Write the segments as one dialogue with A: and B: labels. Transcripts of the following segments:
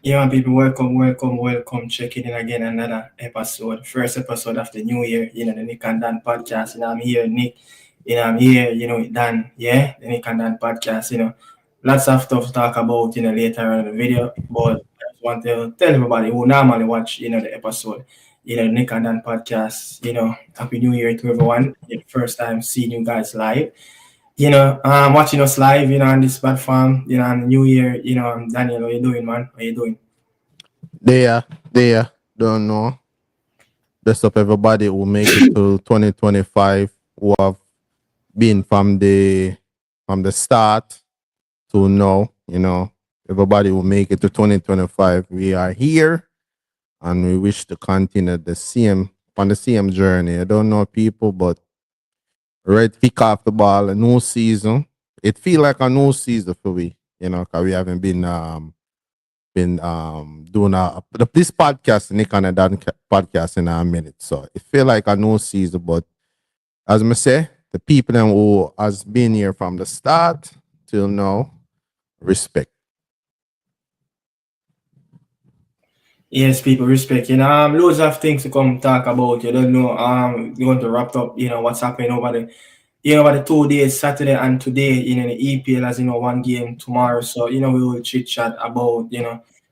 A: Yeah, people, welcome. Checking in again another episode, first episode of the new year. The Nick and Dan podcast. I'm here, Nick. I'm here. With Dan. Yeah, the Nick and Dan podcast. Lots of stuff to talk about. Later on in the video. But I just want to tell everybody who normally watch. The episode. Nick and Dan podcast. Happy New Year to everyone. First time seeing you guys live. Watching us live, on this platform, on the New Year, Daniel, how you doing, man? How you doing?
B: There, don't know. Best of everybody who make it to 2025, who have been from the start to now, everybody will make it to 2025. We are here and we wish to continue the same journey. I don't know people, but ready to kick off the ball, a new season. It feel like a new season for we, because we haven't been doing this podcast, Nick and Dan podcast in a minute. So it feel like a new season, but as I say, the people them who has been here from the start till now, respect.
A: Yes, people, respect. Loads of things to come talk about. You don't know, you want to wrap up, what's happening over the 2 days, Saturday and today, the EPL has, one game tomorrow. So, we will chit chat about,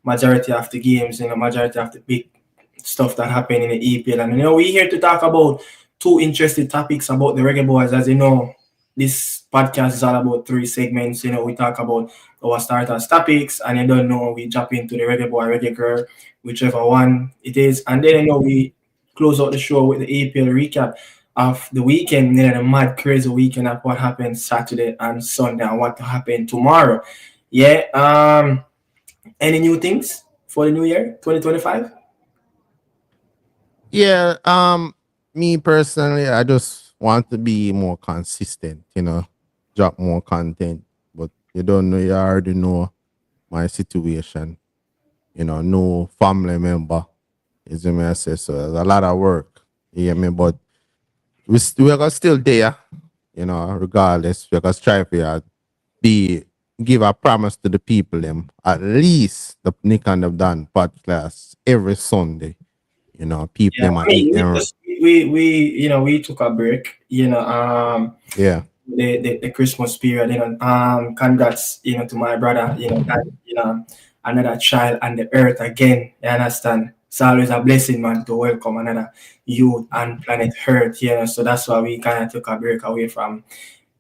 A: majority of the games, majority of the big stuff that happened in the EPL. And, we're here to talk about two interesting topics about the Reggae Boys. As you know, this podcast is all about three segments. We talk about our starters topics, and you don't know, we jump into the Reggae Boy, Reggae Girl, whichever one it is. And then, we close out the show with the EPL recap of the weekend, the mad crazy weekend of what happened Saturday and Sunday and what to happen tomorrow. Yeah. Any new things for the new year, 2025?
B: Yeah, me personally, I just want to be more consistent, drop more content. But you don't know, you already know my situation, no family member. Is me I say so. There's a lot of work. You hear me? But we're still there, regardless. We're gonna strive to be give a promise to the people them at least the Nick and the Dan podcast every Sunday. People
A: Yeah,
B: them
A: I
B: are
A: mean,
B: eating.
A: we took a break,
B: Yeah.
A: the Christmas period, congrats, to my brother, that, another child on the earth again. You understand? It's always a blessing, man, to welcome another youth on planet Earth, so that's why we kind of took a break away from,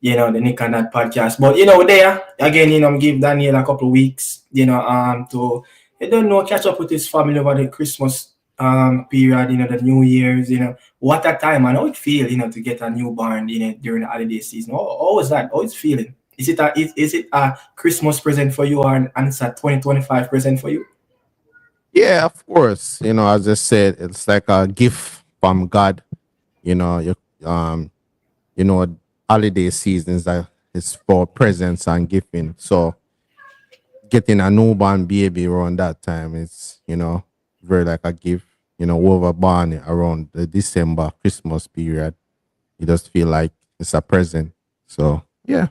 A: the Nick and that podcast. But there again, give Daniel a couple of weeks, to you don't know, catch up with his family over the Christmas period, the New Year's, what a time and how it feel, to get a newborn, during the holiday season. How was that? How it's feeling? Is it a Christmas present for you, and it's a 2025 present for you?
B: Yeah, of course. As I said, it's like a gift from God. You you know, holiday seasons that is for presents and gifting. So getting a newborn baby around that time is, very like a gift. Whoever born around the December Christmas period, you just feel like it's a present. So yeah.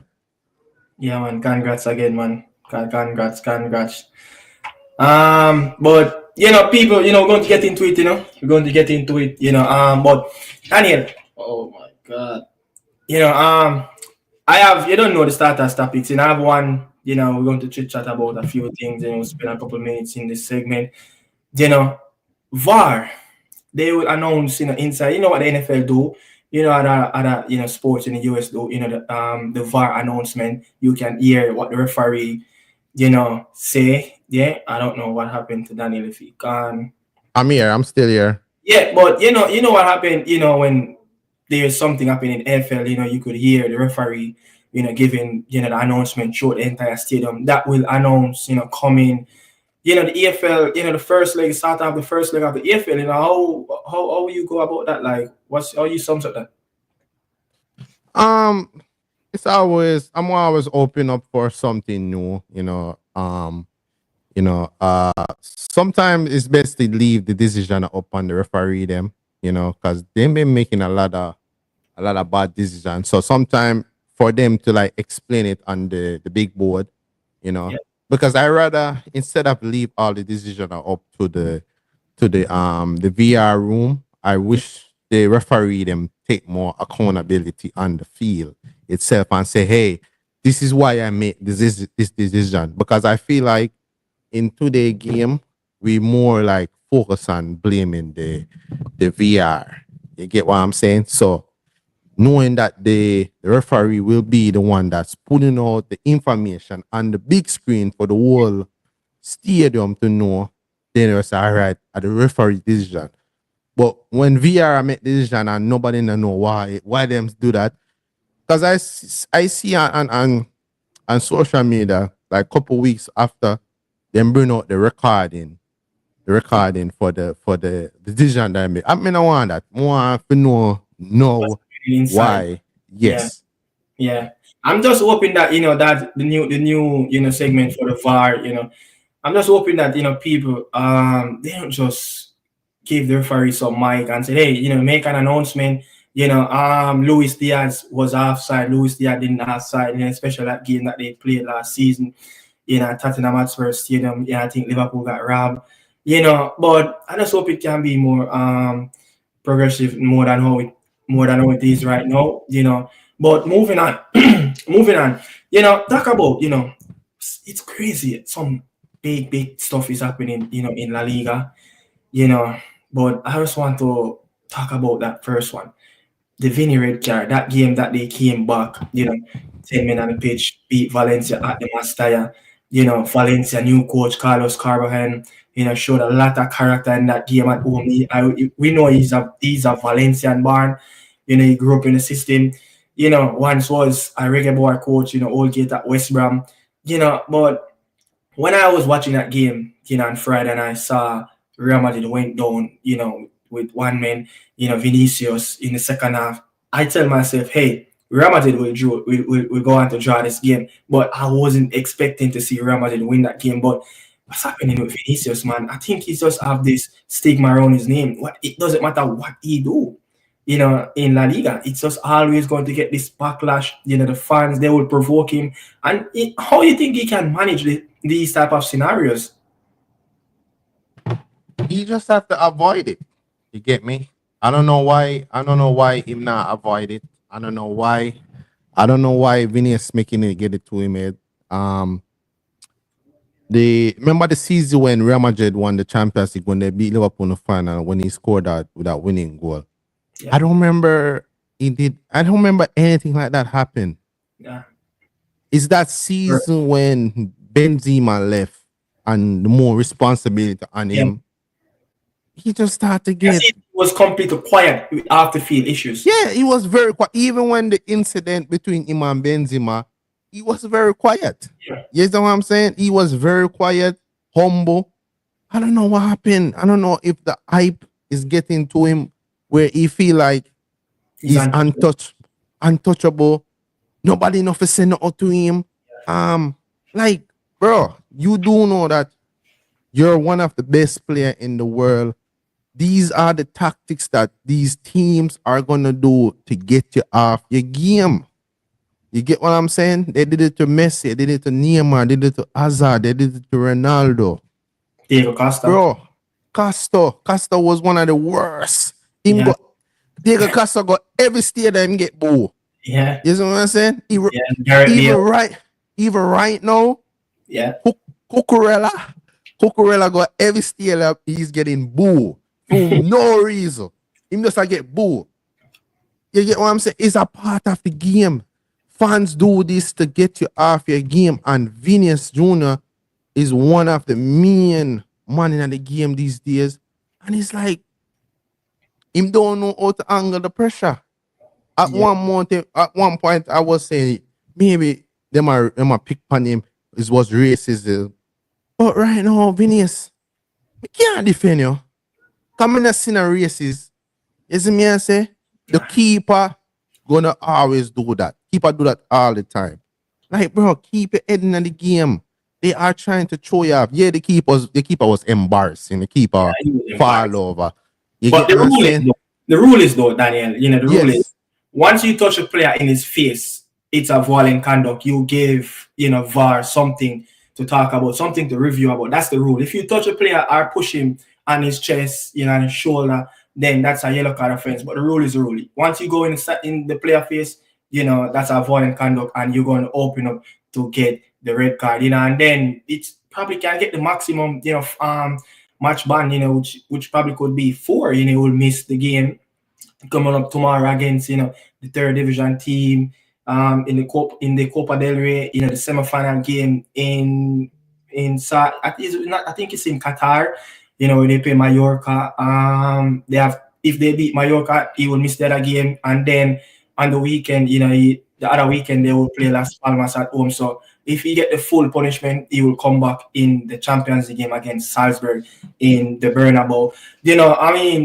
A: Yeah, man. Congrats again, man. Congrats. But people, we're going to get into it. We're going to get into it. But Daniel, oh my God, I have, you don't know the starters topics, I have one. We're going to chit chat about a few things. Spend a couple minutes in this segment. You know, VAR. They will announce, inside. You know what the NFL do. Other sports in the US do. The VAR announcement. You can hear what the referee say. Yeah, I don't know what happened to Daniel if he can.
B: I'm here. I'm still here.
A: Yeah, but you know what happened. When there's something happening in NFL, you could hear the referee, giving the announcement through the entire stadium that will announce, coming. The EFL, the first leg, start of the first leg of the EFL. How will you go about that? Like, how you sums up that?
B: Um, I'm always open up for something new, sometimes it's best to leave the decision up on the referee them, because they've been making a lot of bad decisions. So sometimes for them to like explain it on the big board, you know,
A: Yeah.
B: because I rather instead of leave all the decision up to the VR room, I wish the referee them take more accountability on the field itself and say, hey, this is why I made this decision. Because I feel like in today's game, we more like focus on blaming the VR. You get what I'm saying? So knowing that the referee will be the one that's putting out the information on the big screen for the whole stadium to know, then it's all right at the referee decision. But when VR make decision and nobody know why them do that, because I see on social media like couple weeks after them bring out the recording for the decision that I make. I mean I want that. I want to know
A: Inside.
B: why.
A: Yeah.
B: Yes.
A: Yeah. I'm just hoping that that the new segment for the VAR, I'm just hoping that people they don't just give the referee some mic and say, hey, make an announcement. Luis Diaz was offside. Luis Diaz didn't offside, especially that game that they played last season, Tottenham Hotspur Stadium. Yeah, I think Liverpool got robbed. But I just hope it can be more progressive more than how it is right now. But moving on, moving on. Talk about it's crazy. Some big stuff is happening. In La Liga. But I just want to talk about that first one, the Vinny red card, that game that they came back, 10 men on the pitch, beat Valencia at the Mastaya. Valencia new coach Carlos Carvajal, showed a lot of character in that game at home. We know he's a Valencian born. He grew up in the system. Once was a Reggae boy coach, old gate at West Brom. But when I was watching that game, on Friday, and I saw Real Madrid went down, with one man, Vinicius in the second half, I tell myself, hey, Real Madrid will go on to draw this game. But I wasn't expecting to see Real Madrid win that game. But what's happening with Vinicius, man? I think he just have this stigma around his name. It doesn't matter what he do. In La Liga, it's just always going to get this backlash. The fans, they will provoke him. And how you think he can manage these type of scenarios?
B: You just have to avoid it. You get me? I don't know why. I don't know why him not avoid it. I don't know why. I don't know why Vinny is making it get it to him. Remember the season when Real Madrid won the Champions League when they beat Liverpool in the final when he scored that with that winning goal.
A: Yeah.
B: I don't remember he did. I don't remember anything like that happen.
A: Yeah.
B: Is that season when Benzema left and the more responsibility on him? He just started to get.
A: It was completely quiet after field issues.
B: Yeah, he was very quiet. Even when the incident between him and Benzema, he was very quiet.
A: Yeah.
B: You know what I'm saying? He was very quiet, humble. I don't know what happened. I don't know if the hype is getting to him where he feel like he's untouchable. Nobody enough to say nothing to him. Like, bro, you do know that you're one of the best player in the world. These are the tactics that these teams are gonna do to get you off your game. You get what I'm saying? They did it to Messi, they did it to Neymar, they did it to Hazard, they did it to Ronaldo.
A: Diego Costa.
B: Bro, Costa was one of the worst. Diego Costa got every stadium get boo.
A: Yeah.
B: You know what I'm saying? Even right now, Cucurella got every stadium he's getting boo for no reason. Him just like get boo. You get what I'm saying? It's a part of the game. Fans do this to get you off your game, and Vinicius Jr. is one of the main man in the game these days. And it's like him don't know how to angle the pressure. At one point, I was saying maybe them are pick on him. It was racism. But right now, Vinicius, we can't defend you. Come in a scene of racist. You see me I say? The keeper gonna always do that. Keeper do that all the time. Like, bro, keep your head in the game. They are trying to throw you off. Yeah, the keeper was embarrassing. The keeper fall over.
A: But the rule is though, Daniel, the rule is once you touch a player in his face, it's a violent conduct. You give, VAR something to talk about, something to review about. That's the rule. If you touch a player or push him on his chest, on his shoulder, then that's a yellow card offense. But the rule is the rule. Once you go in the player face, that's a violent conduct, and you're going to open up to get the red card, and then it's probably can get the maximum, match ban, which probably could be 4, will miss the game coming up tomorrow against the third division team in the Copa del Rey, the semi-final game I think it's in Qatar, when they play Mallorca. They have, if they beat Mallorca, he will miss the other game, and then on the weekend, the other weekend they will play Las Palmas at home. So if he get the full punishment, he will come back in the Champions League game against Salzburg in the Bernabeu.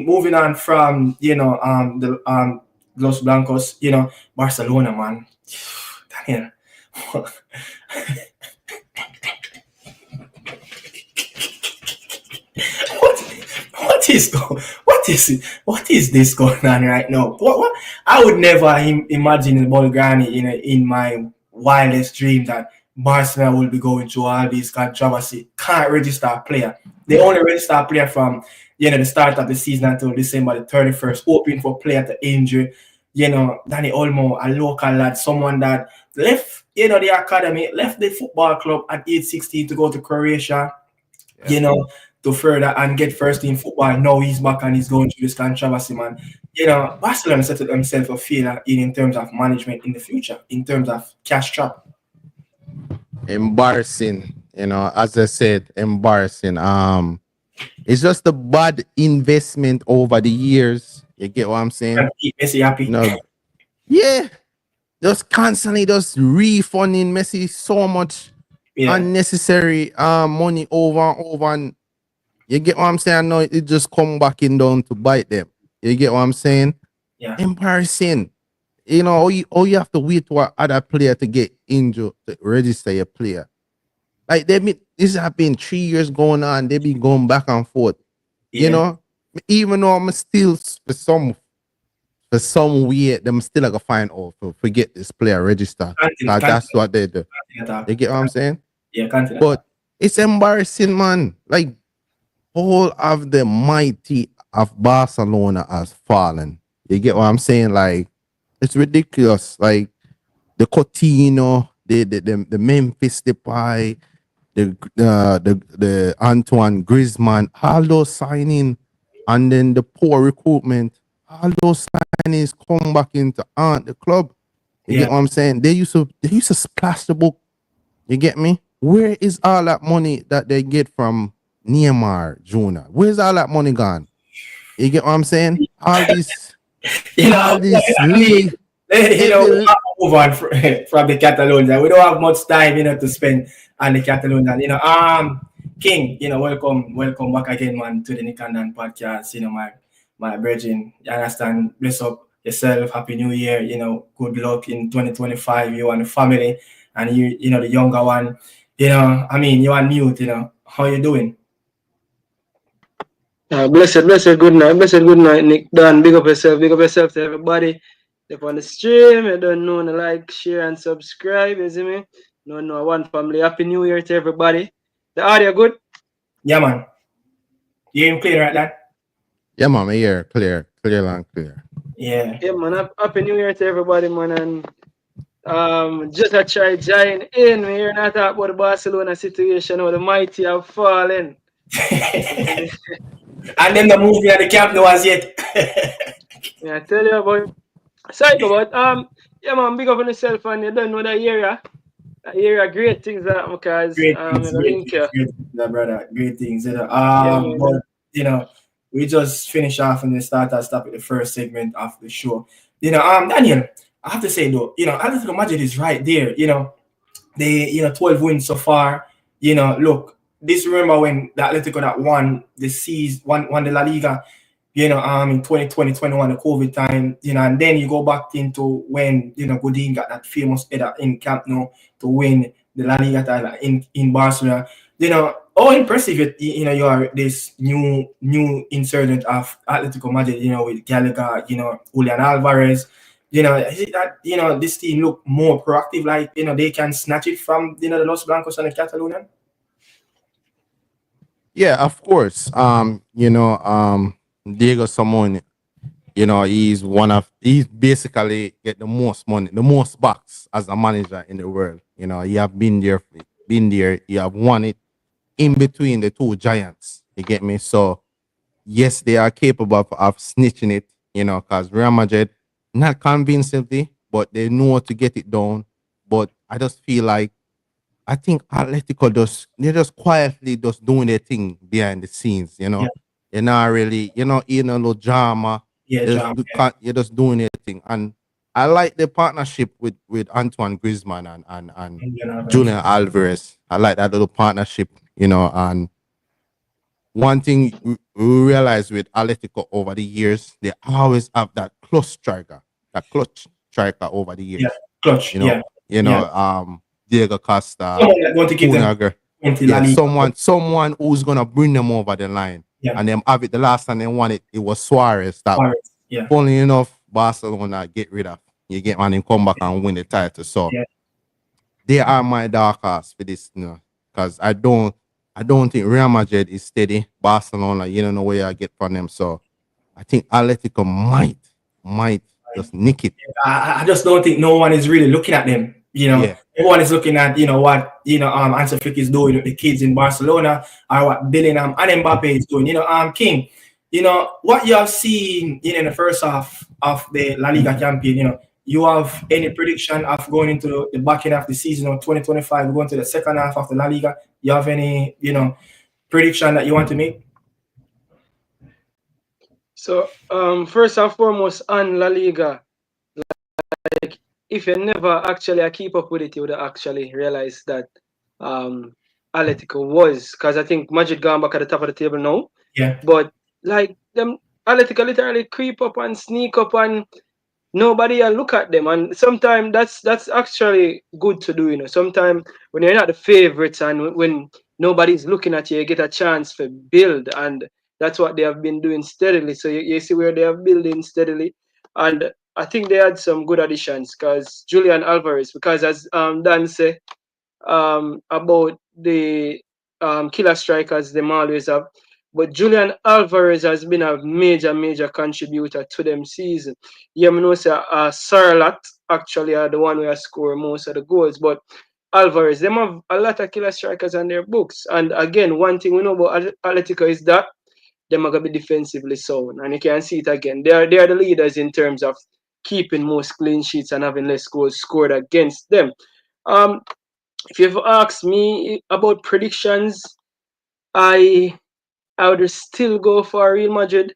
A: Moving on from the Los Blancos, Barcelona, man. Daniel. What is this going on right now? What I would never imagine in Bulgaria in my wildest dream that Barcelona will be going through all these controversy. Can't register a player. They only register a player from the start of the season until December the 31st, hoping for player to injure. Danny Olmo, a local lad, someone that left the academy, left the football club at age 16 to go to Croatia, to further and get first in football. Now he's back and he's going through this controversy, man. Barcelona set themselves a failure in terms of management in the future, in terms of cash trap.
B: Embarrassing, as I said, embarrassing. It's just a bad investment over the years. You get what I'm saying?
A: Messi happy.
B: Yeah. Just constantly just refunding Messi so much unnecessary money over and over. And you get what I'm saying? No, it just come back in down to bite them. You get what I'm saying?
A: Yeah.
B: Embarrassing. All you have to wait for other player to get injured to register your player. Like this has been 3 years going on. They be going back and forth.
A: Yeah.
B: Even though I'm still for some way, them still like a find out to forget this player register. That's what they do. You get what I'm saying?
A: Yeah,
B: but it's embarrassing, man. Like all of the mighty of Barcelona has fallen. You get what I'm saying? Like it's ridiculous. Like the Coutinho, the Memphis Depay, the Antoine Griezmann, all those signing, and then the poor recruitment, all those signings come back into the club. You get what I'm saying? They used to splash the book. You get me? Where is all that money that they get from Neymar Jr.? Where's all that money gone? You get what I'm saying? All this,
A: move on from the Catalonia. We don't have much time, to spend on the Catalonia. King, welcome back again, man, to the Nick and Dan podcast. My brethren, you understand? Bless up yourself. Happy New Year. Good luck in 2025. You and the family, and you, the younger one. You are mute. How you doing?
C: Blessed good night, Nick. Dan, big up yourself to everybody. If on the stream, you don't know, like, share, and subscribe, you see me? No, one family. Happy New Year to everybody. The audio good?
A: Yeah, man. You hear clear right there?
B: Yeah, man, I hear clear and clear.
A: Yeah.
C: Yeah, man. Happy New Year to everybody, man. And just a try join in. We hear not talk about the Barcelona situation or the mighty have fallen.
A: And then the movie at the camp no as yet.
C: Yeah, I tell you about. Sorry about yeah, man, big up on yourself, and you don't know that area. That area, great things that because
A: great things, brother. Great things. But we just finished off and then start with the first segment of the show. Daniel, I have to say though, Atletico Madrid is right there. They 12 wins so far. Look, this remember when the Atletico that won the season, won the La Liga, in 2020, 21, the COVID time, and then you go back into when, Godin got that famous header in Camp Nou to win the La Liga title in Barcelona. How impressive you are this new insurgent of Atletico Madrid, with Gallagher, Julian Alvarez. Is it that, this team look more proactive, like, they can snatch it from, the Los Blancos and the Catalonian?
B: Yeah, of course. Diego Simone, he's basically get the most money, the most bucks as a manager in the world. He have been there, he have won it in between the two giants. You get me? So yes, they are capable of snitching it, because Real Madrid, not convincingly, but they know how to get it done. But I just feel like I think Atletico they're just quietly just doing their thing behind the scenes,
A: Yeah,
B: They're not really, in a little drama.
A: yeah, John. Yeah.
B: You're just doing their thing. And I like the partnership with Antoine Griezmann and
A: And,
B: Julian Alvarez. I like that little partnership, and one thing we realize with Atletico over the years, they always have that clutch striker over the
A: yeah,
B: years.
A: clutch.
B: You know,
A: Yeah, yeah.
B: Diego Costa,
A: Someone that's going to give them
B: Kunager.
A: 20 La
B: Yeah,
A: Liga.
B: someone who's gonna bring them over the line.
A: Yeah,
B: And them have it the last time they won it, it was Suarez that
A: Suarez. Yeah,
B: funny enough, Barcelona get rid of. You get man and come back and win the title. So
A: yeah.
B: they are my dark horse for this, because I don't think Real Madrid is steady. Barcelona, you don't know where I get from them. So I think Atletico might just nick it.
A: I just don't think no one is really looking at them.
B: Yeah.
A: Everyone is looking at what Hansi Flick is doing with the kids in Barcelona, or what Bellingham and Mbappe is doing. King, what you have seen in the first half of the La Liga campaign. You have any prediction of going into the back end of the season of 2025, going to the second half of the La Liga? You have any prediction that you want to make?
C: So, first and foremost, on La Liga, like if you never actually keep up with it, you would actually realize that um, Atletico was, because I think Madrid gone back at the top of the table now.
A: Yeah,
C: But like them, Atletico literally creep up and sneak up, and nobody look at them. And sometimes that's actually good to do. Sometimes when you're not the favorites and when nobody's looking at you, you get a chance to build, and that's what they have been doing steadily. So you see where they are building steadily, and I think they had some good additions because Julian Alvarez, because as Dan said, about the killer strikers them always have. But Julian Alvarez has been a major, major contributor to them season. Yeah, I know say Sarlat actually are the one who has scored most of the goals, but Alvarez, them have a lot of killer strikers on their books. And again, one thing we know about Atletico is that them are gonna be defensively sound. And you can see it again. They are the leaders in terms of keeping most clean sheets and having less goals scored against them. Um, if you ever asked me about predictions, I I would still go for Real Madrid.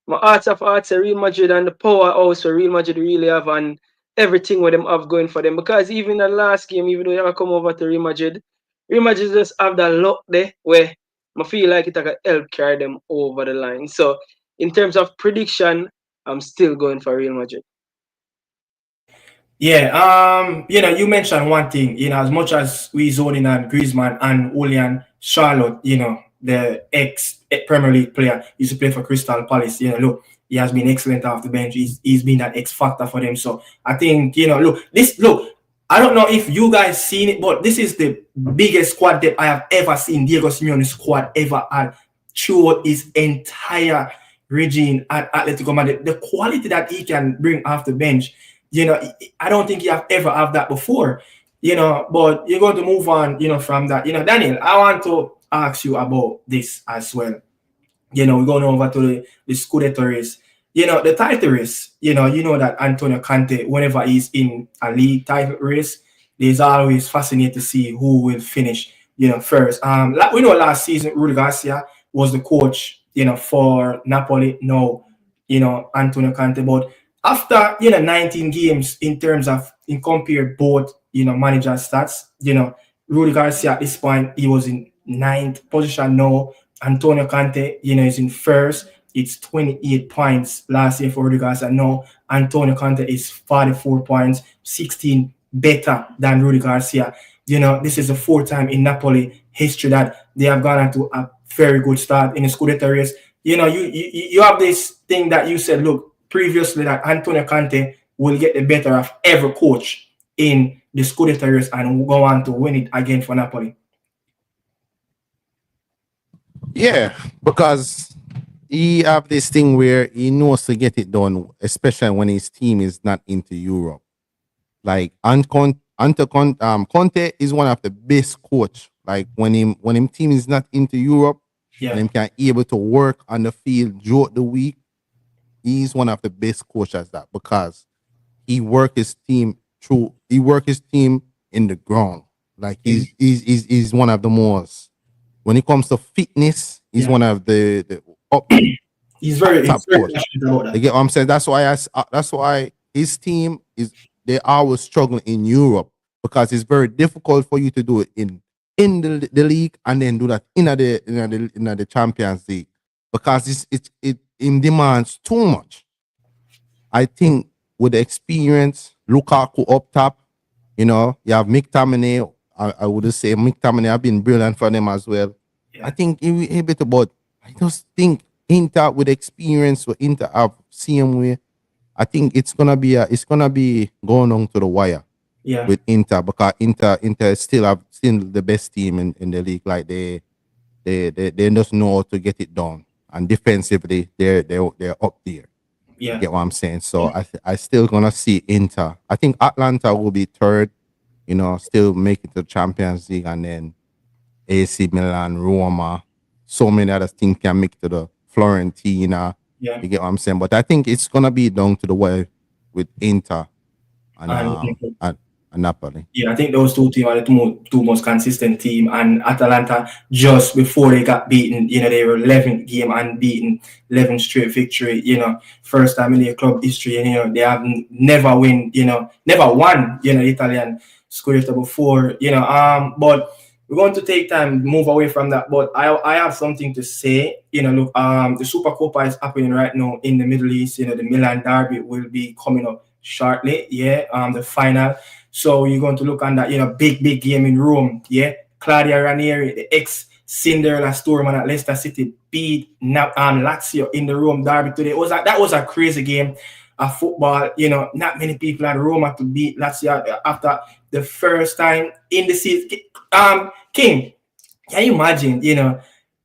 C: My hearts of hearts are Real Madrid and the powerhouse for Real Madrid really have and everything what them have going for them. Because even the last game, even though you have come over to Real Madrid just have that luck there where I feel like it can help carry them over the line. So in terms of prediction, I'm still going for Real Madrid.
A: Yeah, you mentioned one thing, as much as we zone in on Griezmann and Julian Charlotte, the ex Premier League player, used to play for Crystal Palace, look, he has been excellent off the bench. He's been that X factor for them. So I think, look, I don't know if you guys seen it, but this is the biggest squad that I have ever seen Diego Simeone's squad ever had throughout his entire regime at Atletico Madrid. The quality that he can bring off the bench, I don't think you have ever have that before, but you're going to move on, from that. Daniel, I want to ask you about this as well. We're going over to the Scudetto race. The title race, that Antonio Conte, whenever he's in a league title race, there's always fascinating to see who will finish, first. Like we know last season, Rudi Garcia was the coach, for Napoli. No, Antonio Conte. But after 19 games in compare both manager stats, Rudi Garcia at this point he was in ninth position now. Antonio Conte, is in first. It's 28 points last year for Rudi Garcia. Now Antonio Conte is 44 points, 16 better than Rudi Garcia. This is the fourth time in Napoli history that they have gone into a very good start in the Scudetto race. You have this thing that you said, look, previously that Antonio Conte will get the better of every coach in the Scudetto race and go on to win it again for Napoli.
B: Yeah, because he have this thing where he knows to get it done, especially when his team is not into Europe. Like Conte is one of the best coach. Like when him team is not into Europe and
A: Yeah.
B: him can able to work on the field throughout the week, he's one of the best coaches at that because he work his team in the ground. Like he's one of the most when it comes to fitness, he's
A: Yeah.
B: one of the up
A: He's
B: top
A: very
B: top coach.
A: passionate about
B: You
A: that.
B: get what I'm saying? That's why his team is they always struggling in Europe because it's very difficult for you to do it in the league and then do that in the Champions League because it demands too much. I think with the experience, Lukaku up top, you have McTominay. I would say McTominay have been brilliant for them as well.
A: Yeah.
B: I think a bit about. I just think Inter with experience, with Inter have same way. I think it's gonna be going on to the wire
A: Yeah.
B: with Inter because Inter still the best team in the league. Like they just know how to get it done, and defensively they're up there. You
A: Yeah.
B: get what I'm saying? So I still gonna see Inter. I think Atlanta will be third. Still make it to the Champions League, and then AC Milan, Roma, so many other teams can make it to the Florentina.
A: Yeah.
B: You get what I'm saying? But I think it's gonna be down to the wire with Inter and
A: And
B: and Napoli.
A: yeah, I think those two teams are the two most consistent team. And Atalanta, just before they got beaten, they were 11th game unbeaten, 11 straight victory. First time in their club history. And, they have never never won. Italian Scudetto before. But we're going to take time move away from that. But I have something to say. Look, the Super Copa is happening right now in the Middle East. The Milan derby will be coming up shortly. Yeah, the final. So you're going to look on that, big game in Rome. Yeah, Claudia Ranieri, the ex-Cinderella storeman at Leicester City, beat Lazio in the Rome derby today. That was a crazy game of football. Not many people at Roma to beat Lazio after the first time in the season. King, can you imagine?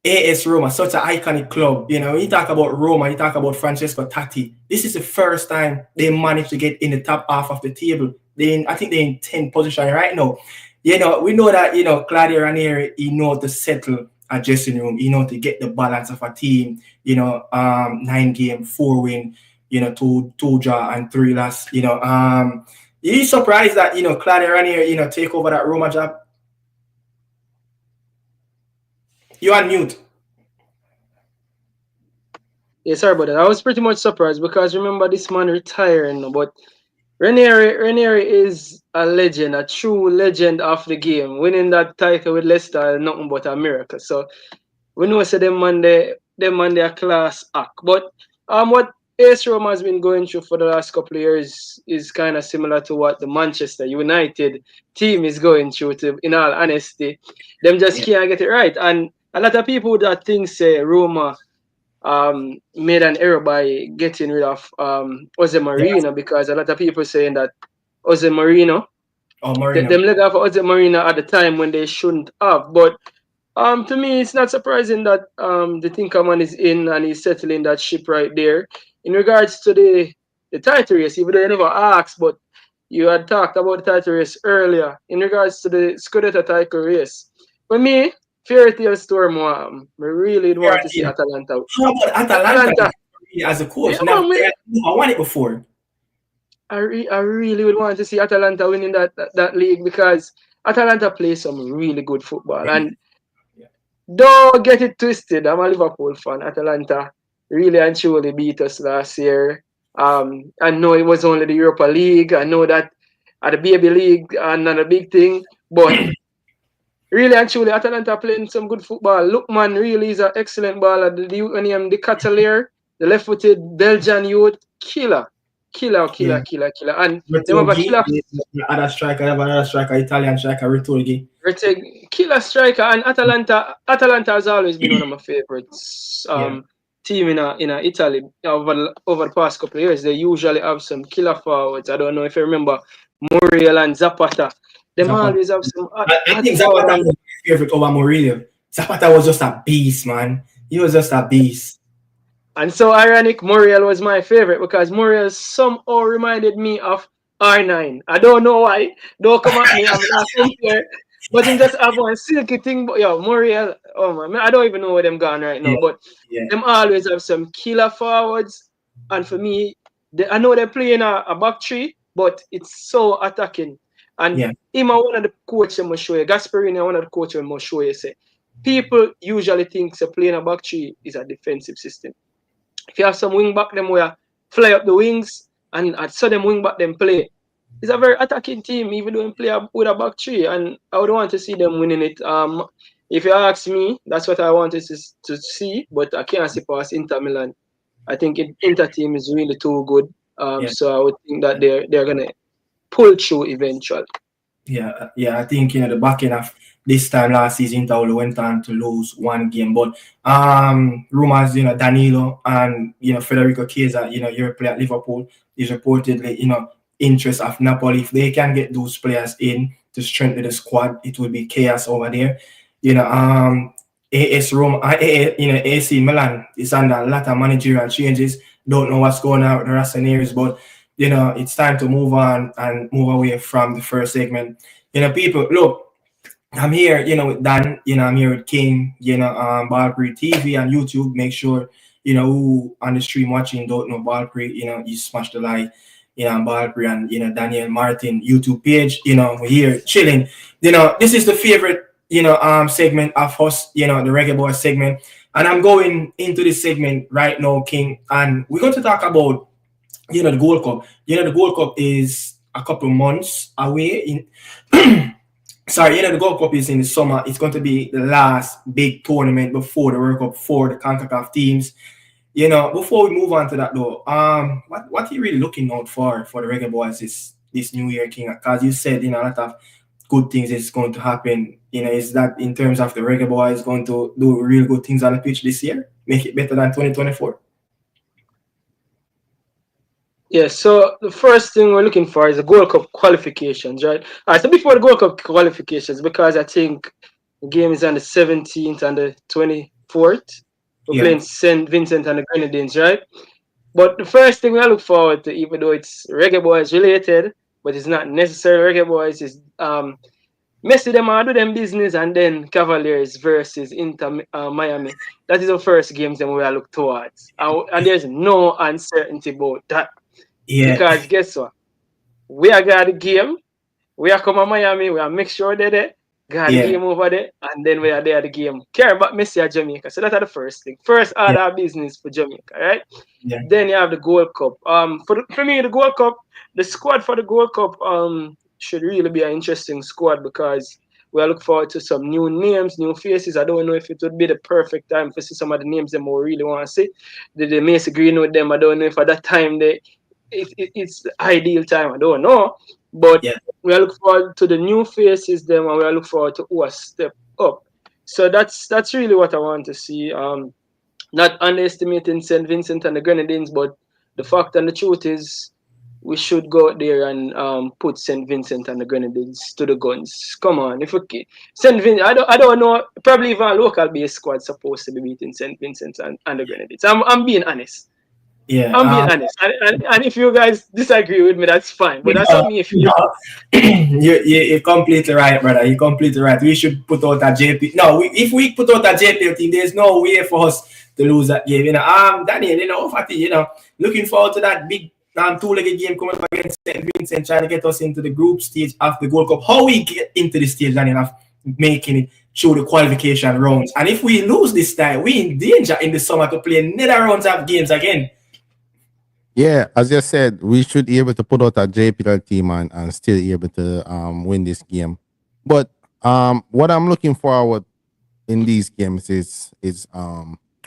A: AS Roma, such an iconic club. When you talk about Roma, you talk about Francesco Totti. This is the first time they managed to get in the top half of the table. I think they're in 10th position right now. We know that, Claudio Ranieri, he knows to settle a dressing room. He knows to get the balance of a team. 9 game, 4 win, 2 draw and 3 loss. You surprised that, Claudio Ranieri, take over that Roma job? You're on mute.
C: Yeah, sorry about that. I was pretty much surprised because remember this man retiring, but Ranieri is a legend, a true legend of the game. Winning that title with Leicester is nothing but a miracle. So we know say them man they a class act. But what AS Roma has been going through for the last couple of years is kind of similar to what the Manchester United team is going through, in all honesty. Them just can't get it right. And a lot of people that think say Roma made an error by getting rid of Jose Mourinho because a lot of people saying that Jose Mourinho, them let off Jose Mourinho at the time when they shouldn't have. But to me, it's not surprising that the Tinkerman is in and he's settling that ship right there. In regards to the title race, even though you never asked, but you had talked about the title race earlier. In regards to the Scudetto title race, for me, fairy tale story more. I really want to see Atalanta.
A: How about Atalanta as a coach?
C: Yeah,
A: I won it before.
C: I really would want to see Atalanta winning that league because Atalanta plays some really good football. And don't get it twisted. I'm a Liverpool fan. Atalanta really and truly beat us last year. I know it was only the Europa League. I know that at the baby league, not a big thing. But really and truly, Atalanta playing some good football. Lookman really is an excellent baller. The the Catalier, the left-footed Belgian youth, killer. And they have a killer.
A: Other striker, Italian striker, Retorgi.
C: Killer striker, and Atalanta has always been one of my favorites. Team in Italy over the past couple of years. They usually have some killer forwards. I don't know if you remember Muriel and Zapata. Them always have some.
A: I think Zapata was my favorite over Murillo. Zapata was just a beast, man. He was just a beast.
C: And so ironic, Muriel was my favorite because Muriel somehow reminded me of R9. I don't know why. Don't come at me. I'm not compare. But him just have one silky thing. But yo, Muriel, oh man, I don't even know where them gone right now.
A: Yeah,
C: But
A: yeah,
C: them always have some killer forwards. And for me, I know they're playing a back three, but it's so attacking. And
A: yeah,
C: him are one of the coaches I must show you. Gasperini are one of the coaches I must show you. Say, people usually think so playing a back three is a defensive system. If you have some wing back them where fly up the wings and I saw them wing back them play. It's a very attacking team, even though they play with a back three, and I would want to see them winning it. If you ask me, that's what I wanted to see, but I can't see past Inter Milan. I think Inter team is really too good.
A: yeah.
C: So I would think that they're gonna pull through eventually.
A: Yeah. I think the back end of this time last season, Inter only went on to lose one game. But rumors, Danilo and Federico Chiesa, your player at Liverpool is reportedly, interest of Napoli. If they can get those players in to strengthen the squad, it will be chaos over there. AS Roma, AC Milan is under a lot of managerial changes. Don't know what's going on with the Rossoneri's, but it's time to move on and move away from the first segment. People, look, I'm here, with Dan, I'm here with King, Ballpree TV and YouTube. Make sure, who on the stream watching don't know Ballpree, you smash the like, Ballpree and, Daniel Martin YouTube page, we're here chilling. This is the favorite, segment of us, the Reggae Boy segment. And I'm going into this segment right now, King, and we're going to talk about the Gold Cup. The Gold Cup is a couple months away. Sorry, the Gold Cup is in the summer. It's going to be the last big tournament before the World Cup for the CONCACAF teams. Before we move on to that though, what are you really looking out for the Reggae Boys this New Year, King? Because you said a lot of good things is going to happen. Is that in terms of the Reggae Boys going to do real good things on the pitch this year, make it better than 2024?
C: Yeah, so the first thing we're looking for is the Gold Cup qualifications, right? All right, so before the Gold Cup qualifications, because I think the game is on the 17th and the 24th, we're playing St. Vincent and the Grenadines, right? But the first thing we look forward to, even though it's Reggae Boys related, but it's not necessarily Reggae Boys, is Messi them do them business, and then Cavaliers versus Inter Miami. That is the first games that we will look towards. And there's no uncertainty about that.
A: Yeah.
C: Because guess what? We are got the game. We are come to Miami. We are make sure they're there. Got the game over there. And then we are there at the game. Care about Messi at Jamaica. So that's the first thing. First order of business for Jamaica, right?
A: Yeah.
C: Then you have the Gold Cup. For me, the Gold Cup, the squad for the Gold Cup should really be an interesting squad because we are looking forward to some new names, new faces. I don't know if it would be the perfect time to see some of the names that we really want to see. The Macy Green with them, I don't know if at that time it's the ideal time. I don't know. But we are looking forward to the new faces them, and we are looking forward to who has stepped up. So that's really what I want to see. Not underestimating St. Vincent and the Grenadines, but the fact and the truth is we should go out there and put St. Vincent and the Grenadines to the guns. Come on, if we St. Vincent, I don't know. Probably even a local base squad supposed to be beating St. Vincent and the Grenadines. I'm being honest.
A: Yeah,
C: I'm being honest. And if you guys disagree with me, that's fine. But that's not me. If you
A: you're completely right, brother. You're completely right. We should put out that JP. No, if we put out that JPL team, there's no way for us to lose that game. Daniel, Fatty, looking forward to that big two-legged game coming up against St. Vincent, trying to get us into the group stage of the Gold Cup. How we get into the stage, Daniel, of making it through the qualification rounds. And if we lose this time, we in danger in the summer to play another rounds of games again.
B: Yeah, as you said, we should be able to put out a JPL team and still be able to win this game. But what I'm looking forward in these games is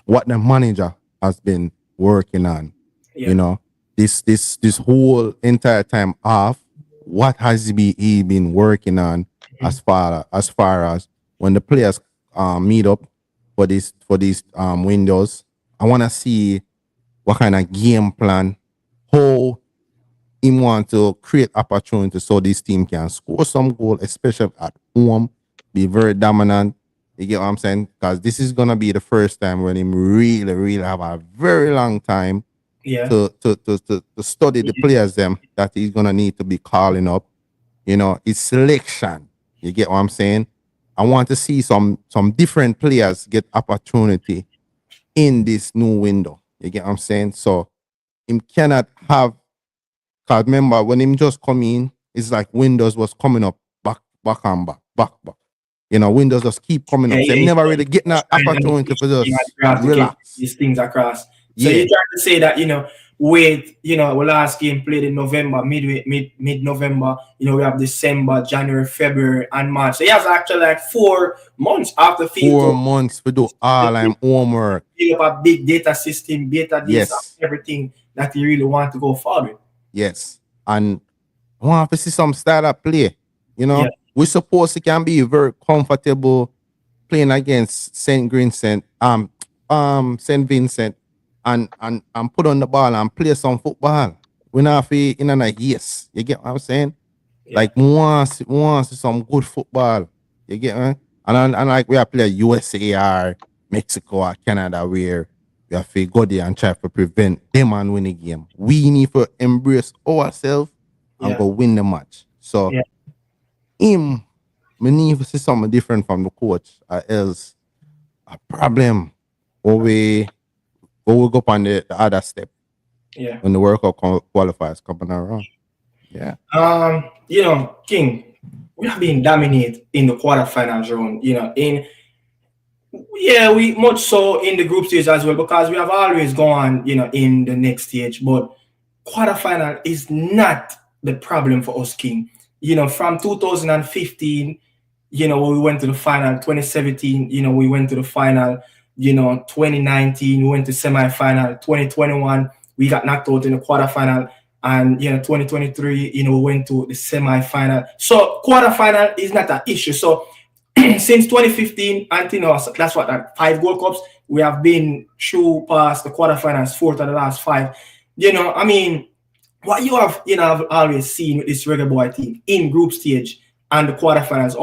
B: what the manager has been working on. Yeah. This whole entire time off, what has he been working on as far as when the players meet up for these windows. I want to see what kind of game plan, how he want to create opportunity so this team can score some goal, especially at home, be very dominant. You get what I'm saying? Because this is gonna be the first time when him really, really have a very long time
A: Yeah.
B: to study the players them that he's gonna need to be calling up. You know, it's selection. You get what I'm saying? I want to see some different players get opportunity in this new window. You get what I'm saying? So him cannot have, because remember when him just come in, it's like Windows was coming up back and back. You know, Windows just keep coming
A: Yeah,
B: up. So
A: yeah,
B: him
A: he's
B: never really getting an
A: trying to
B: opportunity for just
A: graph to get
B: relax.
A: these things across. So
B: Yeah.
A: you're trying to say that, wait, our last game played in November, mid November, we have December, January, February, and March. So he has actually like 4 months after field
B: 4 months to do all I'm homework.
A: build up a big data system, data this,
B: Yes.
A: everything that you really want to go forward.
B: Yes. And I want to see some style of play. You know,
A: Yeah.
B: we suppose it can be very comfortable playing against St. Vincent and put on the ball and play some football. We not feel in a yes. You get what I'm saying?
A: Yeah.
B: Like once some good football. You get me? And like we are play USA or Mexico or Canada where we have to go there and try to prevent them and win the game. We need to embrace ourselves and
A: Yeah.
B: go win the match. So
A: Yeah.
B: we need to see something different from the coach, or else a problem or we go up on the other step
A: Yeah.
B: when the World Cup qualifiers coming around. Yeah.
A: King, we have been dominate in the quarterfinals round, we much so in the group stage as well, because we have always gone, in the next stage. But quarterfinal is not the problem for us, King. From 2015, we went to the final. 2017, we went to the final. 2019, we went to semi-final. 2021, we got knocked out in the quarterfinal. And 2023, we went to the semi-final. So quarterfinal is not an issue. So since 2015 until now, that's what, that 5 Gold Cups, we have been through past the quarterfinals, 4 of the last 5. What you have always seen with this Reggae Boy team in group stage and the quarterfinals,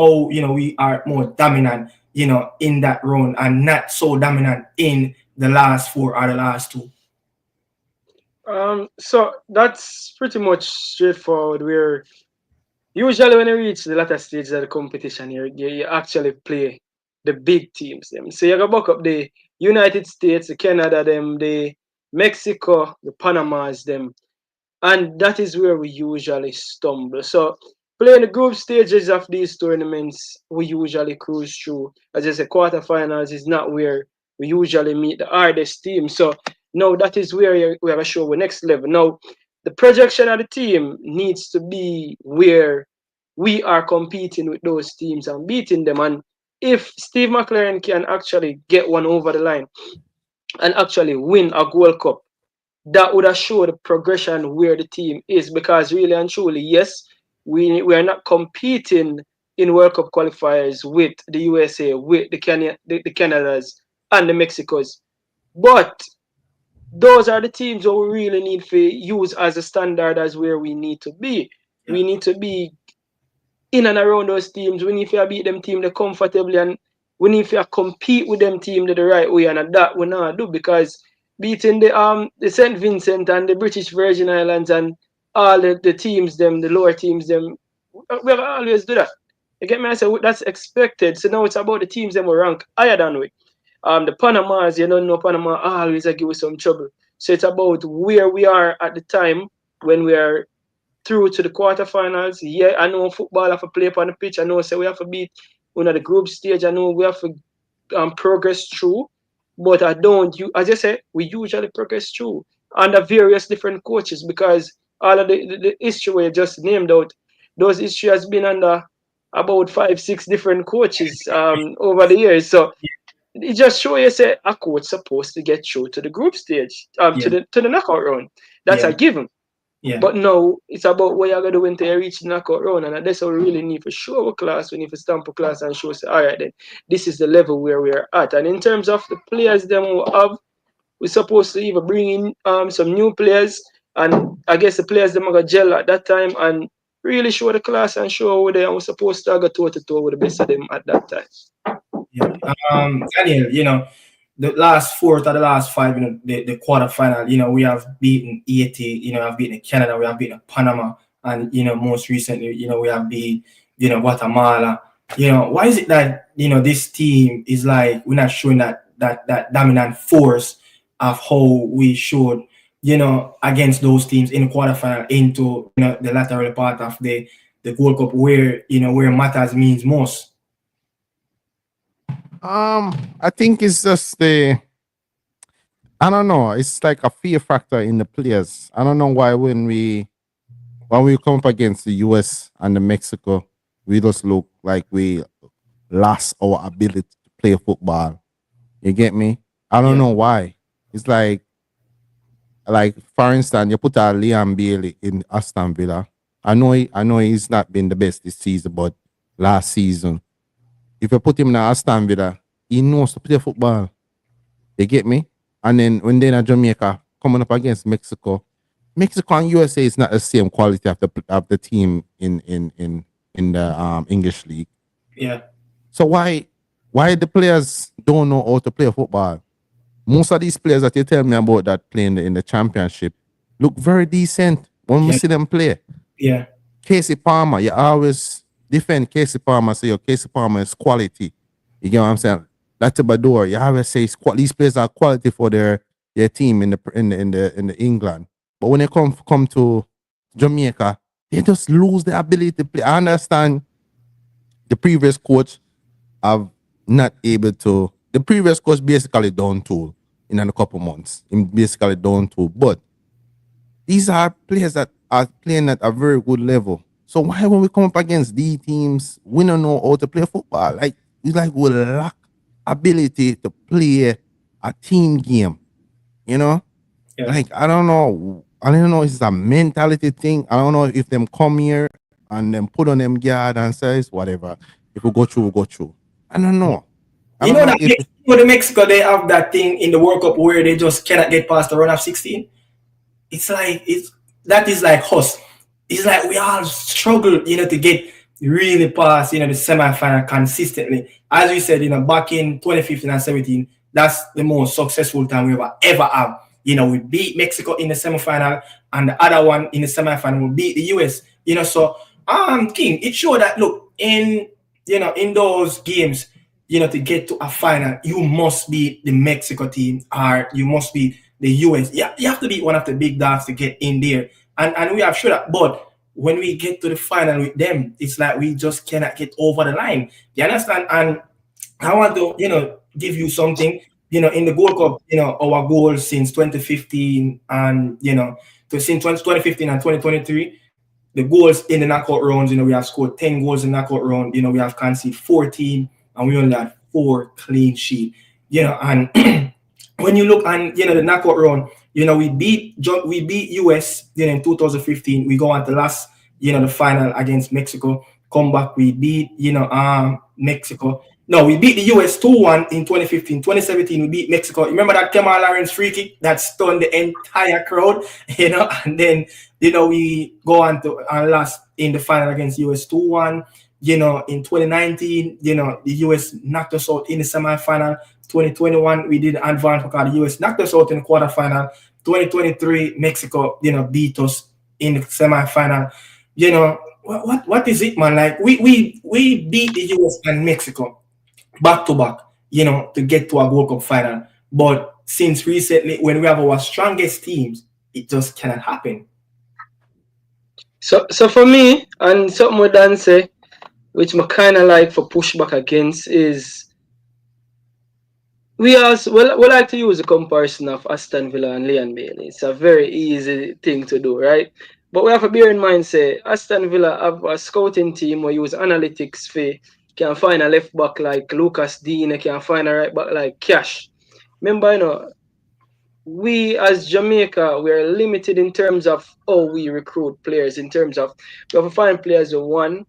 A: we are more dominant, in that round and not so dominant in the last 4 or the last 2.
C: So that's pretty much straightforward. Where usually when you reach the latter stages of the competition, you actually play the big teams. Them. So you go back up the United States, the Canada, them, the Mexico, the Panamas, them, and that is where we usually stumble. So playing the group stages of these tournaments, we usually cruise through. As I said, quarterfinals is not where we usually meet the hardest team. So now that is where we have to show the next level. Now the projection of the team needs to be where we are competing with those teams and beating them. And if Steve McLaren can actually get one over the line and actually win a Gold Cup, that would have showed the progression where the team is, because really and truly, yes, we are not competing in World Cup qualifiers with the USA, with the Canadas and the Mexicos, but those are the teams that we really need to use as a standard as where we need to be.
A: Yeah.
C: We need to be in and around those teams. We need to beat them team comfortably, and we need to compete with them team the right way, and that we not do, because beating the St. Vincent and the British Virgin Islands and all the teams them, the lower teams them, we have always do that. You get me? I say that's expected. So now it's about the teams them we rank higher than we. The Panamas, you don't know, Panama always give us some trouble. So it's about where we are at the time when we are through to the quarterfinals. Yeah, I know football have to play up on the pitch. I know so we have to beat the group stage. I know we have to progress through. But I don't, as I said, we usually progress through under various different coaches, because all of the history we just named out, those history has been under about 5, 6 different coaches over the years. So it just shows you say a coach supposed to get through to the group stage,
A: Yeah.
C: to the knockout round. That's
A: Yeah.
C: a given.
A: Yeah.
C: But now it's about what you're gonna do when you reach the knockout round, and that's what we really need to show our class. We need to stamp a class and show say, all right, then this is the level where we're at. And in terms of the players them we have, we're supposed to even bring in some new players, and I guess the players them are gonna gel at that time and really show the class and show how they are. We're supposed to go toe to toe with the best of them at that time.
A: Yeah. Daniel, the last four to the last five, the quarterfinal, we have beaten 80, have beaten Canada, we have beaten Panama, and most recently, we have beat, Guatemala. Why is it that this team is like we're not showing that dominant force of how we showed, against those teams in the quarterfinal into the lateral part of the Gold Cup where where matters means most.
B: I think it's just I don't know. It's like a fear factor in the players. I don't know why when we come up against the US and the Mexico, we just look like we lost our ability to play football. You get me? I don't
A: Yeah.
B: know why. It's like for instance, you put a Liam Bailey in Aston Villa. I know he's not been the best this season, but last season, if you put him in Aston Villa, he knows to play football. You get me? And then when they're in Jamaica coming up against Mexico, Mexico and USA is not the same quality of the team in the English league.
A: Yeah.
B: So why the players don't know how to play football? Most of these players that you tell me about that playing in the championship look very decent when we
A: Yeah.
B: see them play.
A: Yeah.
B: Casey Palmer, you always defend Casey Palmer, say your Casey Palmer is quality. You get what I'm saying? That's a Bador. You always say these players are quality for their team in the England. But when they come to Jamaica, they just lose the ability to play. I understand the previous coach have not able to. The previous coach basically done tool in a couple months. He basically done tool, but these are players that are playing at a very good level. So why when we come up against these teams, we don't know how to play football? Like we lack ability to play a team game. You know,
A: Yeah.
B: like I don't know. I don't know if it's a mentality thing. I don't know if them come here and then put on them guard and says whatever. If we go through, we go through. I don't know. I
A: You
B: don't
A: know
B: know
A: that
B: if
A: the Mexico they have that thing in the World Cup where they just cannot get past the run of 16. It's like that is like us. It's like we all struggle, to get really past, the semifinal consistently. As we said, back in 2015 and 17, that's the most successful time we ever have. We beat Mexico in the semifinal, and the other one in the semifinal we beat the US. So King, it showed that look in those games, to get to a final, you must be the Mexico team or you must be the US. Yeah, you have to be one of the big dogs to get in there. And we have sure that. But when we get to the final with them, it's like we just cannot get over the line. You understand? And I want to, give you something, in the Gold Cup, our goal since 2015 and, since 2015 and 2023, the goals in the knockout rounds, we have scored 10 goals in the knockout round, we have conceded 14 and we only had 4 clean sheet. And when you look on, the knockout round, we beat US, in 2015. We go on the last, the final against Mexico. Come back, we beat, Mexico. No, we beat the US 2-1 in 2015. 2017, we beat Mexico. Remember that Kemal Lawrence free kick that stunned the entire crowd, and then, we go on to our last in the final against US 2-1. In 2019, the US knocked us out in the semifinal. 2021, we did advance because the US knocked us out in the quarterfinal. 2023, Mexico, beat us in the semifinal. What is it, man? Like we beat the US and Mexico back to back, to get to a World Cup final. But since recently, when we have our strongest teams, it just cannot happen.
C: So for me, and something we done say, which I kind of like for pushback against, is we also we like to use a comparison of Aston Villa and Leon Bailey. It's a very easy thing to do, right? But we have to bear in mind, say, Aston Villa have a scouting team who use analytics for can find a left back like Lucas Dean, can find a right back like Cash. Remember, we as Jamaica, we are limited in terms of how we recruit players, in terms of we have to find players who one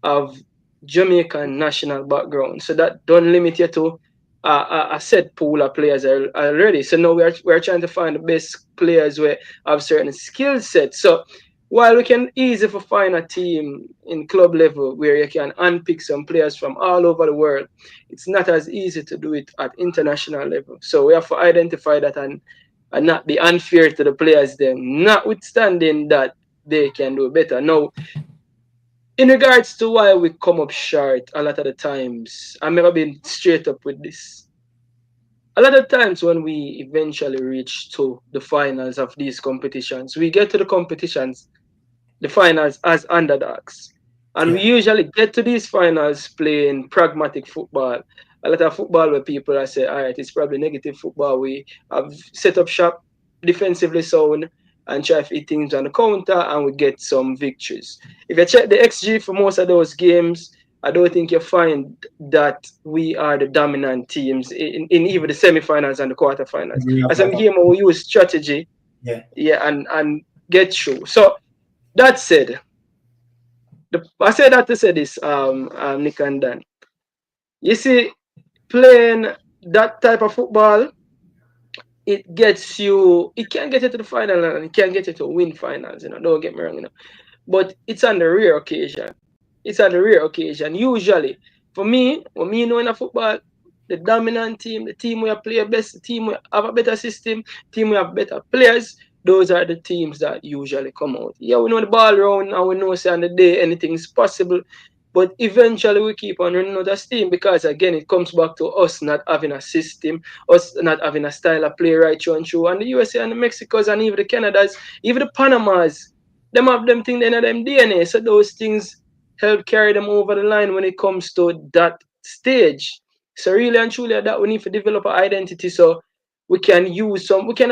C: of Jamaican national background. So that don't limit you to a set pool of players already. So now we're trying to find the best players who have certain skill sets. So while we can easily find a team in club level where you can unpick some players from all over the world, it's not as easy to do it at international level. So we have to identify that and not be unfair to the players them, notwithstanding that they can do better. Now, in regards to why we come up short a lot of the times, I'm never been straight up with this. A lot of times when we eventually reach to the finals of these competitions, we get to the finals as underdogs. And we
A: Yeah.
C: usually get to these finals playing pragmatic football. A lot of football where people are say, all right, it's probably negative football. We have set up shop defensively sound and try to hit things on the counter and we get some victories. If you check the XG for most of those games, I don't think you find that we are the dominant teams in even the semifinals and the quarterfinals.
A: We have
C: As I'm
A: like
C: here, we use strategy,
A: yeah.
C: yeah, and get through. So that said, I say that to say this, Nick and Dan. You see, playing that type of football, it can get you to the final and it can get you to win finals, don't get me wrong, But it's on the rare occasion. It's on the rare occasion. Usually, for me, when me know in a football, the dominant team, the team where play best, the team where have a better system, team where have better players, those are the teams that usually come out. Yeah, we know the ball round and we know say on the day anything is possible. But eventually we keep on running out of steam because again it comes back to us not having a system, us not having a style of play right through and through. And the USA and the Mexicos and even the Canadas, even the Panamas, them have them thing in them DNA. So those things help carry them over the line when it comes to that stage. So really and truly that we need to develop an identity so we can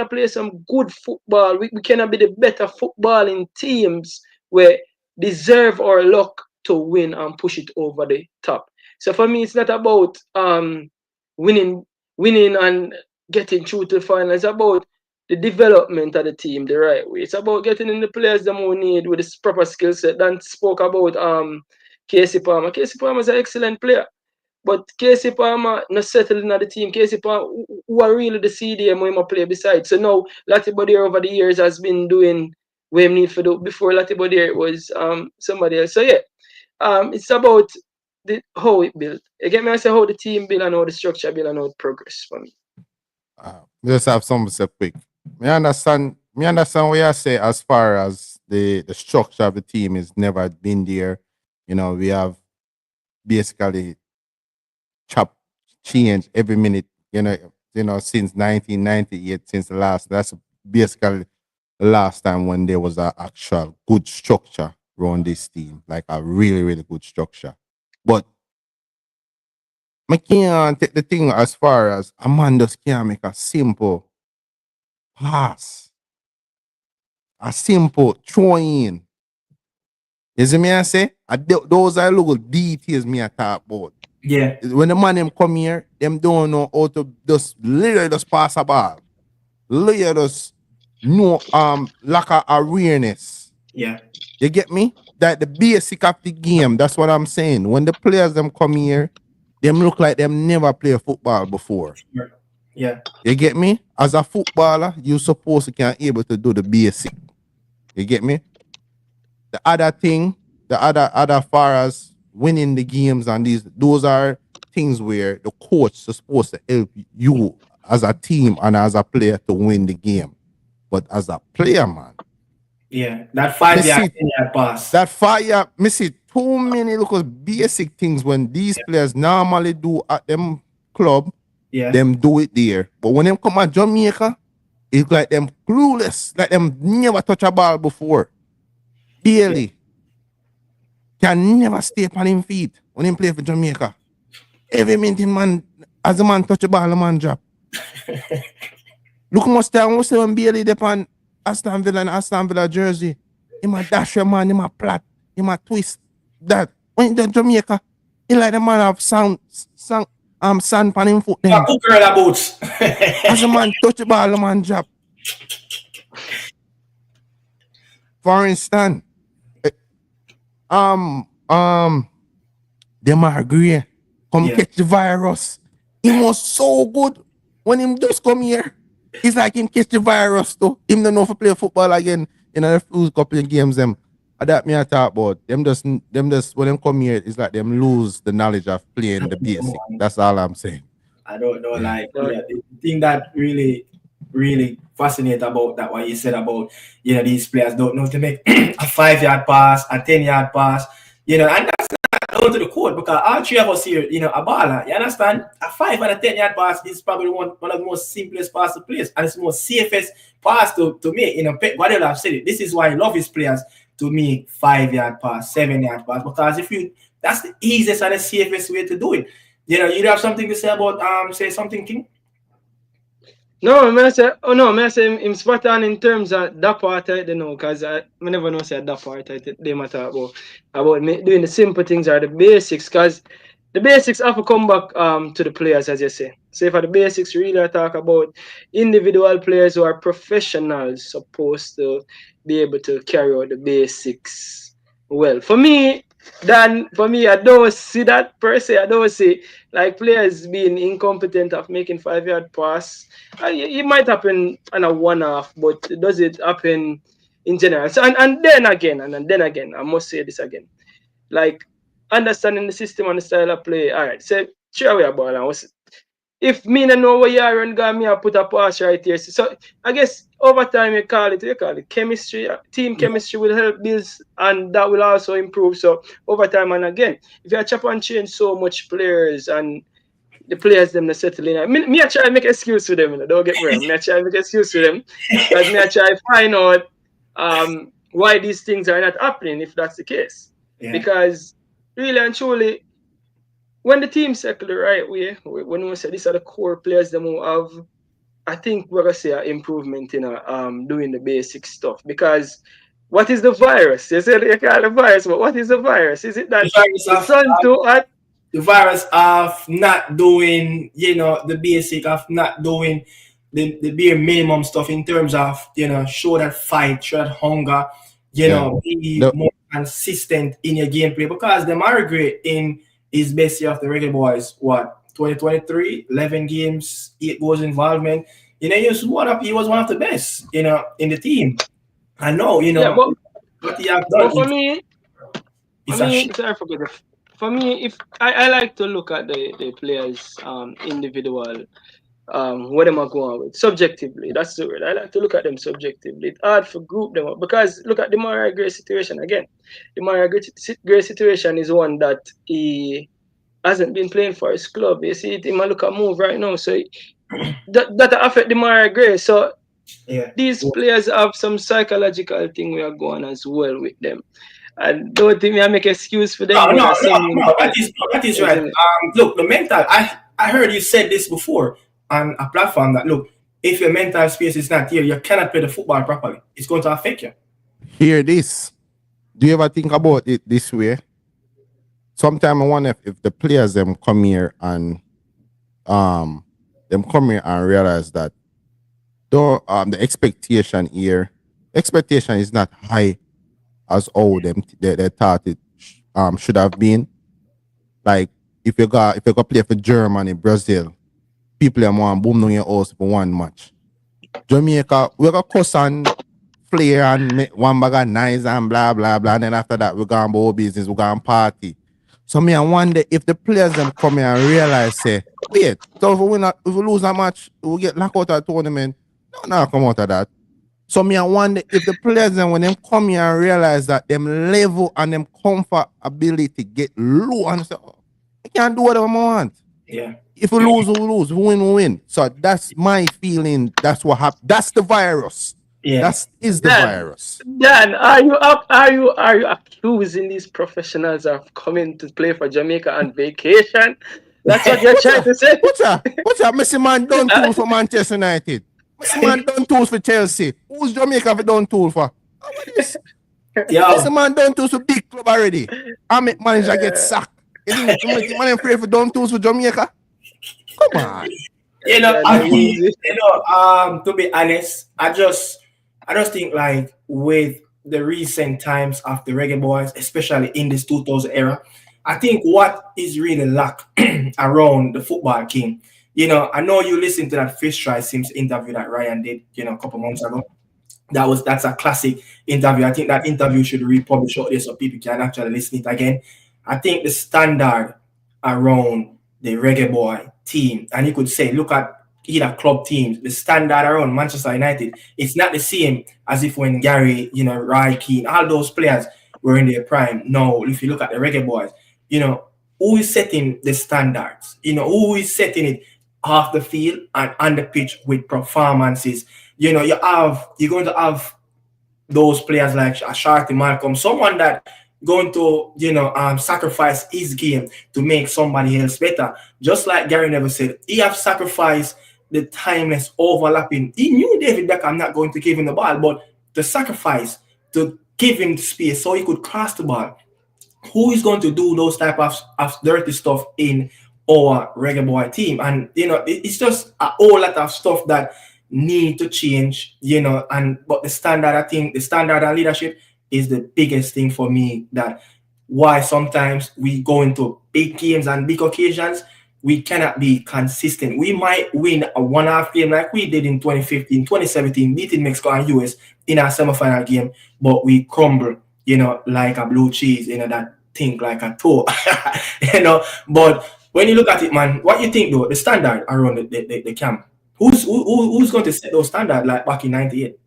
C: play some good football. We cannot be the better footballing teams where deserve our luck to win and push it over the top. So for me, it's not about winning, winning and getting through to the final. It's about the development of the team the right way. It's about getting in the players that we need with this proper skill set. Dan spoke about Casey Palmer. Casey Palmer is an excellent player. But Casey Palmer not settling at the team. Casey Palmer, who are really the CDM when he play beside. So now Latibody over the years has been doing what he need for do. Before Latibody it was somebody else. So yeah, it's about how it built. Again, I say how the team build and how the structure build and how it progress for me.
B: Just have something to say quick. Me understand. Me understand what you say as far as the structure of the team is never been there. We have basically chop change every minute. Since 1998, since the last. That's basically the last time when there was an actual good structure around this team, like a really really good structure. But I can't take the thing as far as a man just can't make a simple pass, a simple throw in. You see me I say? Those are little details me I talk about.
A: Yeah.
B: When the man them come here, them don't know how to just literally just pass a ball. Literally just no lack of awareness.
A: Yeah.
B: You get me? That the basic of the game. That's what I'm saying. When the players them come here, them look like them never play football before.
A: Yeah.
B: You get me? As a footballer, you supposed to can able to do the basic. You get me? The other thing, the other far as winning the games and those are things where the coach is supposed to help you as a team and as a player to win the game. But as a player, man,
A: Yeah. That 5 yard, 10 yard pass.
B: that fire, me see too many little basic things when these players normally do at them club,
A: Yeah.
B: them do it there. But when them come at Jamaica, it's like them clueless, like them never touch a ball before. Barely. Can never stay upon him feet when him play for Jamaica. Every minute, man, as a man touch a ball, a man drop. Look much time, we say when Bailey depend Aston Villa and Aston Villa jersey. He might dash your man, he might plot, he might twist. That when the Jamaica, he like the man have sand pan him foot then.
A: Boots.
B: As a man touch the ball, a man drop. For instance, them are agree. Come catch the virus. He was so good when him just come here. It's like him catch the virus too. Him don't know if play football again. in a few couple of games them that me I talk about. Them just when them come here, it's like them lose the knowledge of playing the basic. That's all I'm saying.
A: I don't know, like, the thing that really fascinates about that, what you said about, these players don't know to make a 5-yard pass, a 10-yard pass, and that's not down to the court, because all three of us here, a baller, you understand? A 5 and a 10-yard pass is probably one of the most simplest pass to play, and it's the most safest pass to make. Pep Guardiola have said it. This is why I love his players to make 5-yard pass, 7-yard pass, because that's the easiest and the safest way to do it. You have something to say about say something, King?
C: No, I say him spot on in terms of that part I don't know, because I never know say that part they matter about me doing the simple things or the basics, because the basics have to come back to the players, as you say. So for the basics, really I talk about individual players who are professionals supposed to be able to carry out the basics well. For me, I don't see that per se. I don't see like players being incompetent of making 5-yard pass. It might happen on a one-off, but does it happen in general? So, and then again, I must say this again. Like, understanding the system and the style of play. All right, so share away about that. If me not know what you are and got me, I put a pass right here. So I guess over time you call it chemistry. Team chemistry will help this, and that will also improve. So over time, and again, if you chop and change so much players and the players them to settle in. Me I try to make excuse for them, don't get me wrong. Me I try to make excuse for them, because me I try to find out why these things are not happening if that's the case. Yeah. Because really and truly, when the team settle the right way, when we say these are the core players that we have, I think we're gonna see an improvement in doing the basic stuff. Because what is the virus? You said you call it a virus, but what is the virus? Is it that the sun too hot?
A: The virus of not doing, the basic, of not doing the bare minimum stuff in terms of, show that fight, show that hunger, be more consistent in your gameplay, because the Margaret in his best year of the Reggae Boyz, 2023, 11 games, 8 goals involvement. He was one of the best, in the team. I know, what he have done.
C: But for me, for me, if I like to look at the players individual, what them are going with subjectively. That's the word. I like to look at them subjectively. It's hard for group them up, because look at the Mario Gray situation again. The Mario Gray situation is one that he hasn't been playing for his club. You see, he might look at move right now, so that affect the Mario Gray. So these players have some psychological thing we are going as well with them. I don't think I make excuse for them.
A: No, that is right. Look, the mental. I heard you said this before on a platform that, look, if your mental space is not here, you cannot play the football properly. It's going to affect you.
B: Hear this. Do you ever think about it this way? Sometimes I wonder if the players them come here and realize that the expectation is not high as how they thought it should have been. Like if you go play for Germany, Brazil, people are want boom down your house for one match. Jamaica, we got cuss and flare and make one bag of nice and blah blah blah. And then after that, we're going to business, we're going to party. So me I wonder if the players them come here and realize, say, wait, so if we lose that match, we get knocked out of the tournament. No, come out of that. So me I wonder if the players then when them come here and realize that them level and them comfort ability get low and say, oh, I can't do whatever I want.
A: Yeah.
B: If we lose, we lose. We win, we win. So that's my feeling. That's what happened. That's the virus. Yeah. That is the virus.
C: Dan, are you accusing these professionals of coming to play for Jamaica on vacation? That's what you're trying to say?
B: What's up? Mr. Man done tool for Manchester United. Mr. Man done tools for Chelsea. Who's Jamaica for done tool for? Mr. Man done tools for big club already. I make manager get sacked. You think man afraid for done tools for Jamaica? Come on.
A: To be honest, I just think like with the recent times of the Reggae Boyz, especially in this 2000 era, I think what is really lack around the football king. I know you listened to that Fish Try Sims interview that Ryan did, a couple months ago. That's a classic interview. I think that interview should be republished out there so people can actually listen it again. I think the standard around the Reggae Boy team, and you could say, look at either club teams, the standard around Manchester United, it's not the same as if when Gary, Roy Keane, all those players were in their prime. No, if you look at the Reggae Boys, who is setting the standards? Who is setting it off the field and on the pitch with performances? You're going to have those players like Ashanti Malcolm, someone that going to sacrifice his game to make somebody else better. Just like Gary never said, he have sacrificed the timeless overlapping. He knew David Beckham not going to give him the ball, but the sacrifice to give him space so he could cross the ball. Who is going to do those type of dirty stuff in our Reggae Boy team? And it's just a whole lot of stuff that need to change, but the standard, I think the standard and leadership is the biggest thing for me, that why sometimes we go into big games and big occasions, we cannot be consistent. We might win a one-half game like we did in 2015, 2017, beating Mexico and US in our semifinal game, but we crumble, like a blue cheese, that think like a toe, But when you look at it, man, what you think though, the standard around the camp, who's going to set those standards like back in '98?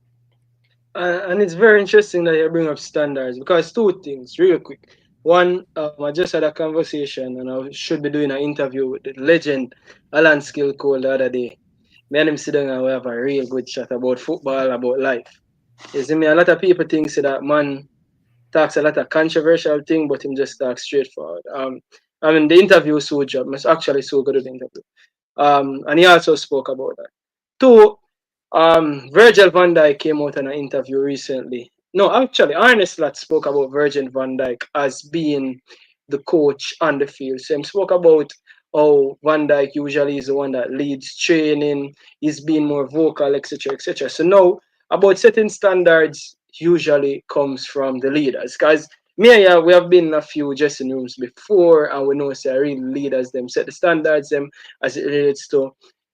C: And it's very interesting that you bring up standards, because two things, real quick. One, I just had a conversation, and I should be doing an interview with the legend Alan Skill Cole the other day. Me and him sit down and we have a real good chat about football, about life. You see me, a lot of people think that man talks a lot of controversial thing, but him just talks straightforward. The interview was so job. It's actually so good at the interview. And he also spoke about that. Two, Virgil van Dijk came out in an interview recently. No, actually, Arne Slot spoke about Virgil van Dijk as being the coach on the field. So he spoke about how Van Dijk usually is the one that leads training, he's being more vocal, etc., etc. So now, about setting standards usually comes from the leaders. Because me and you, we have been in a few dressing rooms before, and we know say real leaders them set the standards them as it relates to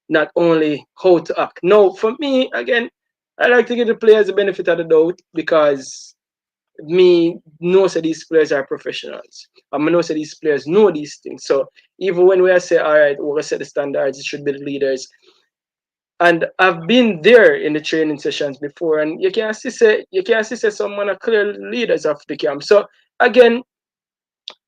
C: not only how to act. Now, for me, again, I like to give the players the benefit of the doubt, because me know that these players are professionals. I know that these players know these things. So even when we say, all right, we're gonna set the standards, it should be the leaders. And I've been there in the training sessions before, and you can see say someone are clear leaders of the camp. So again,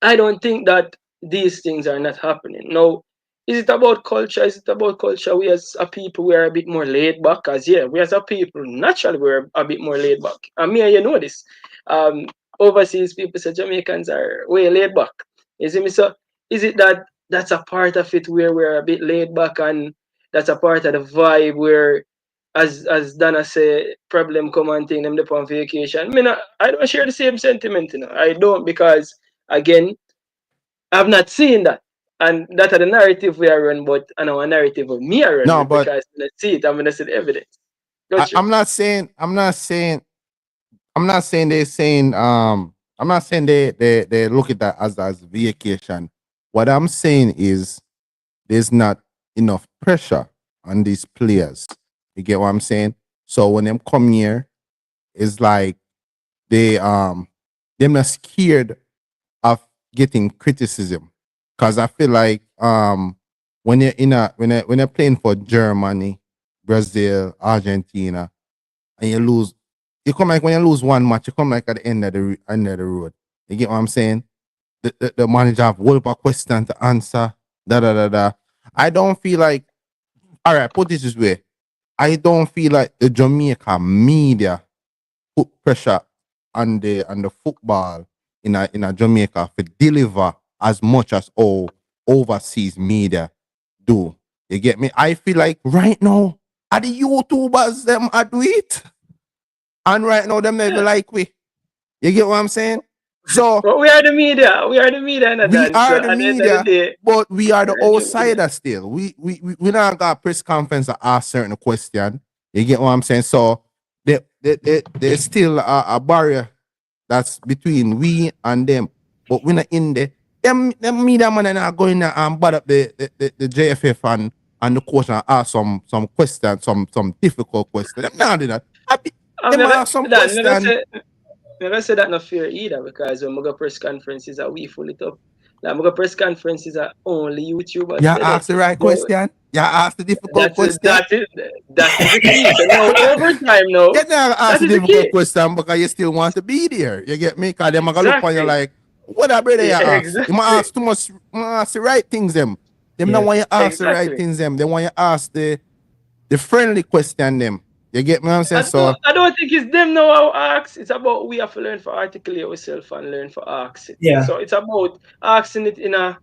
C: I don't think that these things are not happening. Now, is it about culture? Is it about culture? We as a people, we are a bit more laid back. As yeah, we as a people, naturally, we're a bit more laid back. And me and you know this. Um, Overseas people say Jamaicans are way laid back. You see me? So is it that that's a part of it where we're a bit laid back, and that's a part of the vibe where, as Dana say, problem come and thing them up on vacation. I don't share the same sentiment, I don't, because again, I've not seen that. And that are the narrative we are run, but and our narrative of me are run
B: No,
C: with,
B: but
C: because when I see it, I'm gonna see the evidence. Gotcha.
B: I'm not saying they're saying I'm not saying they look at that as vacation. What I'm saying is there's not enough pressure on these players. You get what I'm saying? So when them come here, it's like they're not scared of getting criticism. Cause I feel like when you're when you're playing for Germany, Brazil, Argentina, and you lose, you come like when you lose one match, you come like at the end of the road. You get what I'm saying? The manager have whole a question to answer. Da da da da. I don't feel like, all right, put this way. I don't feel like the Jamaica media put pressure on the football in a Jamaica to deliver as much as all overseas media do. You get me? I feel like right now, are the YouTubers them I do it? And right now them never like we. You get what I'm saying? So
C: But we are the media. We are the media in a
B: we
C: dance. So
B: are
C: at
B: the
C: the end of the
B: media,
C: day,
B: but we are the
C: we are the media.
B: outsider still. We not got a press conference to ask certain question. You get what I'm saying? So there's still a barrier that's between we and them. But we're not in there. Them media man are not going there and bad up the JFF and the coach and ask some questions, some difficult questions. Them not do that. Them ask some
C: Dan,
B: question.
C: never say that not fair either because when we go press conferences are we full it up. Like we go press conferences are only YouTubers
B: You
C: there.
B: ask the right
C: No,
B: question. You ask the difficult
C: that's
B: question.
C: that is the key. So now over time now,
B: You never ask
C: that
B: the
C: is the
B: difficult
C: key.
B: question because you still want to be there. You get me? Because them are gonna look on you
C: Exactly.
B: like, what a brother you
C: Yeah,
B: ask? You might
C: exactly.
B: ask too much, you might ask the right things them. Them not
A: Yeah.
B: want you ask the right
C: Exactly.
B: things them. They want you ask the friendly question them. You get me what I'm saying? So
C: I don't think it's them now how ask. It's about we have to learn for articulate ourselves and learn for ask it.
A: Yeah.
C: So it's about asking it in a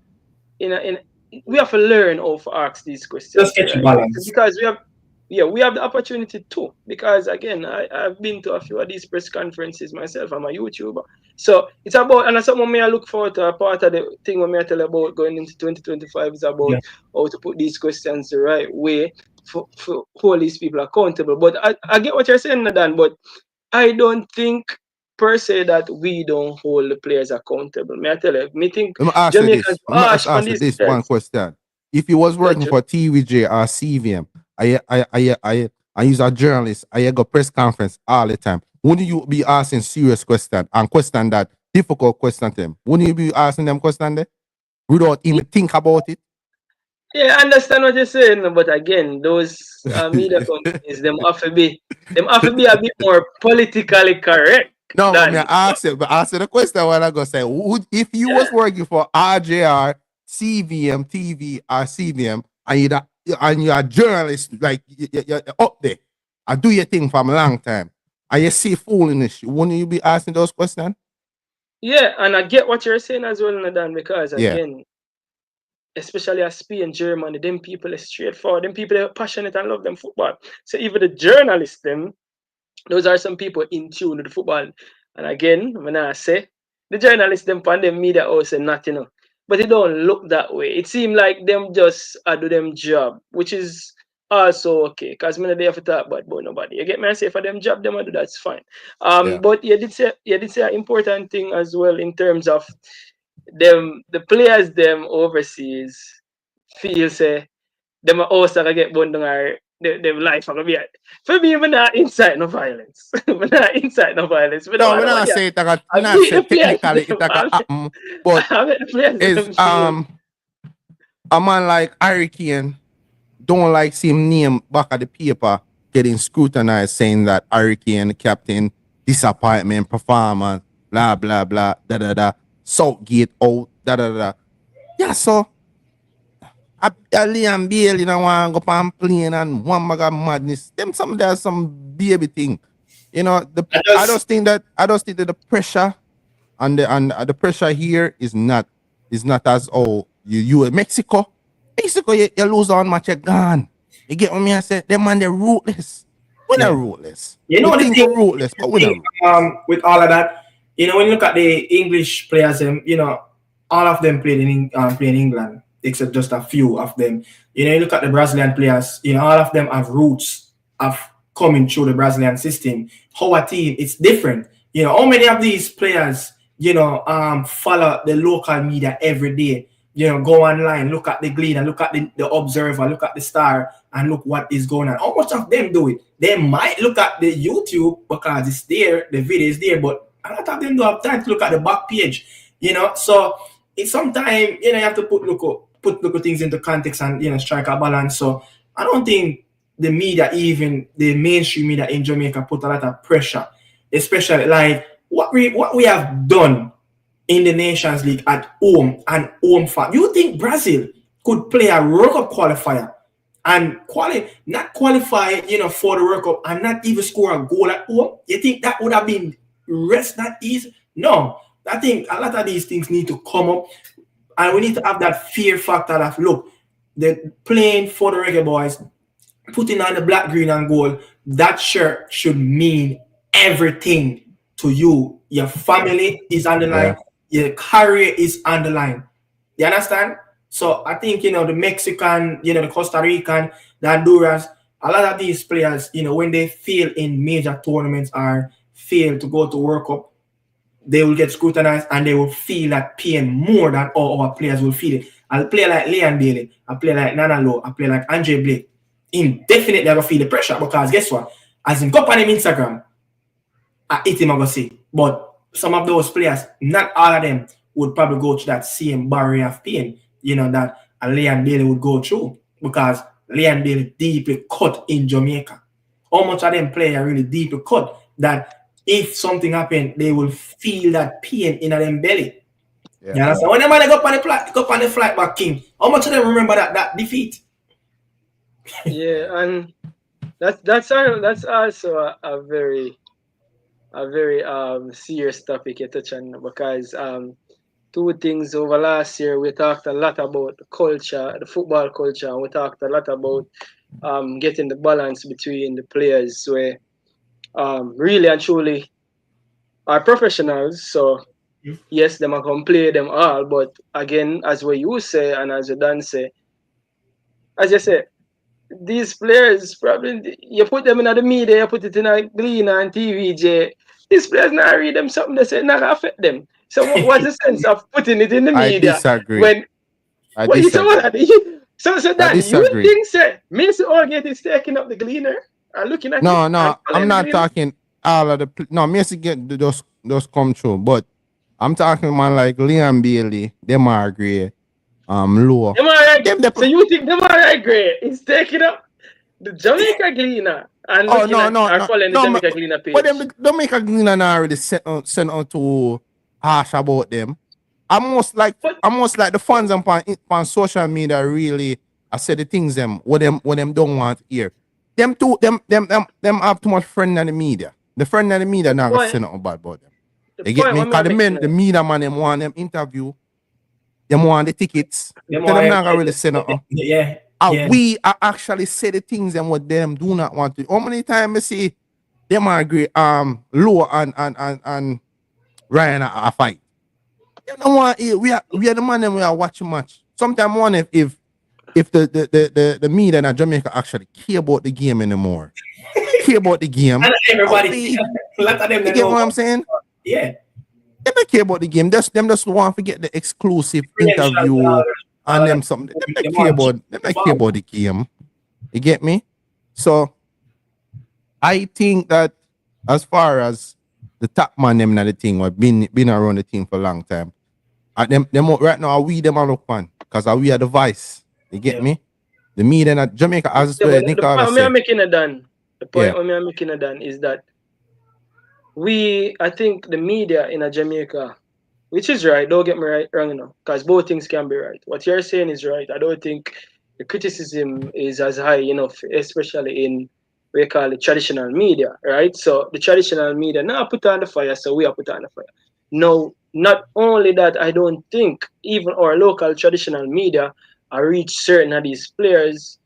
C: we have to learn how to ask these questions
A: Just
C: the
A: get your
C: right way.
A: balance.
C: Because we have the opportunity too. Because again, I've been to a few of these press conferences myself. I'm a YouTuber. So it's about and that's something me I look forward to. A part of the thing when me I tell about going into 2025 is about
A: Yeah.
C: how to put these questions the right way for hold these people accountable. But I get what you're saying, Dan, but I don't think per se that we don't hold the players accountable. May I tell you, me think
B: let me ask you
C: Jamaicans
B: this. Let me
C: harsh
B: just
C: on
B: ask you
C: these
B: this one
C: players.
B: question. If you was
C: Don't
B: working
C: you?
B: for TVJ or CVM, I use a journalist, I go press conference all the time. Wouldn't you be asking serious question and question that difficult question to them? Wouldn't you be asking them question there without even think about it?
C: Yeah, I understand what you're saying, but again, those media companies, them have to be a bit more politically correct
B: No, but me
C: than
B: ask you, but answer the question when I go say, would if you was working for RJR, CVM, TV, or CVM, and you're a journalist, like you're up there, I do your thing for a long time, and you see foolishness, wouldn't you be asking those questions?
C: yeah, and I get what you're saying as well, Nadan, because
B: Yeah,
C: again, especially as Spain, Germany, them people are straightforward, them people are passionate and love them football. So even the journalists, them, those are some people in tune with the football. And again, when I say the journalists them on them media house and not, but it don't look that way. It seems like them just do them job, which is also okay. Because me not there for talk about nobody. You get me? I say for them job, them do that's fine.
B: yeah,
C: But you did say an important thing as well in terms of them the players them overseas feel say them also gonna get bundle or them life gonna be for me I'm not inside no violence. I'm not inside no violence. We don't
B: no,
C: want nobody.
B: when
C: I
B: I
C: mean
B: say
C: the players
B: technically it
C: them
B: happen, but
C: I mean the players
B: is
C: them feel
B: a man like Hurricane don't like see him name back at the paper getting scrutinized saying that Hurricane captain disappointment performance, blah blah blah, da da da, Southgate out, da da da. Yeah, so I Liam Bale, want to go on plane and one maga madness. Them some there's some baby thing.
A: I
B: I just think that the pressure and the pressure here is not as you in Mexico. Mexico, you lose on match, you're gone. You get what me I say? Them man, they're ruthless. We're not
A: yeah.
B: ruthless.
A: You
B: We
A: know the
B: think
A: thing,
B: we're ruthless, but we're not ruthless.
A: with all of that, when you look at the English players, all of them play in England, except just a few of them. You look at the Brazilian players, all of them have roots of coming through the Brazilian system. Our team, it's different. How many of these players, follow the local media every day? Go online, look at the Gleaner, look at the Observer, look at the Star, and look what is going on. How much of them do it? They might look at the YouTube because it's there, the video is there, but a lot of them don't have time to look at the back page. So it's sometimes you have to put local things into context and strike a balance. So I don't think the media, even the mainstream media in Jamaica, put a lot of pressure, especially like what we have done in the Nations League at home and home farm. You think Brazil could play a World Cup qualifier and not qualify, for the World Cup and not even score a goal at home? You think that would have been rest that easy? No. I think a lot of these things need to come up, and we need to have that fear factor of look, the playing for the Reggae Boys, putting on the black, green, and gold. That shirt should mean everything to you. Your family is on the line.
B: Yeah.
A: Your career is on the line. You understand? So I think the Mexican, the Costa Rican, the Honduras, a lot of these players, when they fail in major tournaments or fail to go to World Cup, they will get scrutinized and they will feel that pain more than all our players will feel it. I'll play like Leon Bailey, I'll play like Nana Lowe, I'll play like Andre Blake. Definitely I will feel the pressure because guess what? As in go on him Instagram, I hit him, I go see. But some of those players, not all of them, would probably go through that same barrier of pain, that a Leon Bailey would go through. Because Leon Bailey deeply cut in Jamaica. How much of them players really deeply cut that if something happened, they will feel that pain in them belly.
B: Yeah.
A: You understand? When the man go on the flight back, King, how much of them remember that defeat?
C: Yeah, and that's also a very serious topic you touch on, because two things over last year. We talked a lot about the culture, the football culture, and we talked a lot about getting the balance between the players where really and truly are professionals. So yes, them are gonna play them all, but again, as what you say and as you Dan say, as you say, these players probably you put them in the media, you put it in a Gleaner and TVJ. These players not read them something they say not affect them. So what's the sense of putting it in the
B: I
C: media
B: disagree.
C: when
B: I
C: what you
B: disagree.
C: so Dan, you
B: disagree.
C: think say Mr. Orgate is taking up the Gleaner and looking at it?
B: No,
C: and
B: I'm
C: following the
B: not
C: Gleaner?
B: talking all of the. No, Messi get those come true, but I'm talking man like Liam Bailey, them are great. Low.
C: Them alright.
B: Them the,
C: So you think them alright great is taking up the Jamaica Gleaner and
B: oh
C: looking at or following the Jamaica Gleaner page?
B: but them the Jamaica Gleaner not already sent out to harsh about them. Almost like the fans on social media really I say the things them what them don't want to hear. Them have too much friend in the media. The friend in the media not gonna say nothing bad about them. They get me because the media man them want them interview, them want the tickets. Them not gonna really say nothing.
A: Yeah.
B: We are actually say the things them what them do not want to. How many times I see them agree Low and Ryan a fight. You don't want we are the man them we are watching match. Sometimes one if the media in Jamaica actually care about the game anymore. Care about the game.
A: And everybody a lot of them
B: you get what I'm saying?
A: Yeah.
B: They don't care about the game. Them just want to get the exclusive interview and them something. They don't care about the game. You get me? So I think that as far as the top man them and the thing or been around the team for a long time. Them right now we them are look fun because we are the vice. You get me? The media in Jamaica as
C: the point I'm making it done. The point I'm making it done is that I think the media in Jamaica, which is right, don't get me wrong, because both things can be right. What you're saying is right. I don't think the criticism is as high enough, especially in we call it traditional media, right? So the traditional media now put on the fire, so we are put on the fire. No, not only that, I don't think even our local traditional media are reach certain of these players.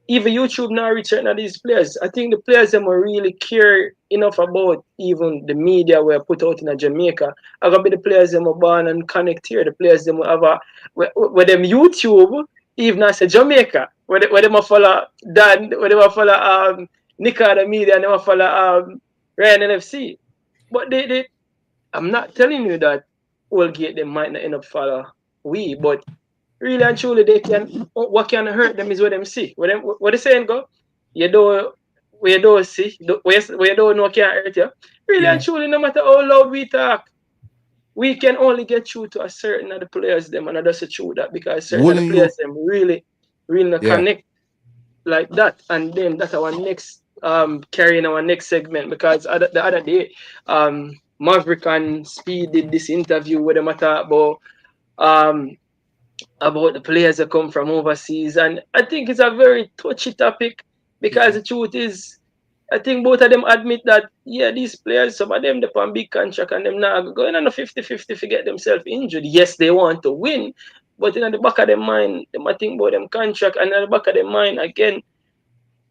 C: Even YouTube now reach certain of these players. I think the players them will really care enough about even the media we put out in Jamaica. I gotta be the players them are born and connect here. The players them will have where them YouTube, even as a Jamaica, where them a follow Dan, where them a follow Nika the media and them a follow Ryan NFC. But they I'm not telling you that Allgate them might not end up follow we, but really and truly they can what can hurt them is what them see. What they saying go? You don't see, where you don't know can hurt you. Really and truly, no matter how loud we talk, we can only get through to a certain of the players them, and that's true that because certain of the players them really connect like that. And then that's our next carrying our next segment because the other day Maverick and Speed did this interview where they talk about the players that come from overseas, and I think it's a very touchy topic because the truth is, I think both of them admit that these players, some of them they're on big contract and them now going on a 50-50 to get themselves injured. Yes, they want to win, but in the back of their mind, they might think about them contract, and in the back of their mind again.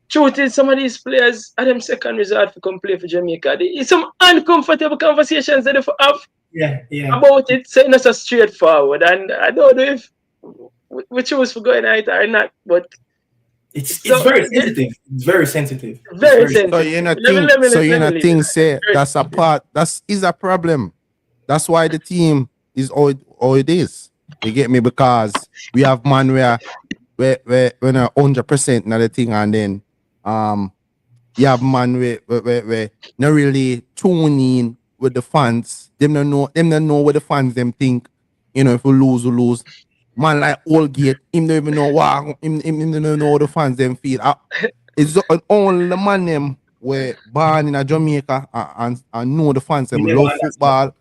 C: Truth is, some of these players are them second resort to come play for Jamaica. It's some uncomfortable conversations that they have about it, saying it's so straightforward. And I don't know if we choose for going out or not, but
A: it's very sensitive. It's very sensitive.
C: Very sensitive.
B: So you know things say that's a part. That is a problem. That's why the team is all it is. You get me? Because we have man where 100% now the thing, and then you have man where not really tune in with the fans. Them don't know what the fans them think. You know, if we lose, we lose. Man like Oldgate, him don't even know what him don't know how the fans them feel. It's only the man them were born in a Jamaica and know the fans them love football.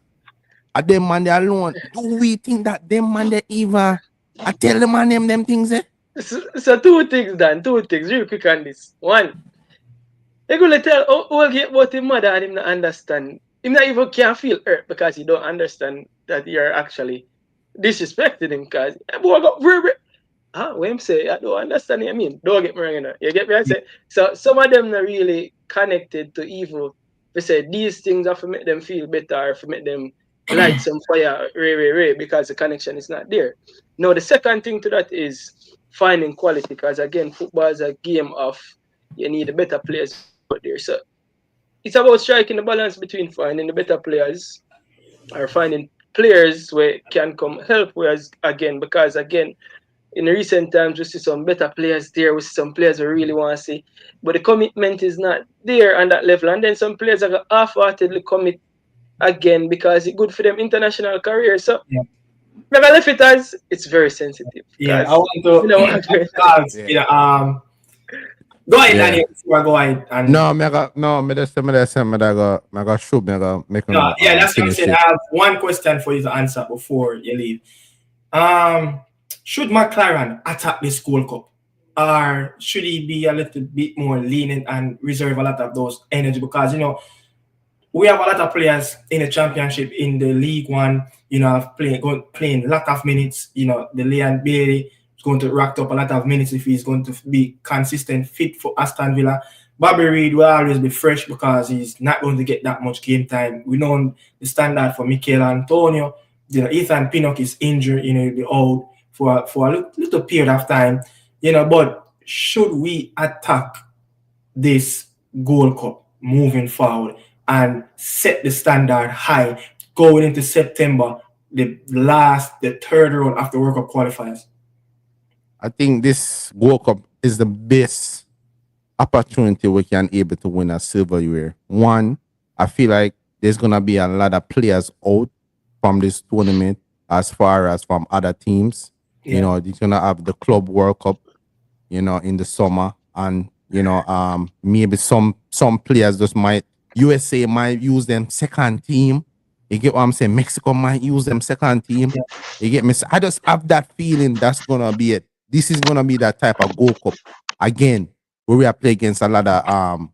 B: And them man they alone. Do we think that them man they even I tell the man them things eh?
C: So two things, Dan. Two things, real quick on this. One, they gonna tell Oldgate about him mother and him not understand. Him not even can feel hurt because he don't understand that you're actually disrespecting him because boy got very when him say I don't understand what I mean. Don't get me wrong, you know. You get me? I say so some of them not really connected to evil. They say these things have to make them feel better, to make them light some fire, because the connection is not there. Now the second thing to that is finding quality, because again, football is a game of you need the better players out there. So it's about striking the balance between finding the better players or finding players where can come help. Whereas again, because again, in recent times we see some better players there, we see some players we really want to see, but the commitment is not there on that level. And then some players are half-heartedly commit again because it's good for them international career. So never left it as it's very sensitive.
A: Yeah, I want to.
C: You know,
A: yeah. Go ahead, Daniel. Go ahead. And
B: No, me just say me go shoot me go make
A: no, yeah, that's what I'm saying. I have one question for you to answer before you leave. Should McLaren attack this Gold Cup, or should he be a little bit more lenient and reserve a lot of those energy? Because you know we have a lot of players in the championship, in the League One. You know, playing a lot of minutes. You know, the Leon Bailey is going to rack up a lot of minutes if he's going to be consistent, fit for Aston Villa. Bobby Reid will always be fresh because he's not going to get that much game time. We know the standard for Mikel Antonio. You know, Ethan Pinnock is injured. You know, he'll be out for a little period of time. You know, but should we attack this Gold Cup moving forward and set the standard high going into September, the third round of the World Cup qualifiers?
B: I think this World Cup is the best opportunity we can able to win a silverware. One, I feel like there's gonna be a lot of players out from this tournament as far as from other teams. Yeah. You know, you're gonna have the Club World Cup, you know, in the summer, and you know, maybe some players just USA might use them second team. You get what I'm saying? Mexico might use them second team. Yeah. You get me? I just have that feeling that's gonna be it. This is gonna be that type of Gold Cup again, where we are playing against a lot of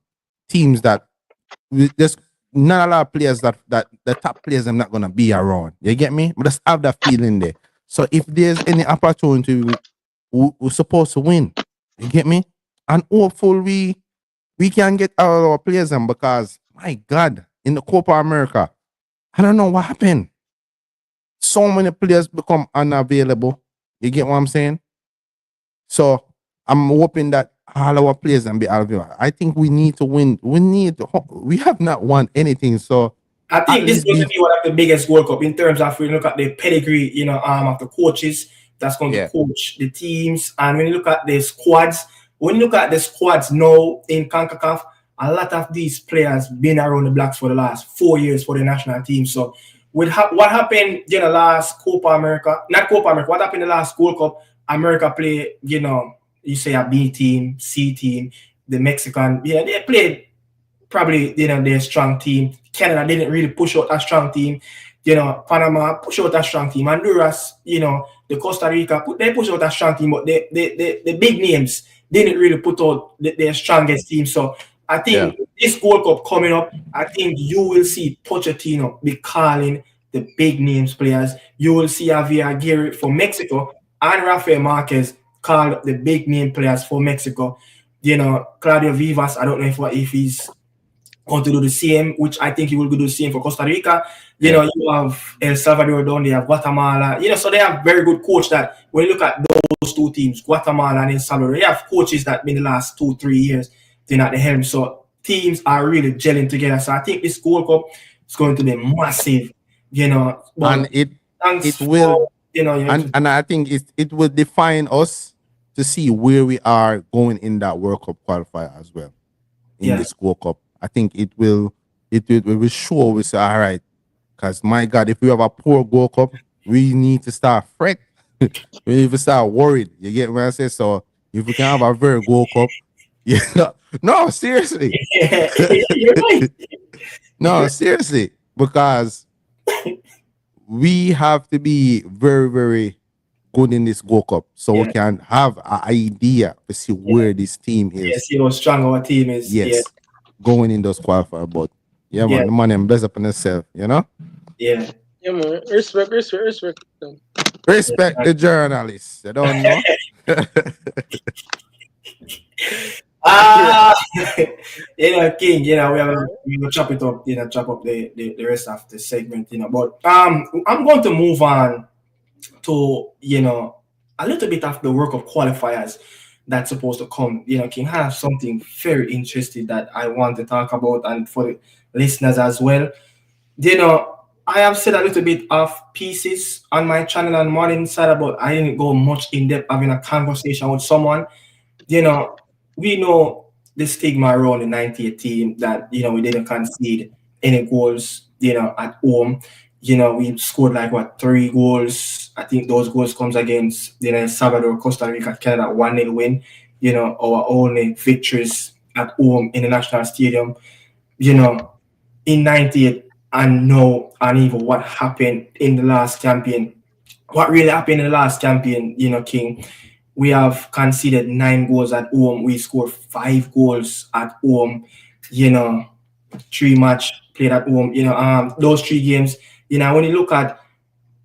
B: teams that there's not a lot of players that the top players are not gonna be around. You get me? But just have that feeling there. So if there's any opportunity, we're supposed to win. You get me? And hopefully we can get our players in, because my God, in the Copa America, I don't know what happened. So many players become unavailable. You get what I'm saying? So I'm hoping that all our players can be available. I think we need to win. We have not won anything. So
A: I think this is going to be one of the biggest World Cup in terms of when you look at the pedigree, you know, of the coaches that's going to coach the teams. And when you look at the squads, now in CONCACAF, a lot of these players been around the blocks for the last 4 years for the national team. So with what happened in the last Copa America, what happened in the last Gold Cup, America play, you know, you say a B team, C team, the Mexican, they played probably, you know, their strong team. Canada didn't really push out a strong team. You know, Panama push out a strong team. Honduras, you know, the Costa Rica, they push out a strong team, but the big names didn't really put out their strongest team. So I think this Gold Cup coming up, I think you will see Pochettino be calling the big names players. You will see Javier Aguirre for Mexico and Rafael Marquez call the big name players for Mexico. You know, Claudio Vivas, I don't know if he's going to do the same, which I think he will do the same for Costa Rica. You know, you have El Salvador down there, Guatemala. You know, so they have very good coach that when you look at those two teams, Guatemala and El Salvador, they have coaches that been the last 2-3 years been at the helm. So teams are really gelling together. So I think this Gold Cup is going to be massive, you know.
B: And it will, you know, and I think it will define us to see where we are going in that World Cup qualifier as well. In this World Cup, I think it will it will show. We say, all right, because my God, if we have a poor Gold Cup, we need to start fret. We need to start worried. You get what I say? So if we can have a very Gold Cup, yeah, no, seriously,
A: Yeah, you're right.
B: no, seriously, because we have to be very, very good in this Gold Cup, so we
A: Yeah,
B: can have an idea to see
A: yeah,
B: where this team
A: yeah.
B: is.
A: See how strong our team is. Yeah,
B: Yes, going in those qualifier, but yeah,
A: yeah,
B: man, the man them bless up on himself, you know.
A: yeah.
C: Yeah, man. Respect.
B: Respect
A: Yeah.
B: the journalists. I don't know.
C: Yeah.
A: Ah, King, we will chop it up, chop up the rest of the segment, But I'm going to move on to, a little bit of the work of qualifiers that's supposed to come. King have something very interesting that I want to talk about, and for the listeners as well. You know, I have said a little bit of pieces on my channel on Morning Side about I didn't go much in depth having a conversation with someone. You know, we know the stigma around the 98 team that, we didn't concede any goals, at home. We scored like what 3 goals. I think those goals comes against, El Salvador, Costa Rica, Canada, 1-0 win, our only victories at home in the national stadium, you know, in 98 and know and even what happened in the last campaign. What really happened in the last campaign, King, we have conceded 9 goals at home. We scored 5 goals at home. You know, 3 match played at home. Those 3 games. When you look at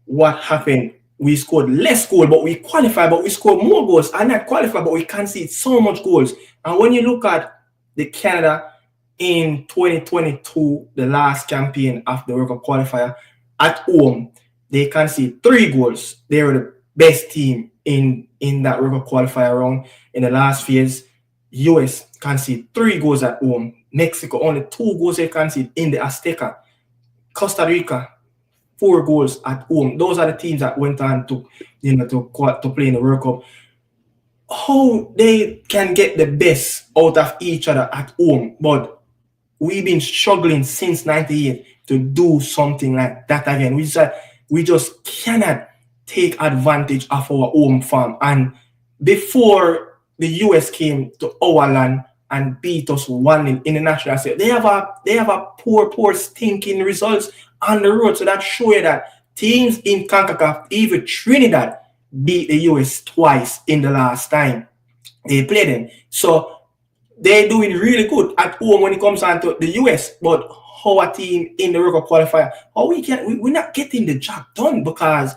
A: what happened, we scored less goal, but we qualified, but we scored more goals. And not qualified, but we conceded so much goals. And when you look at the Canada in 2022, the last campaign of the World Cup qualifier, at home, they conceded 3 goals. They were the best team in that World Cup qualifier round. In the last phase, US conceded 3 goals at home. Mexico only 2 goals they conceded in the Azteca. Costa Rica 4 goals at home. Those are the teams that went on to to play in the World Cup. How they can get the best out of each other at home, but we've been struggling since '98 to do something like that again. We just cannot take advantage of our home farm. And before the US came to our land and beat us 1 in the national stage, they have a poor stinking results on the road. So that show you that teams in CONCACAF, even Trinidad, beat the US twice in the last time they played them. So they're doing really good at home when it comes on to the US, but our team in the World Cup qualifier, we're not getting the job done because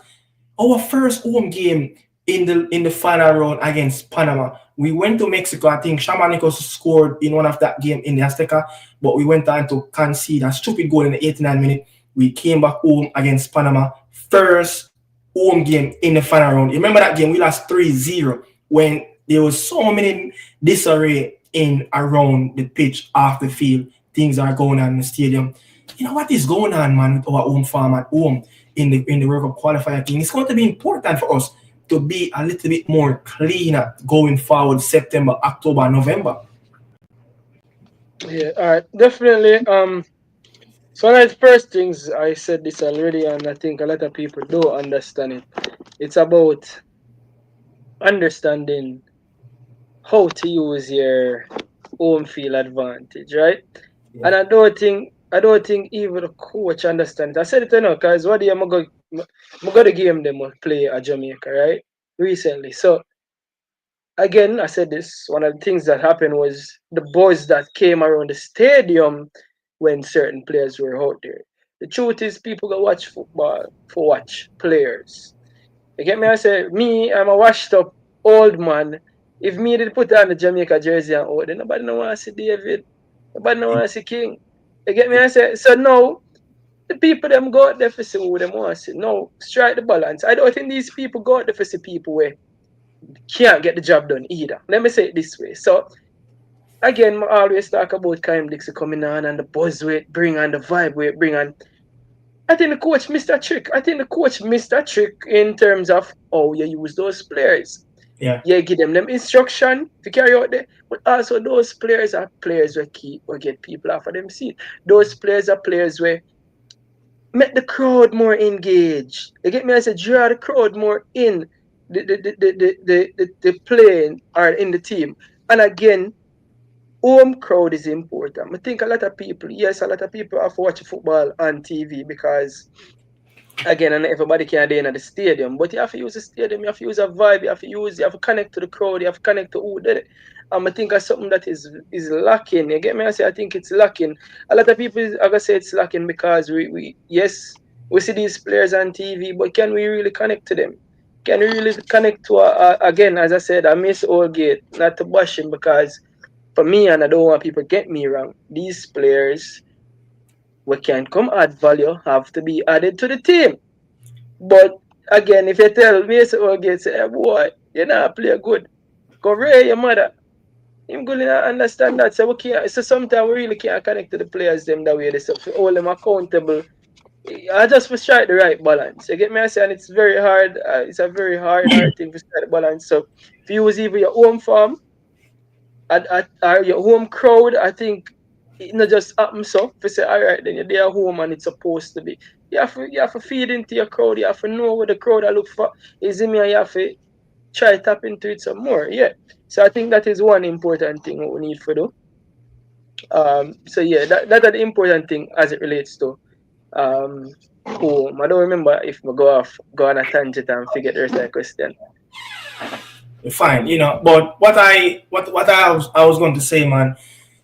A: our first home game in the final round against Panama, we went to Mexico. I think Shamanicos scored in one of that game in the Azteca, but we went on to concede a stupid goal in the 89th minute. We came back home against Panama, first home game in the final round. You remember that game? We lost 3-0 when there was so many disarray in around the pitch, off the field. Things are going on in the stadium. What is going on, man, with our home farm at home in the World Cup qualifier game? It's going to be important for us to be a little bit more cleaner going forward September, October, November.
C: Yeah, all right. Definitely. So one of the first things I said this already, and I think a lot of people do understand it. It's about understanding how to use your home field advantage, right?
A: Yeah.
C: And I don't think even the coach understands. I said it because what day I go the game them play at Jamaica, right? Recently. So again, I said this, one of the things that happened was the boys that came around the stadium when certain players were out there. The truth is people go watch football for watch players. You get me? I say, me, I'm a washed up old man. If me did put on the Jamaica jersey and then nobody no want to see David. Nobody no want to see King. You get me? I say, so now, the people them go out there for see who them want to see. No, strike the balance. I don't think these people go out there for see people where can't get the job done either. Let me say it this way. So, again, I always talk about Kaim Dixie coming on and the buzz weight bring on the vibe weight bring on. I think the coach missed a trick. I think the coach missed a trick in terms of how you use those players.
A: Yeah.
C: You give them instruction to carry out there. But also those players are players where keep or get people off of them seat. Those players are players where make the crowd more engaged. You get me? I said draw the crowd more in the playing or in the team. And again, home crowd is important. I think a lot of people, yes, a lot of people have to watch football on TV because again, and everybody can be in the stadium, but you have to use the stadium, you have to use a vibe, you have to connect to the crowd, you have to connect to who did it. I think that's something that is lacking. You get me? I say I think it's lacking. A lot of people are gonna say it's lacking because we yes, we see these players on TV, but can we really connect to them? Can we really connect to again, as I said, I miss Allgate, not to bash him because for me, and I don't want people get me wrong, these players we can come add value have to be added to the team. But again, if you tell me, so again, say, hey, boy, you not play good. Go ray your mother. Him going to understand that. So we can't. So sometimes we really can't connect to the players them that way. They stuff. Hold them accountable. I just for strike the right balance. You get me? I say, and it's very hard. It's a very hard thing to strike the balance. So if you use even your home farm at your home crowd, I think it not just happens so. If you say, all right, then you're there home and it's supposed to be. You have to feed into your crowd. You have to know what the crowd I look for. Is it me? And you have to try tap into it some more. Yeah. So I think that is one important thing what we need to do. So yeah, that the important thing as it relates to home. I don't remember if we go on a tangent and forget the rest of the question.
A: Fine, but what I was going to say, man,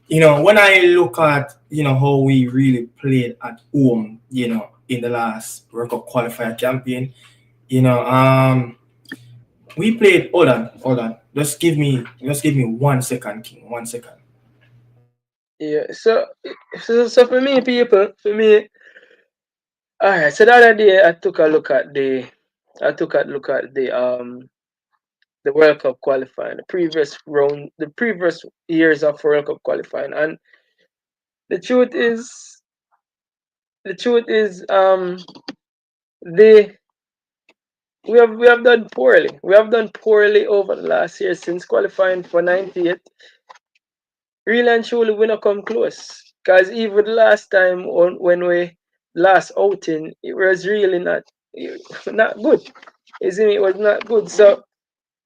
A: when I look at how we really played at home, in the last World Cup qualifier campaign, we played. Hold on. Just give me 1 second, King. 1 second.
C: Yeah. So for me, people, for me, all right. So the other day I took a look at the World Cup qualifying, the previous round, the previous years of World Cup qualifying, and the truth is, the truth is, they we have done poorly. We have done poorly over the last year since qualifying for 98. Really and truly, we not come close. Cause even the last time when we last outing, it was really not good. Isn't it? It was not good. So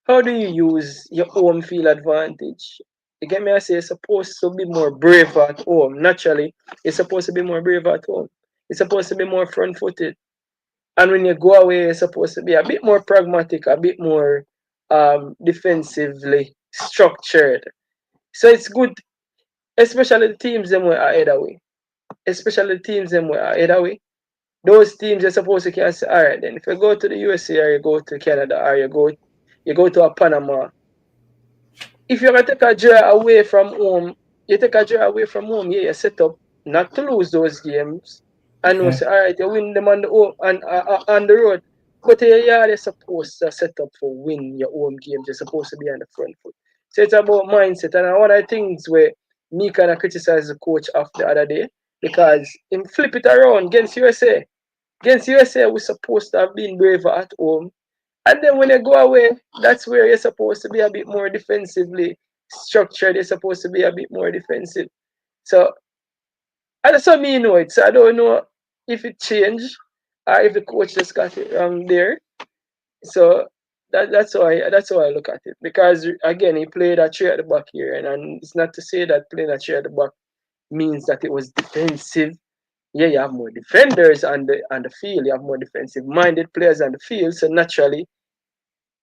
C: how do you use your home field advantage? You get me? I say you're supposed to be more brave at home. Naturally, you're supposed to be more brave at home. You're supposed to be more front footed. And when you go away, you're supposed to be a bit more pragmatic, a bit more defensively structured. So it's good, especially the teams them were ahead away. Especially the teams them were ahead away. Those teams are supposed to can say, all right, then if you go to the USA or you go to Canada or you go to a Panama, if you're gonna take a draw away from home, you take a draw away from home, yeah, you set up not to lose those games. And you
A: Okay.
C: say, all right, you win them on the home on the road. But you're supposed to set up for win your home games. You're supposed to be on the front foot. So it's about mindset. And one of the things where me kind of criticize the coach of the other day because him flip it around against USA. Against USA, we're supposed to have been braver at home. And then when you go away, that's where you're supposed to be a bit more defensively structured. You're supposed to be a bit more defensive. So that's what me know it. So I don't know if it changed or if the coach just got it wrong there. So that's how I look at it. Because again, he played a three at the back here, and it's not to say that playing a three at the back means that it was defensive. Yeah, you have more defenders on the field. You have more defensive minded players on the field. So naturally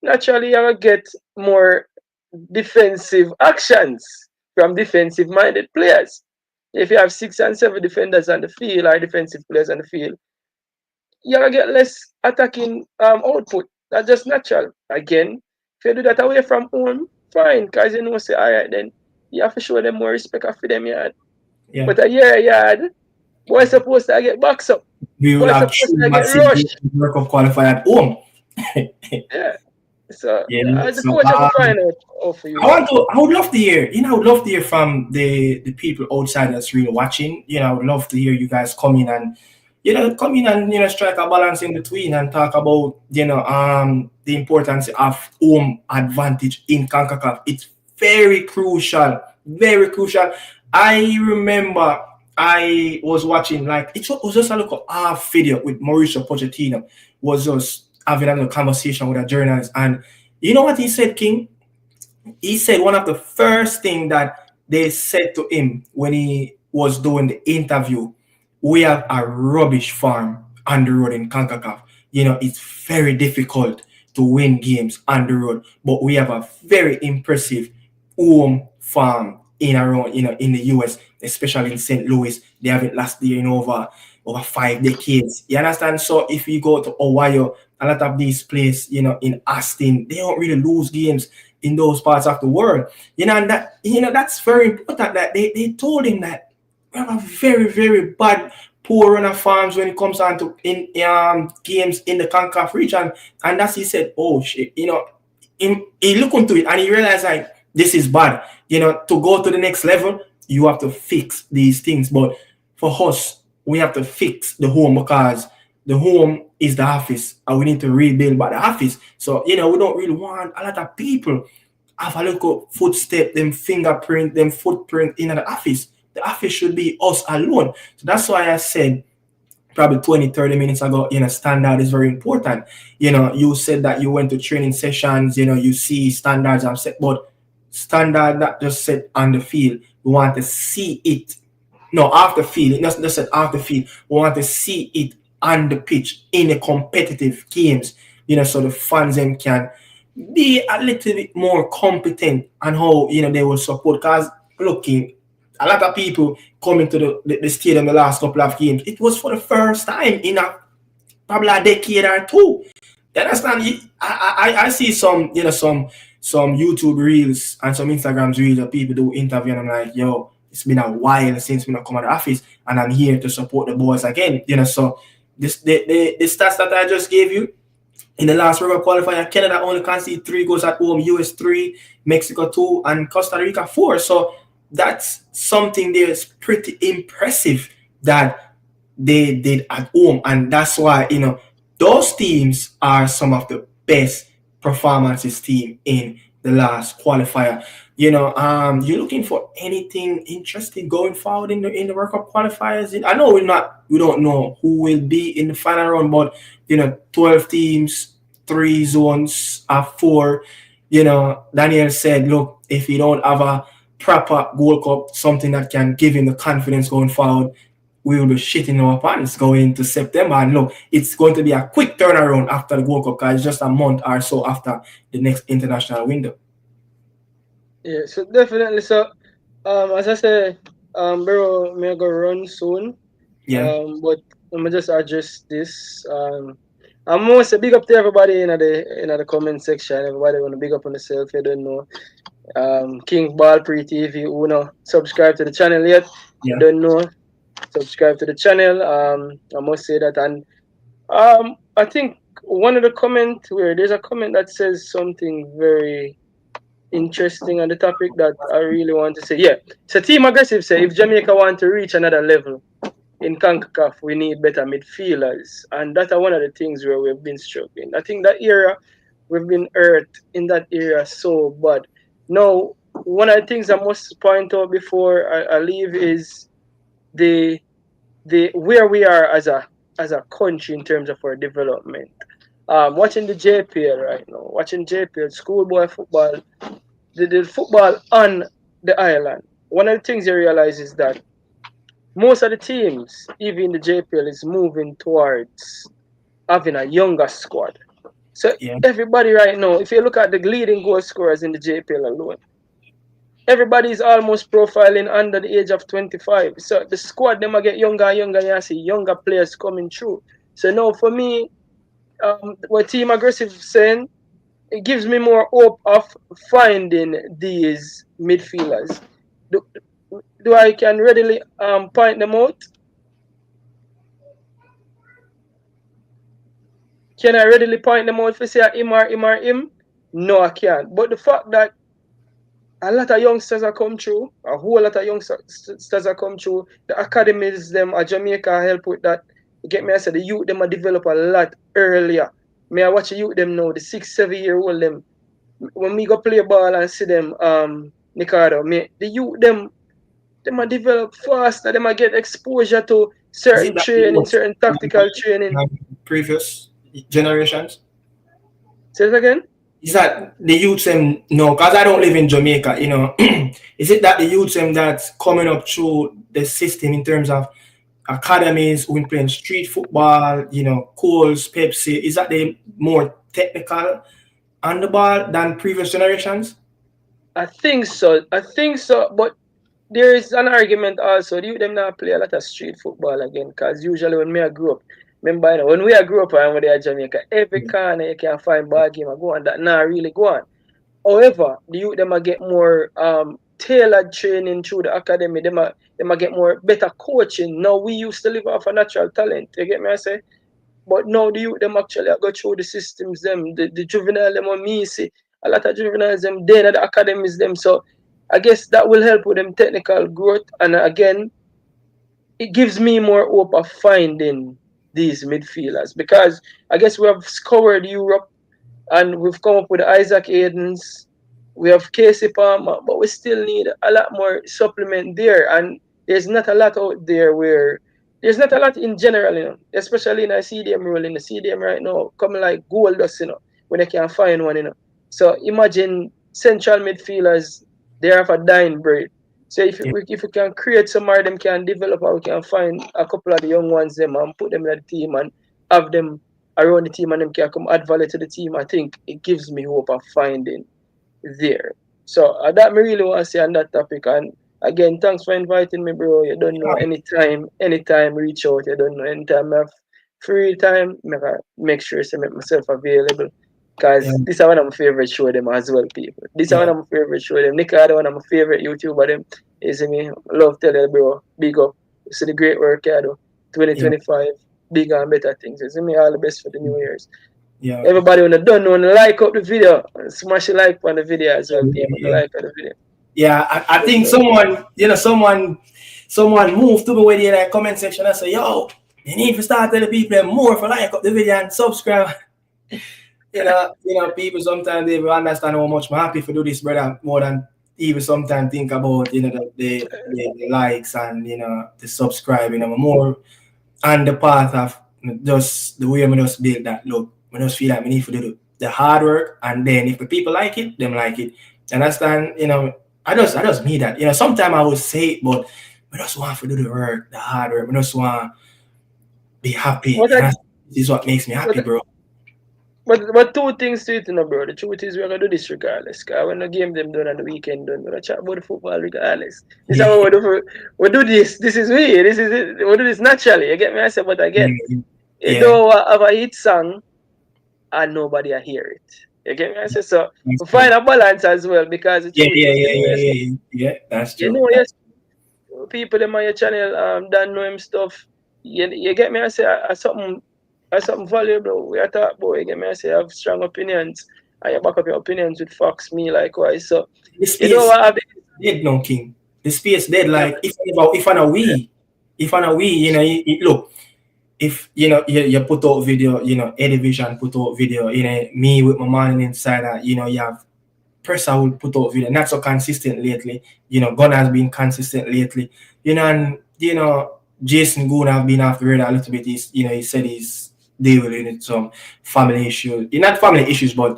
C: you'll get more defensive actions from defensive minded players. If you have 6 and 7 defenders on the field or defensive players on the field, you'll get less attacking output. That's just natural. Again, if you do that away from home, fine, because you know say, all right, then you have to show them more respect after them yard.
A: Yeah.
C: But a year yard, boy supposed to get box up.
A: We will
C: Boy
A: have
C: supposed
A: two
C: to get
A: massive games
C: rushed.
A: in World Cup qualifier at home.
C: Yeah. So
A: Yeah.
C: the
A: So
C: coach have to find out how for you that.
A: I would love to hear, I would love to hear from the people outside that's really watching. I would love to hear you guys come in and, come in and strike a balance in between and talk about the importance of home advantage in CONCACAF. It's very crucial, very crucial. I remember I was watching it was just a look half video with Mauricio Pochettino was just having a conversation with a journalist, and you know what he said, King? He said one of the first thing that they said to him when he was doing the interview, we have a rubbish farm on the road in CONCACAF. It's very difficult to win games on the road, but we have a very impressive home farm in around, in the US, especially in St. Louis. They haven't lost there in over 5 decades. You understand? So if you go to Ohio, a lot of these places, in Austin, they don't really lose games in those parts of the world. And that's very important that they told him that we have a very, very bad poor run of farms when it comes on to games in the CONCACAF region. And that's he said, oh shit, he looked into it and he realized this is bad. To go to the next level, you have to fix these things. But for us, we have to fix the home because the home is the office and we need to rebuild by the office. So, we don't really want a lot of people have a little footstep, them fingerprint, them footprint in the office. The office should be us alone. So that's why I said probably 20, 30 minutes ago, standard is very important. You said that you went to training sessions, you see standards are set, but standard not just set on the field. We want to see it. No, off the field. It doesn't just set off the field. We want to see it on the pitch in the competitive games, so the fans then can be a little bit more competent on how, they will support. Because looking, a lot of people coming to the stadium the last couple of games, it was for the first time in probably a decade or two. You understand? I see some, some YouTube reels and some Instagram reels of people do interview and I'm like, yo, it's been a while since we not come out of the office and I'm here to support the boys again. So the stats that I just gave you, in the last World Cup qualifier, Canada only conceded 3 goals at home, US 3, Mexico 2, and Costa Rica 4. So that's something that's pretty impressive that they did at home. And that's why, those teams are some of the best performances team in the last qualifier. You're looking for anything interesting going forward in the World Cup qualifiers. I know we don't know who will be in the final round, but 12 teams, 3 zones of 4. Daniel said, look, if you don't have a proper Gold Cup, something that can give him the confidence going forward, we will be shitting our pants going to September. And look, it's going to be a quick turnaround after the Gold Cup because it's just a month or so after the next international window.
C: Yeah, so definitely. So, as I say, bro, me go run soon.
A: Yeah.
C: But let me just address this. I'm going to say big up to everybody in the comment section. Everybody want to big up on themselves. You don't know. King Ball Pre TV. Who know subscribe to the channel yet?
A: Yeah.
C: Don't know. Subscribe to the channel. I must say that, and I think one of the comment where there's a comment that says something very interesting on the topic that I really want to say. Yeah, so Team Aggressive say if Jamaica want to reach another level in CONCACAF, we need better midfielders, and that's one of the things where we've been struggling. I think that era we've been hurt in that area so bad. Now, one of the things I must point out before I leave is the where we are as a country in terms of our development. Watching the JPL right now, watching JPL schoolboy football, the football on the island. One of the things you realize is that most of the teams, even in the JPL, is moving towards having a younger squad. So everybody right now, if you look at the leading goal scorers in the JPL alone, everybody is almost profiling under the age of 25. So the squad, them get younger and younger, and you see younger players coming through. So now for me, what Team Aggressive saying, it gives me more hope of finding these midfielders. Do I can readily point them out? Can I readily point them out if you say him or him? No, I can't. But the fact that a lot of youngsters are come through, a whole lot of youngsters are come through, the academies them at Jamaica help with that. You get me? I said the youth them a develop a lot earlier. Me I watch the youth them now, the 6, 7 year old them. When we go play ball and see them, Nicardo, me the youth them a develop faster, them a get exposure to
A: Is it
C: certain
A: that the
C: training,
A: youth
C: certain tactical training.
A: previous generations?
C: Say it again?
A: Is that the youths no, because I don't live in Jamaica, is it that the youths that's coming up through the system in terms of academies when playing street football, Coles, Pepsi, is that they more technical on the ball than previous generations?
C: I think so. I think so. But there is an argument also. The youth them now play a lot of street football again. Because usually when me I grew up, remember when we I grew up and when they are Jamaica, every corner you can find ball game and go on that now really go on. However, the youth them a get more tailored training through the academy. Them a get more better coaching. Now we used to live off a natural talent. You get me? I say, but now the youth them actually go through the systems them. The juvenile them on me see a lot of juveniles them then at the academies them. So I guess that will help with them technical growth. And again, it gives me more hope of finding these midfielders because I guess we have scoured Europe and we've come up with Isaac Aidens. We have Casey Palmer, but we still need a lot more supplement there. And there's not a lot out there where there's not a lot in general, especially in a CDM role. In the CDM right now, coming like gold dust, when they can't find one, So imagine central midfielders, they have a dying breed. So if we can create some more, them can develop, or we can find a couple of the young ones them and put them in the team and have them around the team and them can come add value to the team, I think it gives me hope of finding there. So that me really want to say on that topic. And again, thanks for inviting me, bro. You don't know anytime reach out. You don't know anytime I have free time, make sure to make myself available.
A: Yeah,
C: Because this is one of my favorite show them as well, people. This is one
A: yeah,
C: of my favorite show them. Nick one of my favorite YouTuber them. Is me. Love tell you, bro. Big up. You see the great work you do.
A: yeah,
C: 2025, bigger and better things. You see me all the best for the New Year's.
A: yeah.
C: Everybody when they don't know, like up the video, smash a like on the video as well, people.
A: Yeah,
C: Like on the video.
A: yeah. I think someone moved to me with the comment section and say, yo, you need to start telling people more for like up the video and subscribe. People sometimes they will understand how much I'm happy to do this, brother, more than even sometimes think about, the likes and, the subscribing. I'm more on the path of just the way I just build that look. I just feel like we need to do the hard work, and then if the people like it, them like it. Understand? I just need that. Sometimes I would say it, but I just want to do the work, the hard work. I just want to be happy.
C: What I,
A: This is what makes me happy,
C: what,
A: bro.
C: but two things to it, bro. The truth is we're gonna do this regardless. Cause when the game them done on the weekend done, we're gonna chat about the football regardless. This is
A: Yeah,
C: how we do this. This is we. This is it. We do this naturally. You get me? I said, but again, you
A: yeah.
C: don't have a hit song and nobody hear it. You get me? I said, so we find a balance as well because the
A: Yeah,
C: truth
A: yeah,
C: is,
A: yeah. That's
C: you
A: true.
C: know, yes, people them on your channel don't know him stuff. You get me? I say something valuable. We are talk about. You get me? I say I have strong opinions. And you back up your opinions with facts. Me likewise. So
A: The
C: you know
A: space
C: what I mean?
A: dead, no king. The space dead.
C: Yeah,
A: Like if I know we, look. If you put out video, Eddie Vision put out video, me with my man inside that, you have Pressa will put out video, not so consistent lately. Gunner has been consistent lately. And Jason Goon have been off the radar a little bit. He said he's dealing with some family issues. Not family issues, but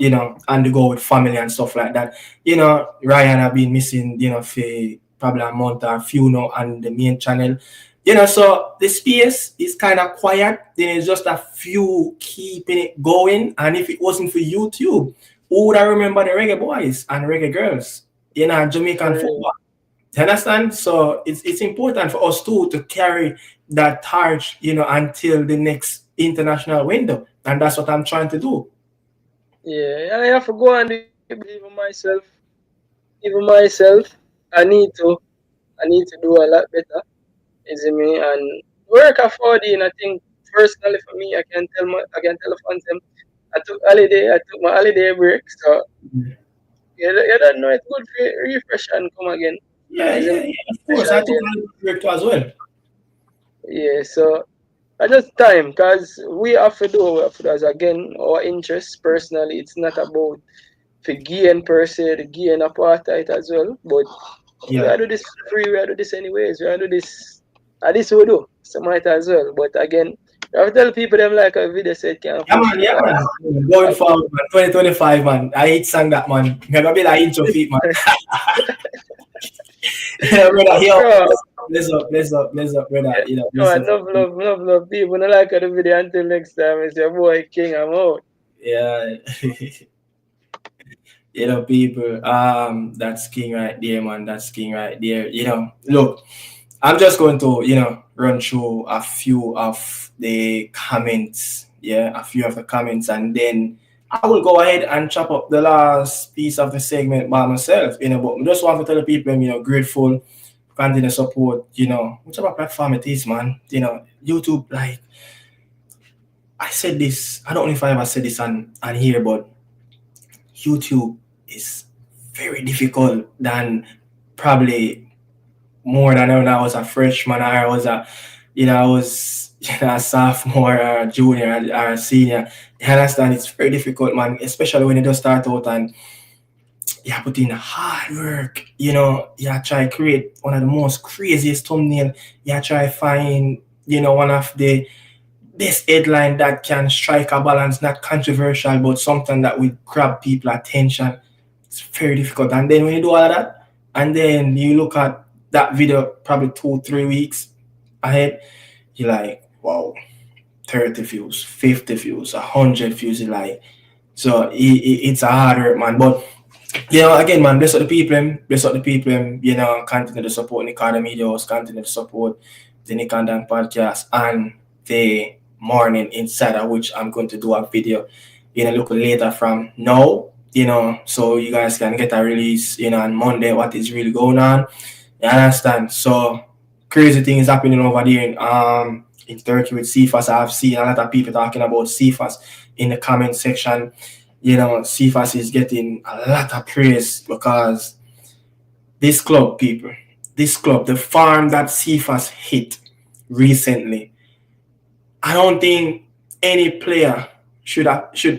A: on the go with family and stuff like that. Ryan have been missing, for probably a month or a few now on the main channel. So the space is kind of quiet. Then it's just a few keeping it going. And if it wasn't for YouTube, who would I remember the reggae boys and reggae girls? Jamaican football. You understand? So it's important for us too to carry that torch, until the next international window. And that's what I'm trying to do.
C: yeah. I have to go and even myself. Even myself, I need to do a lot better. Is it me and work affording? I think personally for me, I can tell the fans them. I took my holiday break, so you don't know it's good for refresh and come again.
A: Yeah,
C: Is it
A: yeah,
C: me?
A: yeah. Of
C: Refresh
A: course, I
C: and
A: took
C: then
A: a break too as well.
C: yeah. So I just time because we have to do what we have to do. As again, our interest personally, it's not about for gain per se, the gain apartheid as well. But we
A: Yeah.
C: are do this free, we are do this anyways. We are do this. And this we do. So might as well. But again, I tell people them like a video set can
A: Yeah,
C: push
A: man, yeah,
C: because
A: man. Going forward, man. 2025, man. I hate sang that, man. I'm gonna be like intro feet, man. Yeah, brother,
C: of
A: yo,
C: course.
A: bless up, brother.
C: Yeah,
A: You know,
C: no,
A: bless up.
C: love. People don't like the video until next time. It's your boy King. I'm out.
A: Yeah. You know, people, that's king right there, man. That's king right there. You know, look, I'm just going to, run through a few of the comments. Yeah, a few of the comments, and then I will go ahead and chop up the last piece of the segment by myself. But I just want to tell the people, grateful, continue support. Whichever platform it is, man. YouTube. Like I said this, I don't know if I ever said this on here, but YouTube is very difficult than probably more than when I was a freshman or I was a sophomore or a junior or a senior. You understand? It's very difficult, man, especially when you just start out and you put in hard work. You try create one of the most craziest thumbnail. You try find, one of the best headline that can strike a balance, not controversial, but something that will grab people attention. It's very difficult. And then when you do all of that, and then you look at that video probably 2-3 weeks ahead, you're like, wow, 30 views, 50 views, 100 views. So it's a hard work, man. But again, man, bless up the people, continue to support Nick the Medios, continue to support the Nick and Dan podcast and the Morning Insider, which I'm going to do a video, a little later from now, so you guys can get a release, on Monday, what is really going on. You understand? So crazy things happening over there in Turkey with CFAS. I've seen a lot of people talking about CFAS in the comment section. CFAS is getting a lot of praise because this club, the farm that CFAS hit recently, I don't think any player should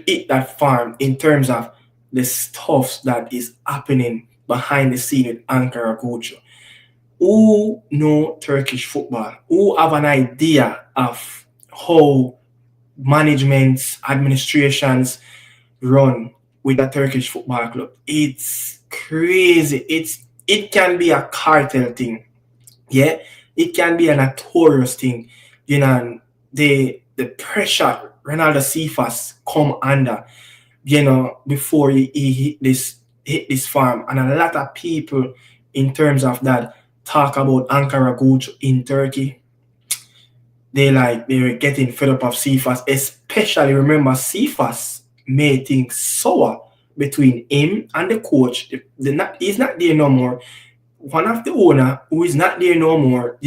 A: hit that farm in terms of the stuff that is happening behind the scene with Ankara Koçu. Who know Turkish football? Who have an idea of how managements, administrations run with a Turkish football club? It's crazy. It can be a cartel thing. Yeah, it can be a notorious thing. The pressure Ronaldo Cephas come under, before he hit this farm. And a lot of people in terms of that talk about Ankara Koçu in Turkey. They were getting fed up of Cephas, especially remember Cephas made things sour between him and the coach. He's not there no more. One of the owner who is not there no more,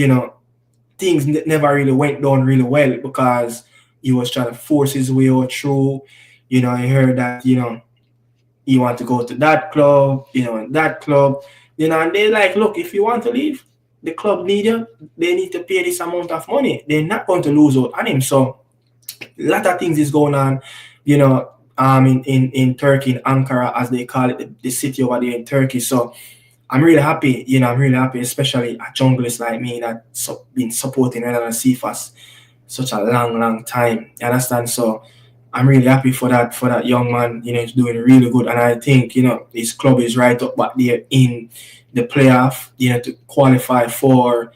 A: things never really went down really well because he was trying to force his way out through. I heard that, you want to go to that club, that club, and they're like, look, if you want to leave, the club need you, they need to pay this amount of money. They're not going to lose out on him. So a lot of things is going on, in Turkey, in Ankara, as they call it, the city over there in Turkey. So I'm really happy, especially a junglist like me that's been supporting Renan Cephas such a long time. You understand? So I'm really happy for that young man. He's doing really good, and I think his club is right up back there in the playoff. To qualify for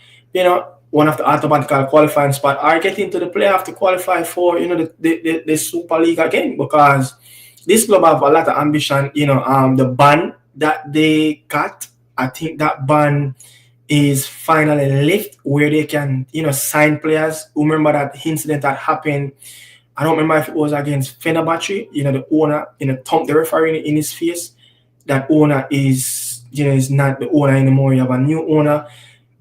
A: one of the automatical qualifying spot, or get into the playoff to qualify for the Super League again, because this club have a lot of ambition. The ban that they got, I think that ban is finally lift where they can sign players. Remember that incident that happened, I don't remember if it was against Fenerbahce, the owner, thumped the referee in his face. That owner is not the owner anymore. You have a new owner,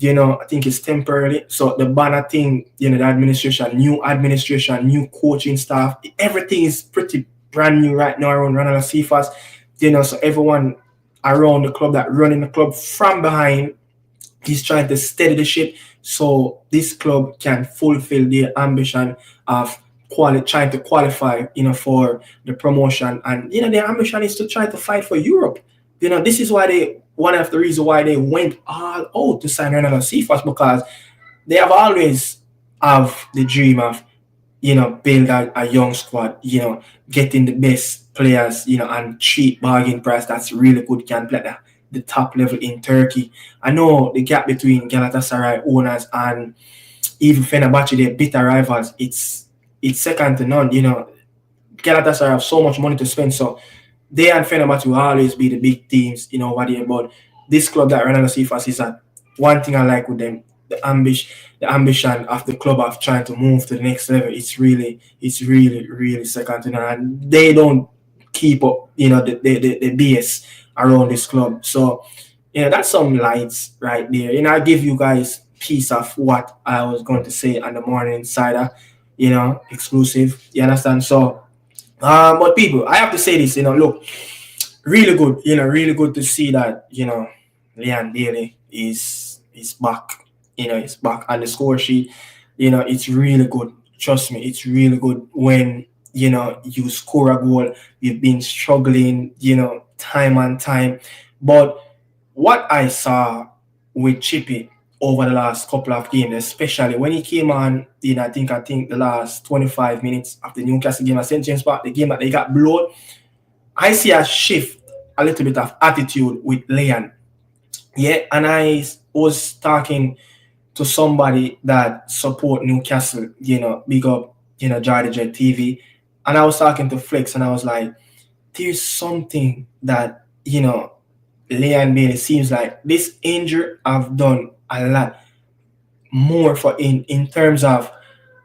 A: I think it's temporarily. So the banner thing, the administration, new coaching staff, everything is pretty brand new right now around Ronaldo Cephas. So everyone around the club that running the club from behind He's trying to steady the ship so this club can fulfill their ambition of trying to qualify, for the promotion. And their ambition is to try to fight for Europe. This is why one of the reasons why they went all out to sign Ronaldo Cephas, because they have always have the dream of build a young squad, getting the best players, and cheap bargain price that's really good can play at the top level in Turkey. I know the gap between Galatasaray owners and even Fenerbahce, they're bitter rivals. It's second to none. Galatasaray have so much money to spend, so they and Fenerbahce will always be the big teams, over there. But this club that Ronaldo Cephas is at, one thing I like with them, the ambition of the club of trying to move to the next level. It's really second to none. And they don't keep up, the BS around this club. So, that's some lights right there. I give you guys piece of what I was going to say on the Morning Insider, exclusive. You understand? So, but people, I have to say this, look, really good, really good to see that, Leon Bailey is back. He's back on the score sheet. It's really good. Trust me, it's really good when, you score a goal. You've been struggling, time and time. But what I saw with Chippy over the last couple of games, especially when he came on, I think the last 25 minutes of the Newcastle game at St. James Park, the game that they got blown, I see a shift, a little bit of attitude with Leon. Yeah, and I was talking to somebody that support Newcastle, big up, Jardy Jet TV, and I was talking to Flex, and I was like, there's something that, Leon Bailey seems like this injury have done a lot more for in terms of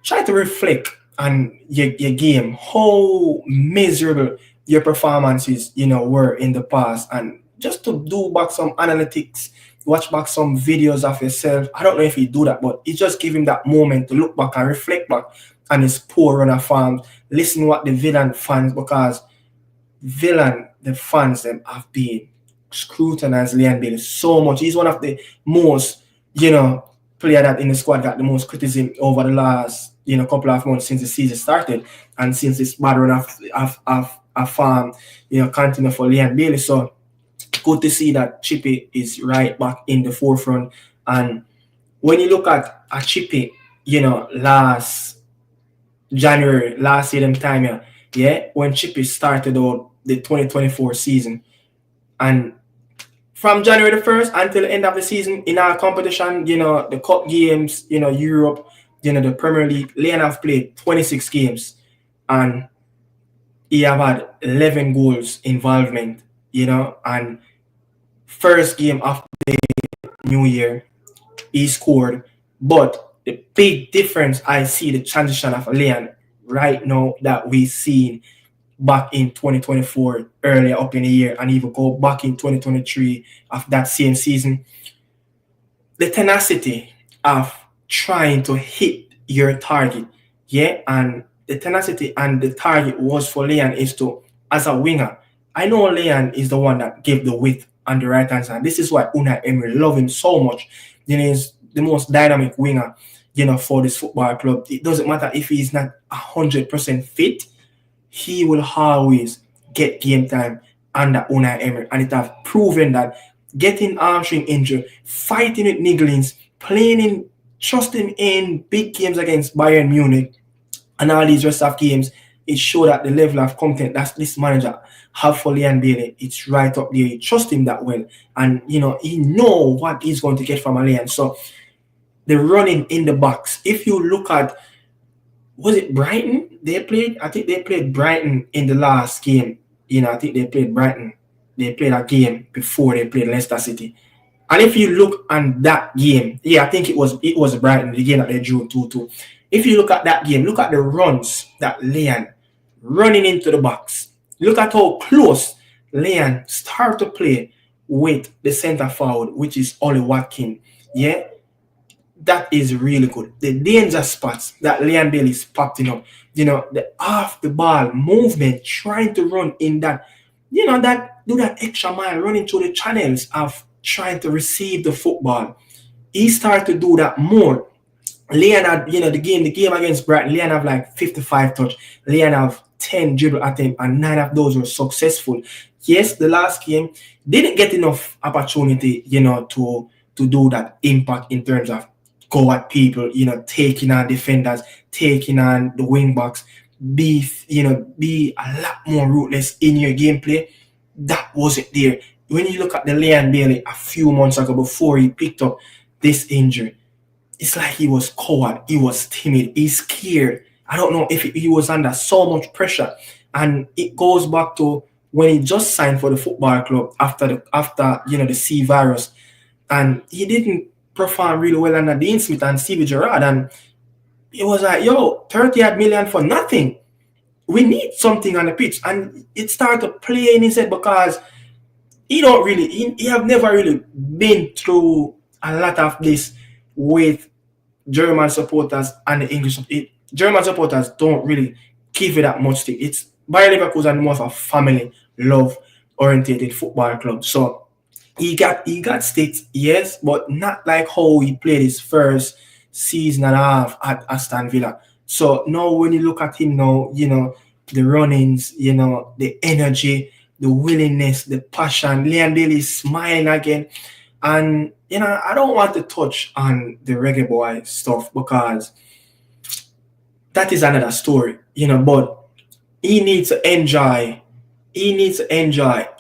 A: try to reflect on your game, how miserable your performances, were in the past, and just to do back some analytics, watch back some videos of yourself. I don't know if he do that, but it just give him that moment to look back and reflect back on his poor run of farms, listen what the villain fans, because the fans them have been scrutinized Leon Bailey so much. He's one of the most, player that in the squad got the most criticism over the last, couple of months since the season started, and since this bad run of farm, continue for Leon Bailey. So good to see that Chippy is right back in the forefront. And when you look at a Chippy, last January, last year time, when Chippy started out the 2024 season, and from January the 1st until the end of the season in our competition, the cup games, Europe, the Premier League, Leon have played 26 games, and he have had 11 goals involvement, and first game after the new year, he scored. But the big difference I see the transition of Leon right now that we seen back in 2024, earlier up in the year, and even go back in 2023 of that same season. The tenacity of trying to hit your target, and the tenacity and the target was for Leon is to, as a winger, I know Leon is the one that gave the width on the right hand side. This is why Unai Emery love him so much. He's the most dynamic winger, for this football club. It doesn't matter if he's not 100% fit, he will always get game time under Unai Emery, and it have proven that getting hamstring injury, fighting with nigglings, trusting in big games against Bayern Munich, and all these rest of games, it showed that the level of content that this manager have for Leon Bailey, it's right up there. You trust him that well, and he know what he's going to get from Leon. So the running in the box, if you look at, was it Brighton they played? I think they played Brighton in the last game. I think they played Brighton. They played a game before they played Leicester City. And if you look on that game, I think it was Brighton, the game that they drew 2-2. If you look at that game, look at the runs that Leon running into the box. Look at how close Leon start to play with the centre forward, which is Ollie Watkins. That is really good. The danger spots that Leon Bailey is popping up, the off the ball movement, trying to run in that, that do that extra mile, running through the channels of trying to receive the football. he started to do that more. Leon had, the game against Brighton, Leon have like 55 touch. Leon have 10 dribble attempts, and 9 of those were successful. Yes, the last game didn't get enough opportunity, to do that impact in terms of go at people, taking on defenders, taking on the wing backs, be a lot more ruthless in your gameplay. That wasn't there. When you look at the Leon Bailey a few months ago before he picked up this injury, it's like he was cold, he was timid, he's scared. I don't know if he was under so much pressure. And it goes back to when he just signed for the football club after the C virus, and he didn't perform really well under Dean Smith and Stevie Gerrard, and it was like, 30 million for nothing. We need something on the pitch, and it started to play in his head because he have never really been through a lot of this with German supporters and the English. German supporters don't really give it that much stick. It's Bayer Leverkusen more of a family love orientated football club. So he got sticks, yes, but not like how he played his first season and a half at Aston Villa. So now when you look at him now, the runnings, the energy, the willingness, the passion, Leon Bailey is smiling again. And, I don't want to touch on the Reggae Boy stuff because that is another story, but he needs to enjoy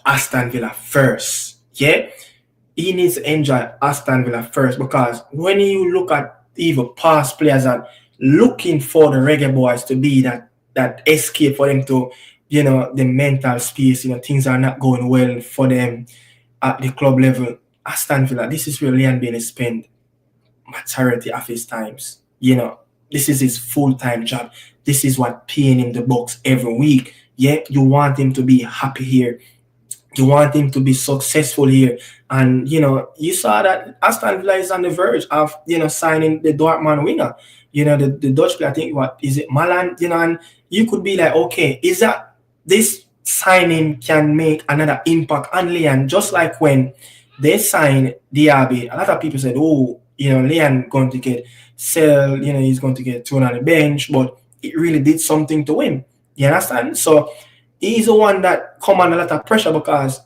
A: Aston Villa first, yeah? He needs to enjoy Aston Villa first, because when you look at even past players that looking for the Reggae Boys to be that escape for them to, the mental space, things are not going well for them at the club level. Aston Villa, this is where Leon Bailey spend majority of his times. This is his full-time job. This is what paying him the bucks every week. Yeah, you want him to be happy here. You want him to be successful here. And, you saw that Aston Villa is on the verge of, signing the Dortmund winger. The Dutch player, I think, what is it, Malan? And you could be like, okay, is that this signing can make another impact on Leon, just like when they signed Diaby. A lot of people said, Leon going to get sell, he's going to get thrown on the bench, but it really did something to him. You understand? So he's the one that come under a lot of pressure because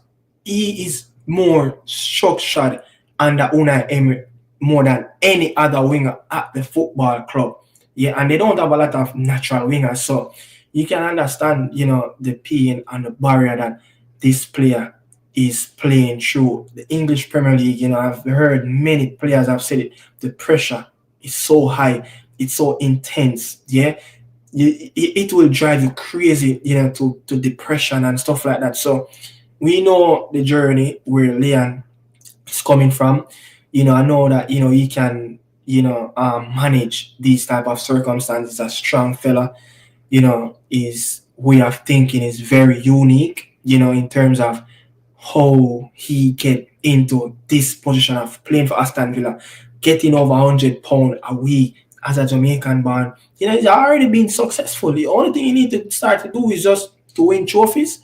A: he is more structured under Unai Emery more than any other winger at the football club. Yeah, and they don't have a lot of natural wingers. So you can understand, the pain and the barrier that this player is playing through. The English Premier League, I've heard many players have said it. The pressure is so high. It's so intense. Yeah. It will drive you crazy, to depression and stuff like that. So we know the journey where Leon is coming from. I know that, he can, manage these type of circumstances. A strong fella, his way of thinking is very unique, in terms of how he get into this position of playing for Aston Villa, getting over £100 a week as a Jamaican born. He's already been successful. The only thing you need to start to do is just to win trophies.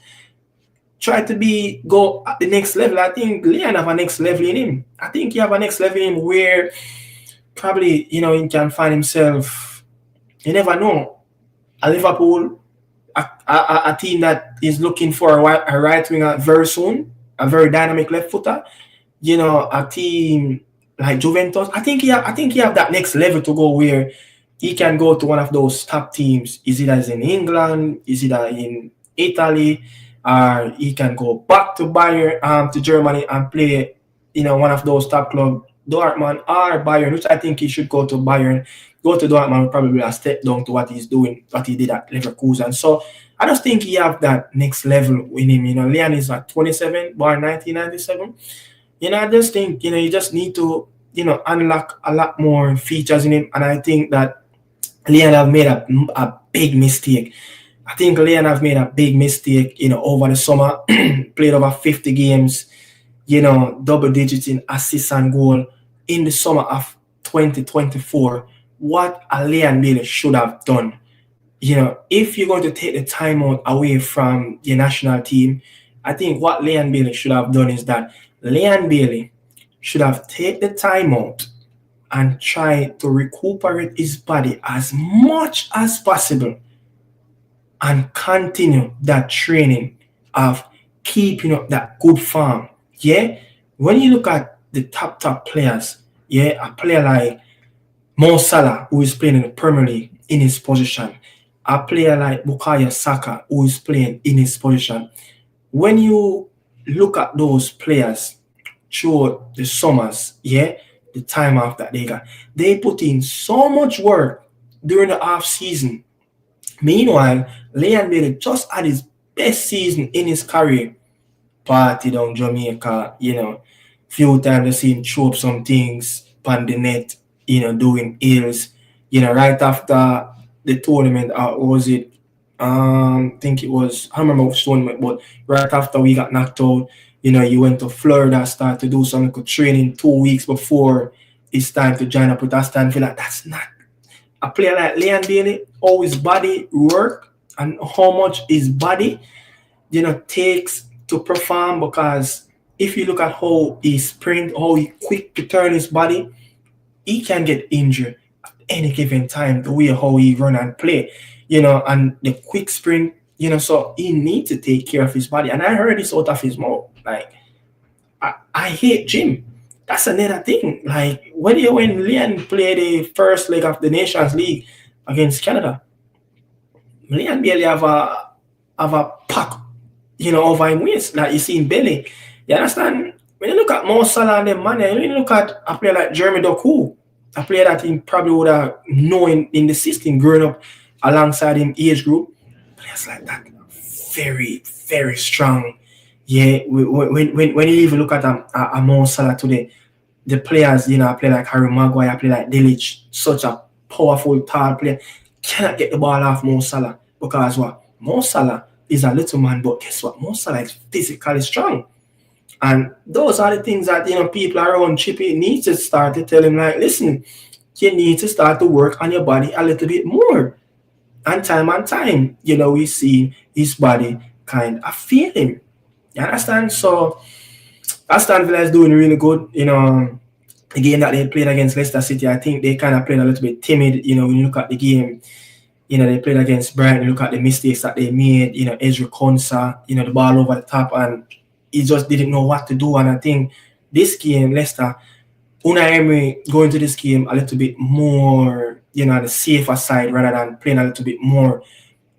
A: Try to go at the next level. I think Leon have a next level in him. I think he have a next level in him where probably, he can find himself, you never know, a Liverpool, a team that is looking for a right winger very soon, a very dynamic left footer. A team like Juventus. I think he have that next level to go where he can go to one of those top teams. Is it as in England? Is it in Italy? Or he can go back to Bayern, to Germany and play, one of those top clubs, Dortmund or Bayern, which I think he should go to Bayern. Go to Dortmund probably a step down to what he's doing, what he did at Leverkusen. So I just think he have that next level in him. Leon is at 27, born 1997. I just think, you just need to, unlock a lot more features in him. And I think that Leon have made a big mistake. I think Leon have made a big mistake, over the summer. Played over 50 games, double digits in assists and goal in the summer of 2024. What a Leon Bailey should have done. If you're going to take the timeout away from your national team, I think what Leon Bailey should have done is that Leon Bailey should have taken the timeout and try to recuperate his body as much as possible and continue that training of keeping up that good form. Yeah, when you look at the top players, yeah, a player like Mo Salah, who is playing in the Premier League in his position, a player like Bukayo Saka, who is playing in his position. When you look at those players through the summers, yeah, the time after they put in so much work during the off season. Meanwhile, Leon Bailey just had his best season in his career. Party down Jamaica, few times I see him throw up some things on the net, doing ills. Right after the tournament, was it? Think it was, I don't remember which tournament, but right after we got knocked out, you went to Florida, start to do some good training 2 weeks before it's time to join up with Aston Villa. That's not a player like Leon Bailey, how his body work and how much his body, takes to perform. Because if you look at how he sprint, how he quick to turn his body, he can get injured at any given time, the way how he run and play, and the quick sprint, so he needs to take care of his body. And I heard this out of his mouth. Like, I hate gym. That's another thing. Like, when Leon played the first leg of the Nations League against Canada, Leon Bailey have a pack, over him waist. Like, you see him belly. You understand? When you look at Mo Salah and them man, when you look at a player like Jeremy Doku, a player that he probably would have known in the system growing up alongside him age group, players like that, very, very strong. Yeah, when you even look at a Mo Salah today, the players, a player like Harry Maguire, a player like Dilic, such a powerful, tall player, cannot get the ball off Mo Salah. Because what? Mo Salah is a little man, but guess what? Mo Salah is physically strong. And those are the things that, people around Chippy need to start to tell him, like, listen, you need to start to work on your body a little bit more. And time, we see his body kind of failing. You understand? So, Aston Villa is doing really good. The game that they played against Leicester City, I think they kind of played a little bit timid. When you look at the game, they played against Brighton, look at the mistakes that they made, Ezra Konsa, the ball over the top, and he just didn't know what to do. And I think this game, Leicester, Unai Emery going to this game a little bit more, the safer side rather than playing a little bit more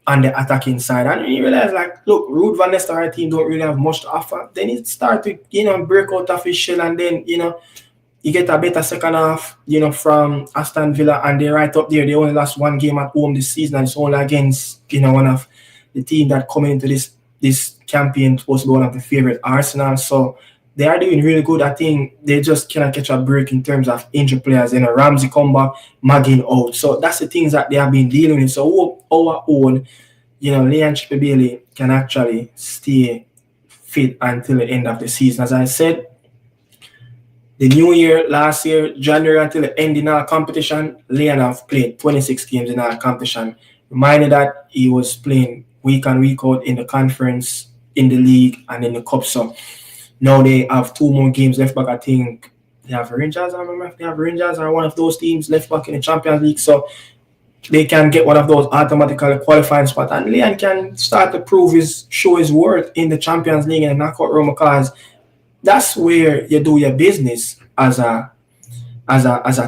A: on the attacking side. And you realize, like, look, Ruud van Nistelrooy team don't really have much to offer. Then it start to, break out of his shell, and then, you get a better second half, from Aston Villa, and they're right up there. They only lost one game at home this season, and it's only against, one of the team that coming into this campaign supposed to be one of the favorite, Arsenal. So they are doing really good. I think they just cannot catch a break in terms of injured players. Ramsey come back, Maggin out. So that's the things that they have been dealing with. So our own, Leon Chippy Bailey can actually stay fit until the end of the season. As I said, the new year, last year, January until the end in our competition, Leon have played 26 games in our competition. Reminded that he was playing week in, week out in the conference, in the league, and in the cup. So now they have 2 more games left back. I think they have Rangers. I remember if they have Rangers or one of those teams left back in the Champions League. So they can get one of those automatically qualifying spots. And Leon can start to show his worth in the Champions League and the knockout room, because that's where you do your business as a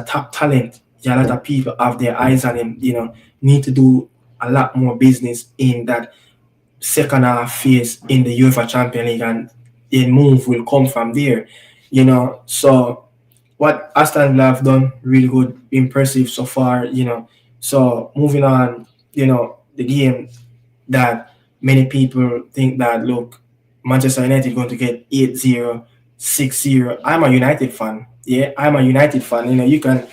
A: top talent. A lot of people have their eyes on him, need to do a lot more business in that second half phase in the UEFA Champions League, and a move will come from there, So what Aston Villa have done, really good, impressive so far, So moving on, the game that many people think that, look, Manchester United going to get 8-0, 6-0. I'm a United fan. Yeah, I'm a United fan. You can.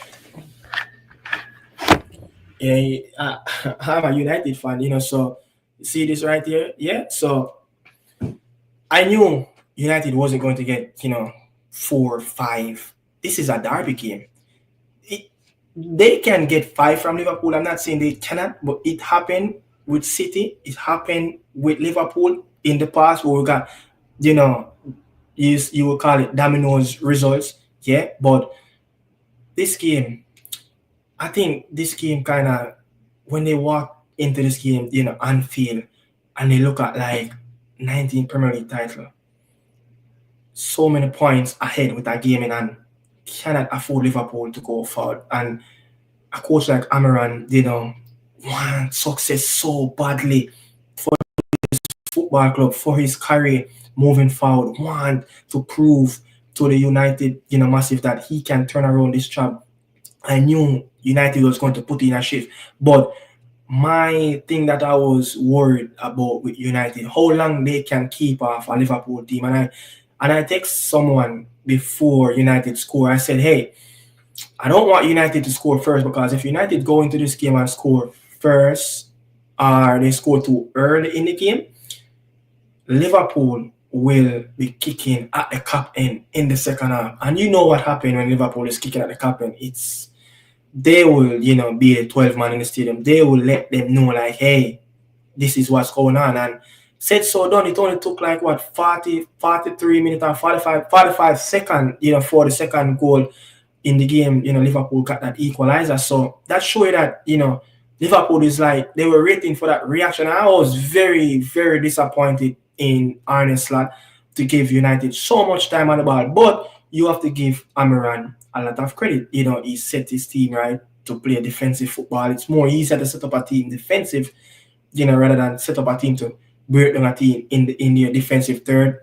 A: Yeah, I'm a United fan. So you see this right here. Yeah, so I knew United wasn't going to get 4, 5. This is a derby game. They can get 5 from Liverpool. I'm not saying they cannot, but it happened with City. It happened with Liverpool in the past, where we got, you will call it dominoes results. Yeah, but this game, I think this game kind of, when they walk into this game, Anfield, and they look at like 19 Premier League title, so many points ahead with that game in hand, cannot afford Liverpool to go forward. And a coach like Amaran, want success so badly for his football club, for his career moving forward, want to prove to the United, massive that he can turn around this job. I knew United was going to put in a shift, but my thing that I was worried about with United, how long they can keep off a Liverpool team. And I text someone before United score. I said, hey, I don't want United to score first, because if United go into this game and score first, or they score too early in the game, Liverpool will be kicking at the cap end in the second half. And you know what happened when Liverpool is kicking at the cap end? They will, be the 12 man in the stadium. They will let them know, like, hey, this is what's going on. And said so done. It only took like 43 minutes and 45 seconds, for the second goal in the game. Liverpool got that equalizer. So that showed that, Liverpool is like, they were waiting for that reaction. I was very, very disappointed in Arne Slot to give United so much time on the ball. But you have to give Amaran a lot of credit. He set his team right to play defensive football. It's more easier to set up a team defensive, rather than set up a team to break down a team in the defensive third.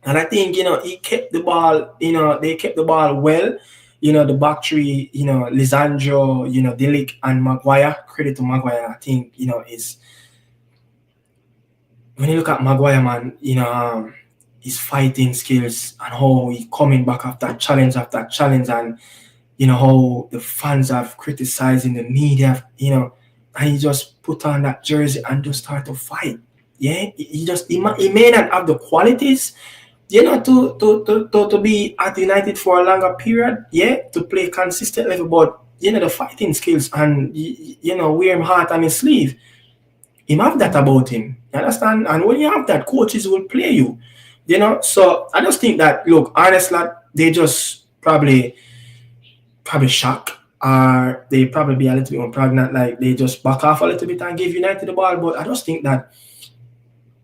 A: And I think, he kept the ball, they kept the ball well. The back three, Lisandro, Delic and Maguire. Credit to Maguire, I think, is, when you look at Maguire, man, his fighting skills and how he coming back after challenge, and how the fans have criticizing the media, and he just put on that jersey and just start to fight. Yeah, he may not have the qualities, to be at United for a longer period, to play consistent level, but the fighting skills and wear him heart on his sleeve. He have that about him. You understand? And when you have that, coaches will play you. So I just think that, look, honestly, they just probably shock, or they probably be a little bit more pregnant, like they just back off a little bit and give United the ball. But I just think that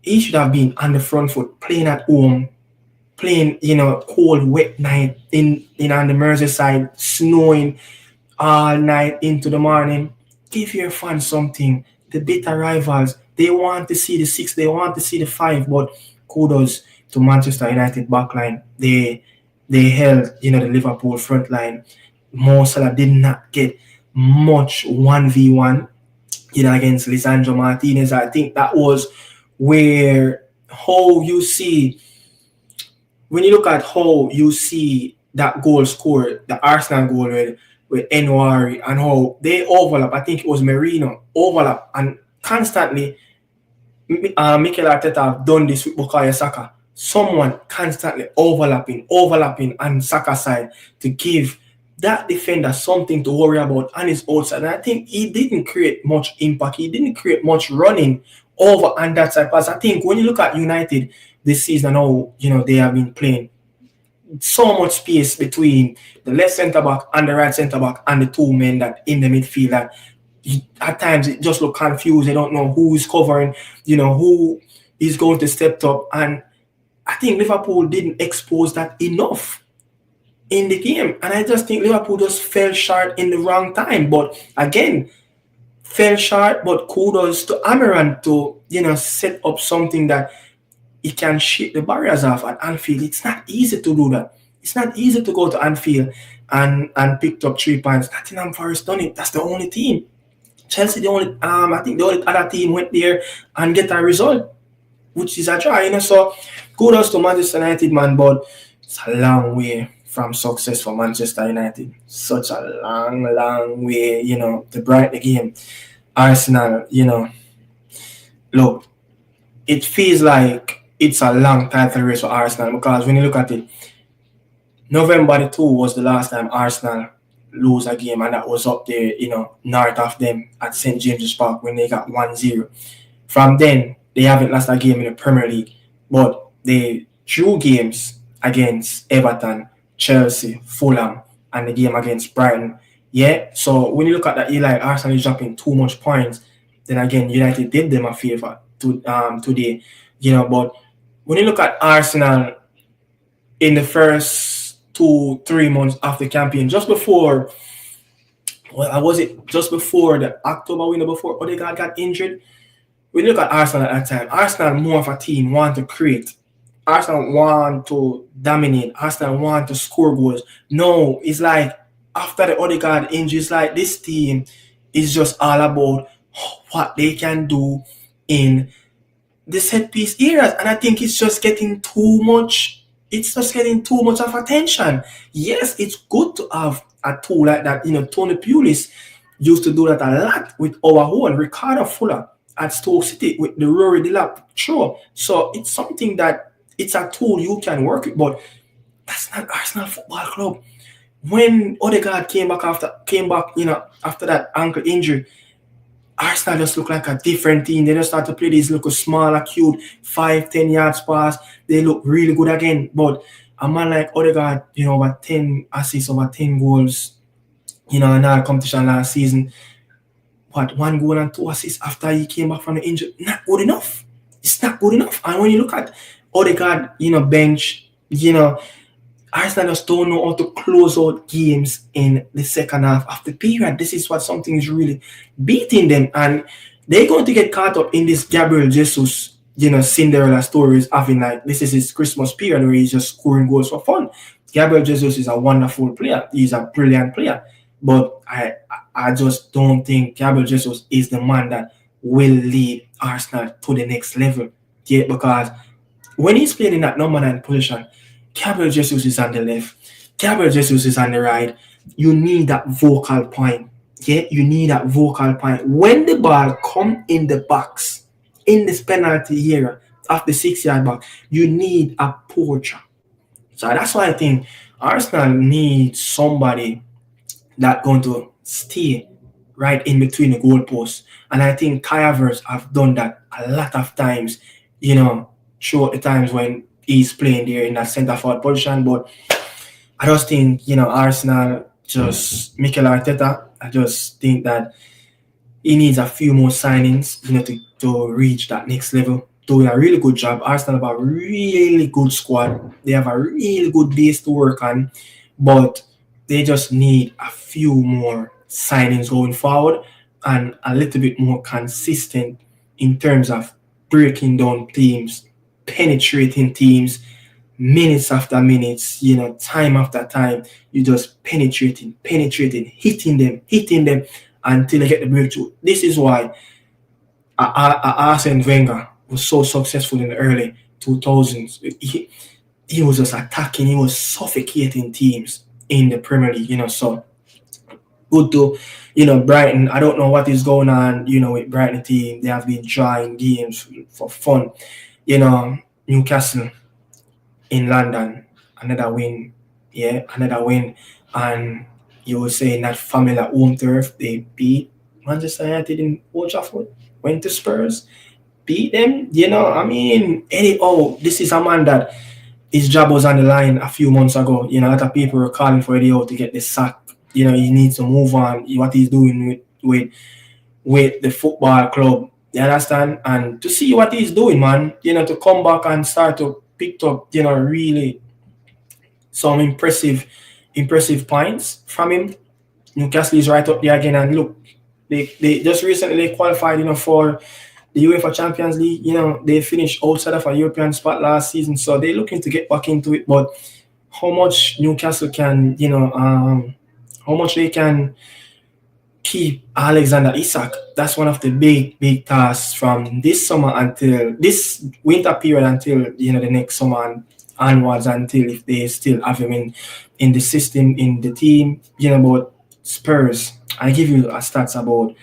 A: he should have been on the front foot, playing at home, playing, cold, wet night in on the Merseyside, snowing all night into the morning. Give your fans something. The bitter rivals, they want to see the 6, they want to see the 5, but kudos to Manchester United backline. They held, the Liverpool front line. Mo Salah did not get much 1v1, against Lisandro Martinez. I think that was where, how you see, when you look at how you see that goal scored, the Arsenal goal with Enwari, and how they overlap. I think it was Merino overlap, and constantly Mikel Arteta have done this with Bukayo Saka. Someone constantly overlapping on Saka's side to give that defender something to worry about on his outside. And I think he didn't create much impact. He didn't create much running over on that side. Because I think when you look at United this season, how they have been playing so much space between the left centre back and the right centre back and the two men that in the midfield, that at times it just look confused. They don't know who is covering, who is going to step up. And I think Liverpool didn't expose that enough in the game. And I just think Liverpool just fell short in the wrong time. But again, fell short, but kudos to Amaran to, set up something that he can shake the barriers off at Anfield. It's not easy to do that. It's not easy to go to Anfield and picked up 3 points. Nottingham Forest done it. That's the only team. Chelsea, I think the only other team went there and get a result, which is a draw, So kudos to Manchester United, man, but it's a long way from success for Manchester United. Such a long way, to brighten the game. Arsenal, look, it feels like it's a long title race for Arsenal, because when you look at it, November the 2 was the last time Arsenal lose a game, and that was up there, north of them at St. James's Park when they got 1-0. From then, they haven't lost a game in the Premier League, but they drew games against Everton, Chelsea, Fulham, and the game against Brighton. Yeah, so when you look at that, you like Arsenal is dropping too much points. Then again, United did them a favor today, But when you look at Arsenal in the first 2-3 months of the campaign, just before, was it just before the October window before Odegaard got injured? When you look at Arsenal at that time, Arsenal more of a team want to create. Arsenal want to dominate. Arsenal want to score goals. No, it's like after the Odegaard injury, it's like this team is just all about what they can do in the set piece areas. And I think it's just getting too much. It's just getting too much of attention. Yes, it's good to have a tool like that. Tony Pulis used to do that a lot with our own Ricardo Fuller at Stoke City with the Rory Delap show. So it's something that it's a tool you can work with, but that's not Arsenal Football Club. When Odegaard came back after that ankle injury, Arsenal just look like a different team. They just start to play these little smaller, cute 5-10 yards pass. They look really good again. But a man like Odegaard, over 10 assists, over 10 goals, in our competition last season. 1 goal and 2 assists after he came back from the injury. Not good enough. It's not good enough. And when you look at Odegaard, bench, Arsenal just don't know how to close out games in the second half of the period. This is what something is really beating them. And they're going to get caught up in this Gabriel Jesus, Cinderella stories, having like, this is his Christmas period where he's just scoring goals for fun. Gabriel Jesus is a wonderful player. He's a brilliant player. But I just don't think Gabriel Jesus is the man that will lead Arsenal to the next level. Yeah, because when he's playing in that number 9 position, Gabriel Jesus is on the left, Gabriel Jesus is on the right. You need that vocal point. Yeah, you need that vocal point. When the ball come in the box, in this penalty area of the 6-yard box, you need a poacher. So that's why I think Arsenal needs somebody that's going to stay right in between the goalposts. And I think Kai Havertz have done that a lot of times, throughout the times when he's playing there in that centre-forward position. But I just think, Arsenal, just Mikel Arteta, I just think that he needs a few more signings, to reach that next level. Doing a really good job. Arsenal have a really good squad. They have a really good base to work on. But they just need a few more signings going forward and a little bit more consistent in terms of breaking down teams, penetrating teams, minutes after minutes, time after time. You just penetrating, hitting them until they get the breakthrough. This is why Arsene Wenger was so successful in the early 2000s. He was just attacking, he was suffocating teams in the Premier League, so good to, Brighton. I don't know what is going on, with Brighton team. They have been drawing games for fun. Newcastle in London, another win. Yeah, another win. And you were saying that familiar home turf, they beat Manchester United in Old Trafford, went to Spurs, beat them. Anyhow, this is a man that his job was on the line a few months ago. A lot of people were calling for Eddie to get the sack. He needs to move on. What he's doing with the football club. You understand? And to see what he's doing, man, to come back and start to pick up, really some impressive points from him. Newcastle is right up there again. And look, they just recently qualified, for the UEFA Champions League. They finished outside of a European spot last season, so they're looking to get back into it. But how much Newcastle can, how much they can keep Alexander Isak, that's one of the big tasks from this summer until this winter period until, the next summer and onwards, until if they still have him in the system, in the team. About Spurs, I give you a stats about,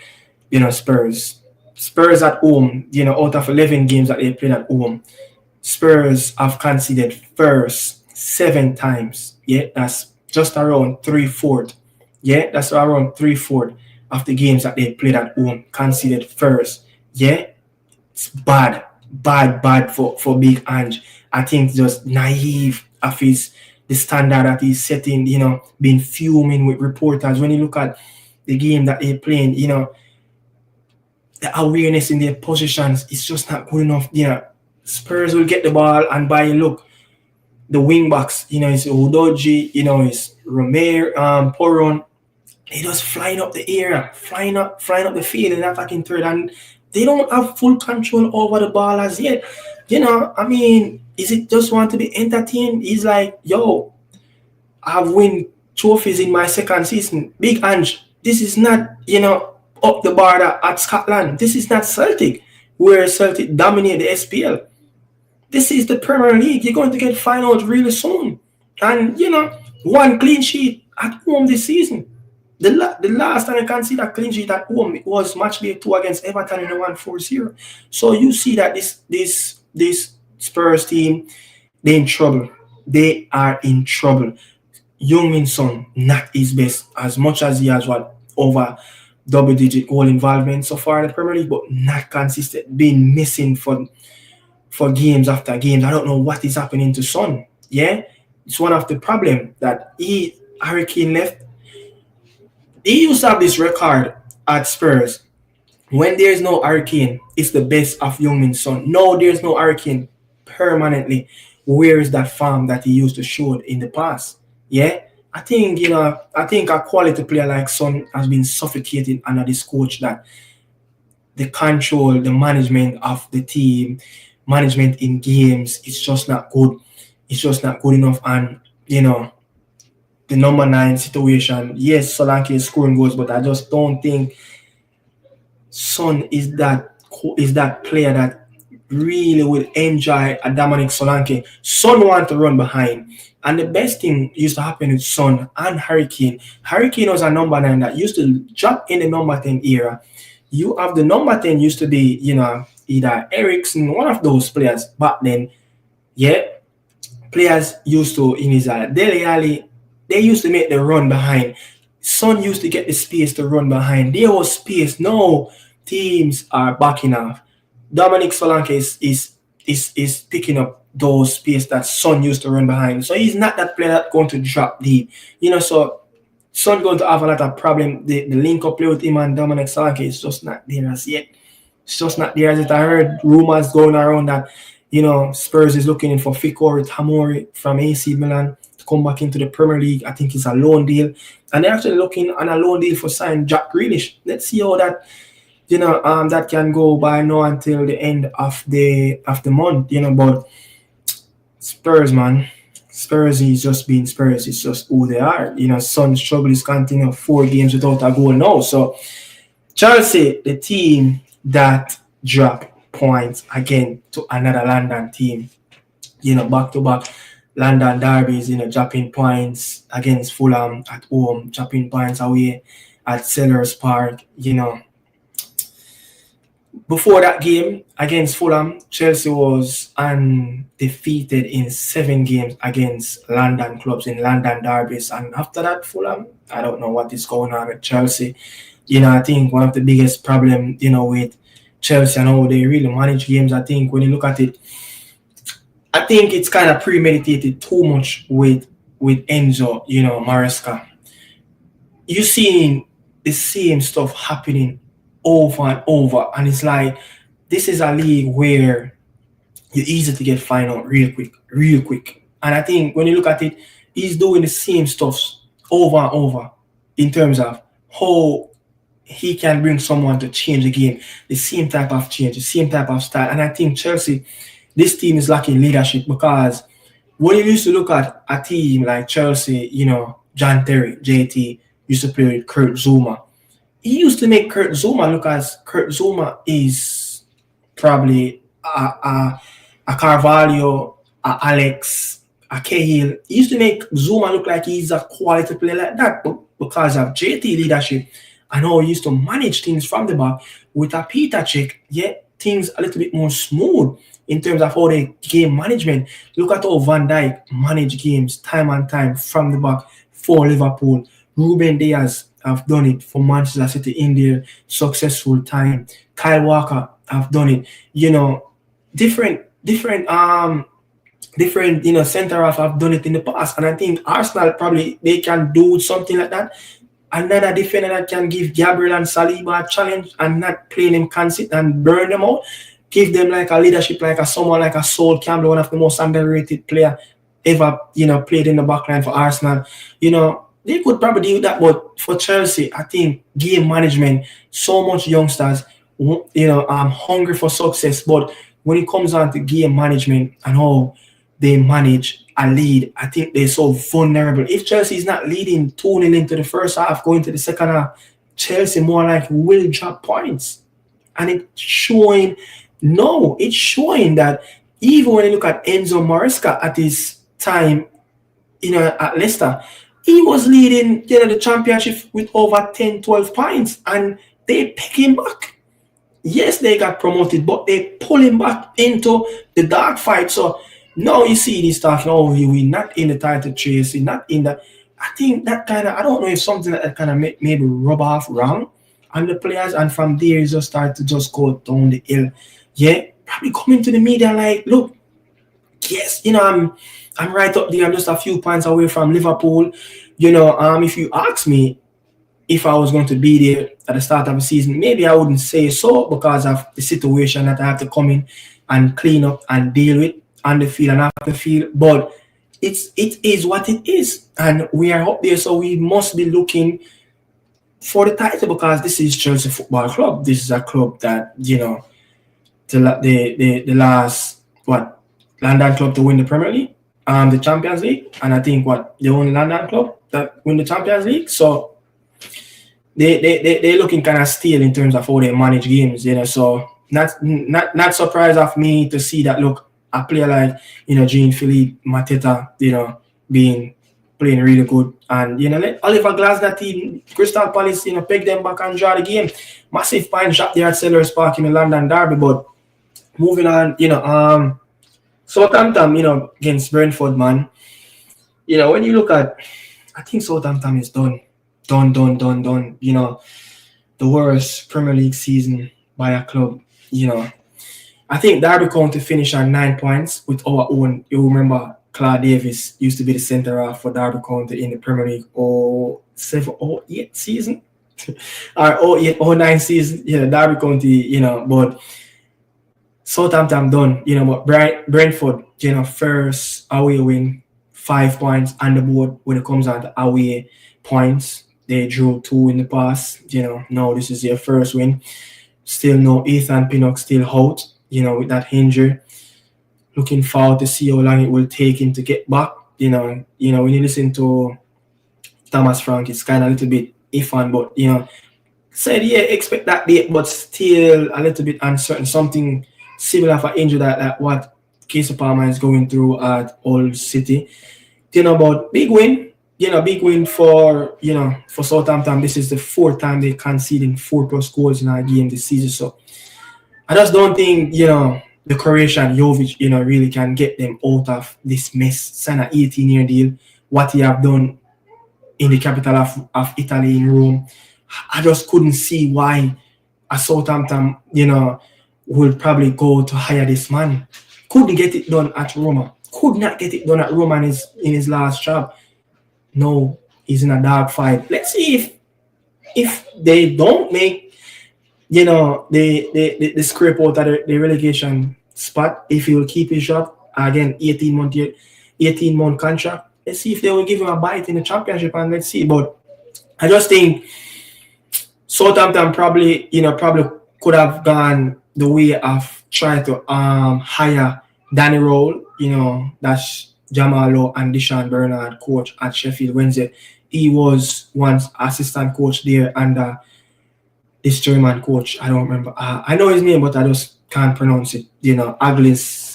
A: Spurs at home, out of 11 games that they played at home, Spurs have conceded first 7 times. Yeah, that's just around 3/4. Yeah, that's around 3/4 of the games that they played at home, conceded first. Yeah, it's bad for Big Ange. I think just naive of his the standard that he's setting, being fuming with reporters. When you look at the game that they're playing, the awareness in their positions is just not good enough. Spurs will get the ball and by look, the wing backs, it's Udoji, it's Romero, Poron. They just flying up the area, flying up the field and attacking third, and they don't have full control over the ball as yet. Is it just want to be entertained? He's like, yo, I've won trophies in my second season. Big Ange, this is not, up the border at Scotland. This is not Celtic, where Celtic dominate the SPL. This is the Premier League. You're going to get finals really soon. And, one clean sheet at home this season. The last time I can see that clean sheet at home, it was match day 2 against Everton in a 1-4-0. So you see that this Spurs team, they're in trouble. They are in trouble. Young Son, not his best, as much as he has over double-digit goal involvement so far in the Premier League, but not consistent, being missing for games after games. I don't know what is happening to Son. Yeah, it's one of the problems that Harry Kane left. He used to have this record at Spurs. When there's no Harry Kane, it's the best of Young Son. No, there's no Harry Kane permanently. Where is that form that he used to show in the past? Yeah, I think a quality player like Son has been suffocated under this coach, that the control, the management of the team, management in games, it's just not good. It's just not good enough. And the number 9 situation, yes, Solanke is scoring goals, but I just don't think Son is that player that really will enjoy a Dominic Solanke. Son want to run behind. And the best thing used to happen with Son and Harry Kane. Harry Kane was a number 9 that used to drop in the number 10 era. You have the number 10 used to be, either Ericsson, one of those players back then. Yeah. Players used to, in his Dele Alli, they used to make the run behind. Son used to get the space to run behind. There was space. No, teams are backing off. Dominic Solanke is picking up those space that Son used to run behind. So he's not that player that's going to drop deep. So Son going to have a lot of problem. The link up play with him and Dominic Solanke is just not there as yet. It's just not there as yet. I heard rumors going around that, Spurs is looking for Fikor Tamori from AC Milan to come back into the Premier League. I think it's a loan deal. And they're actually looking on a loan deal for signing Jack Grealish. Let's see how that that can go by now until the end of the month, but Spurs, man. Spurs is just being Spurs. It's just who they are. Son's trouble is continuing 4 games without a goal now. So Chelsea, the team that dropped points again to another London team, back-to-back London derbies, dropping points against Fulham at home, dropping points away at Sellers Park, Before that game against Fulham, Chelsea was undefeated in 7 games against London clubs in London derbies. And after that, Fulham, I don't know what is going on with Chelsea. I think one of the biggest problems, with Chelsea and how they really manage games, I think when you look at it, I think it's kind of premeditated too much with Enzo, Maresca. You're seeing the same stuff happening over and over, and it's like this is a league where you're easy to get final real quick. And I think when you look at it, he's doing the same stuff over and over in terms of how he can bring someone to change the game, the same type of change, the same type of style. And I think Chelsea, this team is lacking leadership, because when you used to look at a team like Chelsea, John Terry, JT, used to play with Kurt Zouma. He used to make Kurt Zouma look as Kurt Zouma is probably a Carvalho, a Alex, a Cahill. He used to make Zouma look like he's a quality player like that, but because of JT leadership and how he used to manage things from the back with a Peter check, things a little bit more smooth in terms of how they game management. Look at how Van Dijk managed games time and time from the back for Liverpool. Ruben Diaz have done it for Manchester City in their successful time. Kyle Walker have done it. Different different, center half have done it in the past, and I think Arsenal probably they can do something like that. Another defender that can give Gabriel and Saliba a challenge and not playing them constant and burn them out. Give them like a leadership, like a someone like a Sol Campbell, one of the most underrated player ever, played in the backline for Arsenal. They could probably do that, but for Chelsea, I think game management, so much youngsters, I'm hungry for success. But when it comes down to game management and how they manage a lead, I think they're so vulnerable. If Chelsea is not leading 2-0 into the first half, going to the second half, Chelsea more like will drop points. And it's showing that even when you look at Enzo Maresca at his time, at Leicester, he was leading, the championship with over 10, 12 points, and they pick him back. Yes, they got promoted, but they pull him back into the dark fight. So now you see this talking, we're not in the title chase, we're not in the. I think that kind of, I don't know if something that kind of maybe rub off wrong on the players, and from there you just start to just go down the hill. Yeah, probably coming to the media like, look, yes, I'm right up there. I'm just a few points away from Liverpool. If you ask me if I was going to be there at the start of the season, maybe I wouldn't say so because of the situation that I have to come in and clean up and deal with on the field and off the field. But it is what it is, and we are up there, so we must be looking for the title because this is Chelsea Football Club. This is a club that the last London club to win the Premier League, the Champions League, and I think the only London club that win the Champions League. So they're looking kind of stale in terms of how they manage games, So not surprised of me to see that. Look, a player like Jean-Philippe Mateta, playing really good, and let Oliver Glasner team, Crystal Palace, peg them back and draw the game. Massive point shot there at Sellers Park in the London derby. But moving on, Southampton, against Brentford, man. When you look at, I think Southampton is done. The worst Premier League season by a club. I think Derby County finished on 9 points with our own. You remember Claude Davis used to be the centre half for Derby County in the Premier League 08 season or 09 season. Derby County, but Southampton done, but Brentford, first away win, 5 points on the board when it comes down to away points. They drew 2 in the past, now this is their first win. Still no Ethan Pinnock still out, with that injury. Looking forward to see how long it will take him to get back. When you listen to Thomas Frank, it's kind of a little bit iffy, but said expect that date, but still a little bit uncertain. Something similar for injury that what Casey Palmer is going through at Hull City. But big win. Big win for Southampton. This is the 4th time they conceding 4+ goals in a game this season. So I just don't think, the Croatian Jovic, really can get them out of this mess. Sign an 18-year deal. What he have done in the capital of Italy, in Rome, I just couldn't see why a Southampton, will probably go to hire this man. Couldn't get it done at Roma. Could not get it done at Roma in his last job. No, he's in a dark fight. Let's see if they don't make, the scrape out of the relegation spot, if he will keep his job. Again, 18-month contract. Let's see if they will give him a bite in the championship, and let's see. But I just think Southampton probably could have gone the way of trying to hire Danny Rowe, that's Jamal and Deshaun Bernard, coach at Sheffield Wednesday. He was once assistant coach there under this German coach. I don't remember. I know his name, but I just can't pronounce it.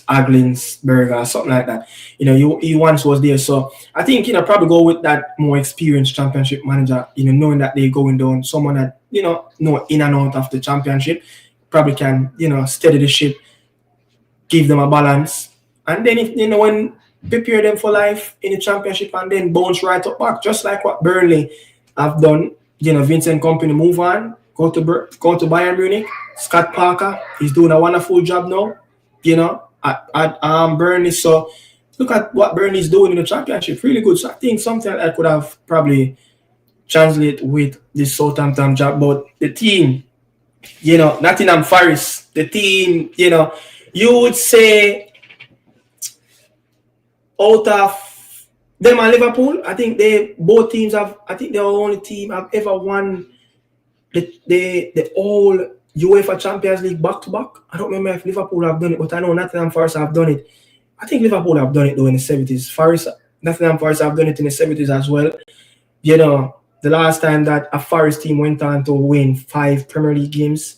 A: Aglinsberger, something like that. He once was there. So I think, probably go with that more experienced championship manager, knowing that they're going down. Someone that, know in and out of the championship, probably can, steady the ship, give them a balance. And then if, when prepare them for life in the championship and then bounce right up back, just like what Burnley have done. Vincent Kompany move on, go to Bayern Munich. Scott Parker, he's doing a wonderful job now, at Burnley. So Look at what Burnley's doing in the championship. Really good. So I think something I could have probably translate with this Southampton job, but the team, Nottingham Forest, the team, you would say out of them and Liverpool, I think both teams have. I think they're the only team have ever won the whole UEFA Champions League back to back. I don't remember if Liverpool have done it, but I know Nottingham Forest have done it. I think Liverpool have done it though in the 70s. Nottingham Forest have done it in the 70s as well. The last time that a Forest team went on to win 5 Premier League games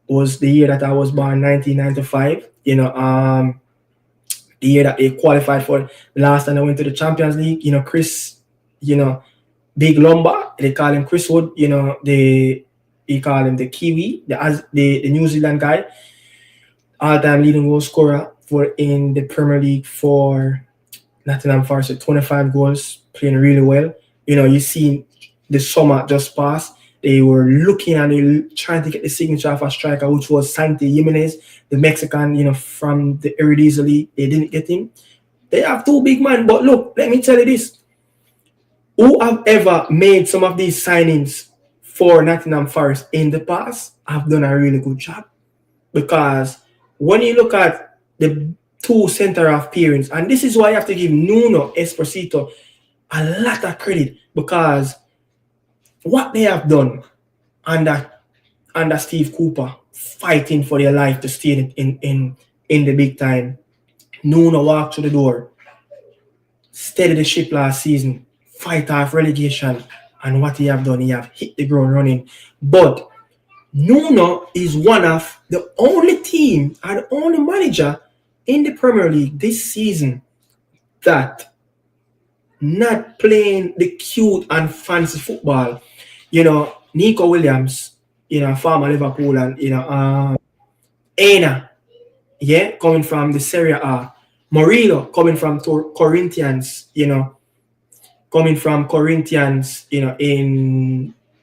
A: was the year that I was born, 1995. The year that they qualified for the last time they went to the Champions League. Chris, Big Lumba, they call him Chris Wood. They call him the Kiwi, the New Zealand guy, all-time leading goal scorer in the Premier League for Nottingham Forest with 25 goals, playing really well. You see the summer just passed. They were looking and trying to get the signature of a striker, which was Santi Jimenez, the Mexican, from the Eredivisie League. They didn't get him. They have 2 big men, but look, let me tell you this. Who have ever made some of these signings for Nottingham Forest in the past have done a really good job. Because when you look at the 2 centre-half pairings, and this is why you have to give Nuno Esposito a lot of credit, because what they have done under Steve Cooper, fighting for their life to stay in the big time. Nuno walked through the door, steady the ship last season, fight off relegation, and what he have done, he have hit the ground running. But Nuno is one of the only team and the only manager in the Premier League this season that not playing the cute and fancy football. Nico Williams, former Liverpool, and Aina, coming from the Serie A. Murillo coming from Corinthians, in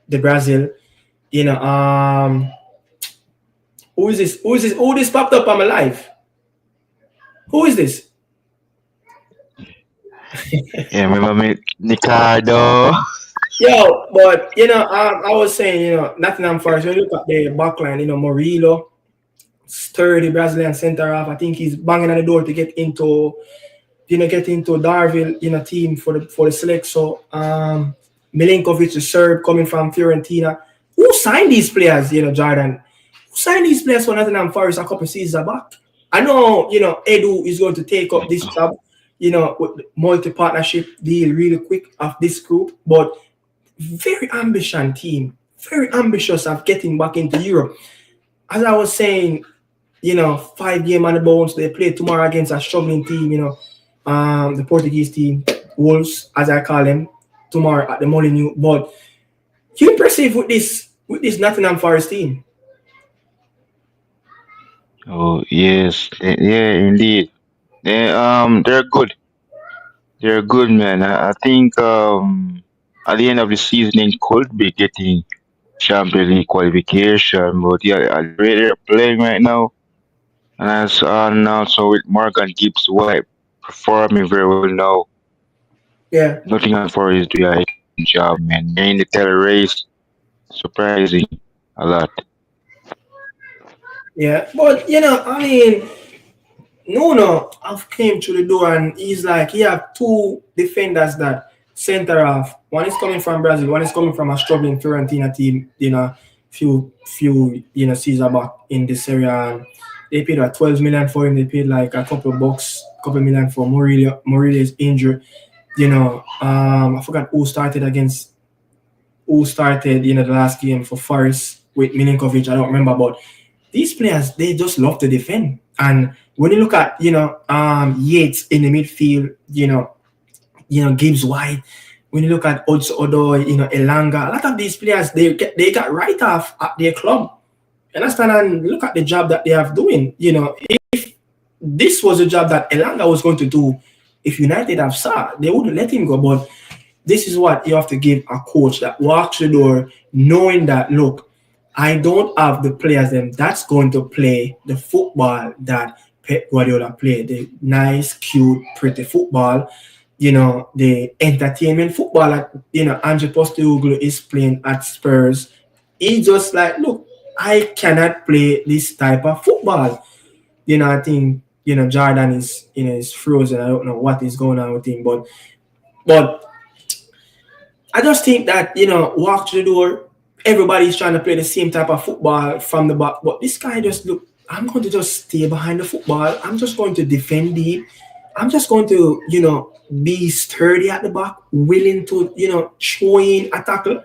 A: the Brazil. Who is this? Who this popped up on my live? Who is this?
D: Yeah, remember me, Ricardo.
A: Yo, but I was saying, Nottingham Forest, when you look at the backline, Murillo, sturdy Brazilian centre half. I think he's banging on the door to get into Darville, team for the select. So Milinkovic, the Serb, coming from Fiorentina. Who signed these players, Jordan? Who signed these players for Nottingham Forest a couple of seasons back? I know, Edu is going to take up this job, with the multi-partnership deal really quick of this group, but very ambitious team, very ambitious of getting back into Europe. As I was saying, 5 game on the bones. They play tomorrow against a struggling team, the Portuguese team, Wolves, as I call them, tomorrow at the Molineux. But you impressive with this Nottingham Forest team.
D: Oh yes, yeah, indeed. They're good. They're good, man. I think at the end of the season, they could be getting Champions League qualification, but yeah, the way they're playing right now, and also with Morgan Gibbs White performing very well now.
A: Yeah.
D: Nottingham Forest do a job, man. They're in the title race, surprising a lot.
A: Yeah. But I mean, Nuno have came through the door and he's like he have 2 defenders that center half. One is coming from Brazil, one is coming from a struggling Fiorentina team, few season back in this area. And they paid like 12 million for him. They paid like a couple million for Murillo. Murillo is injured. I forgot who started the last game for Forest with Milinkovic. I don't remember, but these players, they just love to defend. And when you look at Yates in the midfield, Gibbs White, when you look at Odoi, Elanga, a lot of these players they got right off at their club. Understand, and look at the job that they have doing. If this was a job that Elanga was going to do, if United have saw, they wouldn't let him go. But this is what you have to give a coach that walks the door knowing that, look, I don't have the players that's going to play the football that Pep Guardiola play. The nice, cute, pretty football, the entertainment football that, Ange Postecoglou is playing at Spurs. He just like, look, I cannot play this type of football. I think, Jordan is frozen. I don't know what is going on with him, but I just think that, walk through the door, everybody's trying to play the same type of football from the back. But this guy just look, I'm going to just stay behind the football. I'm just going to defend deep. I'm just going to, be sturdy at the back, willing to, throw in a tackle.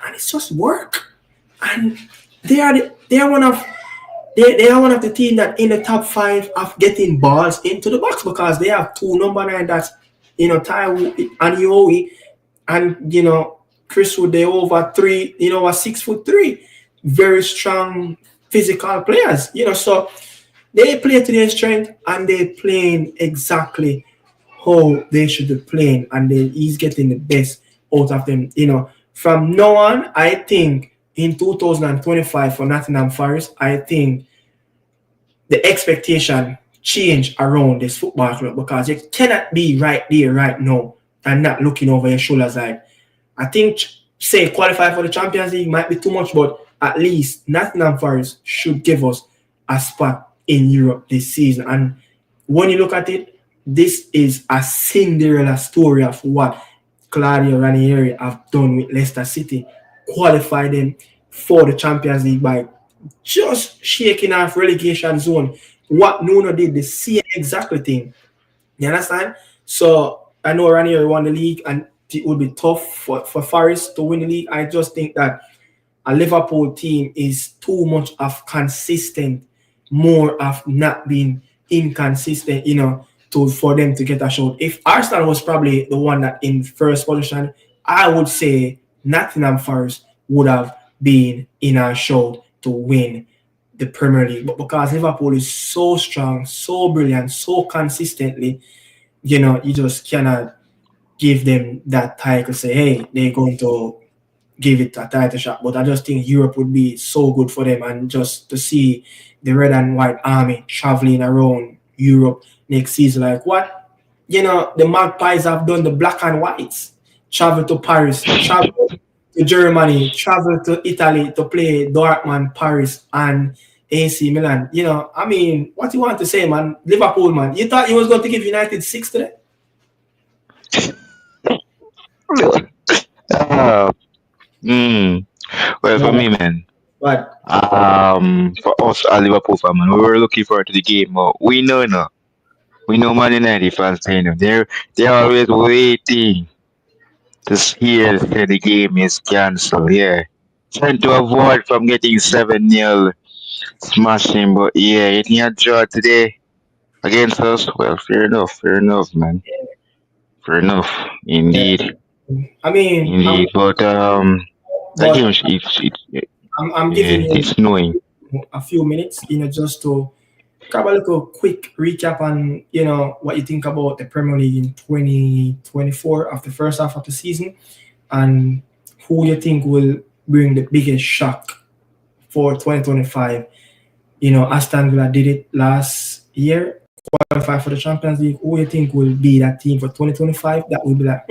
A: And it's just work. And they are one of the team that in the top 5 of getting balls into the box because they have 2 number 9 that's, Taiwo and Yowie and Chris Wood, they over 3, over 6'3", very strong physical players, so they play to their strength and they playing exactly how they should be playing, and he's getting the best out of them. From now on, I think in 2025 for Nottingham Forest, I think the expectation change around this football club because you cannot be right there right now and not looking over your shoulders. Like, I think say qualify for the Champions League might be too much, but at least Nottingham Forest should give us a spot in Europe this season. And when you look at it, this is a Cinderella story of what Claudio Ranieri have done with Leicester City, qualify them for the Champions League by just shaking off relegation zone. What Nuno did, the same exactly thing. You understand? So I know Ranieri won the league and it would be tough for Forest to win the league. I just think that a Liverpool team is too much of consistent, more of not being inconsistent, for them to get a shot. If Arsenal was probably the one that in first position, I would say Nottingham Forest would have been in a show to win the Premier League. But because Liverpool is so strong, so brilliant, so consistently, you just cannot give them that title, say, hey, they're going to give it a title shot. But I just think Europe would be so good for them, and just to see the red and white army traveling around Europe next season, like what? The Magpies have done the black and whites, travel to Paris, travel to Germany, travel to Italy to play Dortmund, Paris, and AC Milan. I mean, what you want to say, man? Liverpool, man. You thought you was going to give United 6 today?
D: Uh, well, for
A: No.
D: me, man,
A: But
D: for us, a Liverpool fan, man, we were looking forward to the game. But we know, no, we know Man United fans, they're always waiting to hear that the game is cancelled. Yeah, trying to avoid from getting 7-0 smashing. But yeah, getting a draw today against us. Well, fair enough, man. Fair enough,
A: yeah,
D: indeed,
A: I mean,
D: indeed. But that
A: but
D: game,
A: I'm giving
D: yeah,
A: you
D: it's annoying.
A: a few minutes, just to have a little quick recap on, what you think about the Premier League in 2024 of the first half of the season, and who you think will bring the biggest shock for 2025. Aston Villa did it last year, qualify for the Champions League. Who you think will be that team for 2025 that will be like,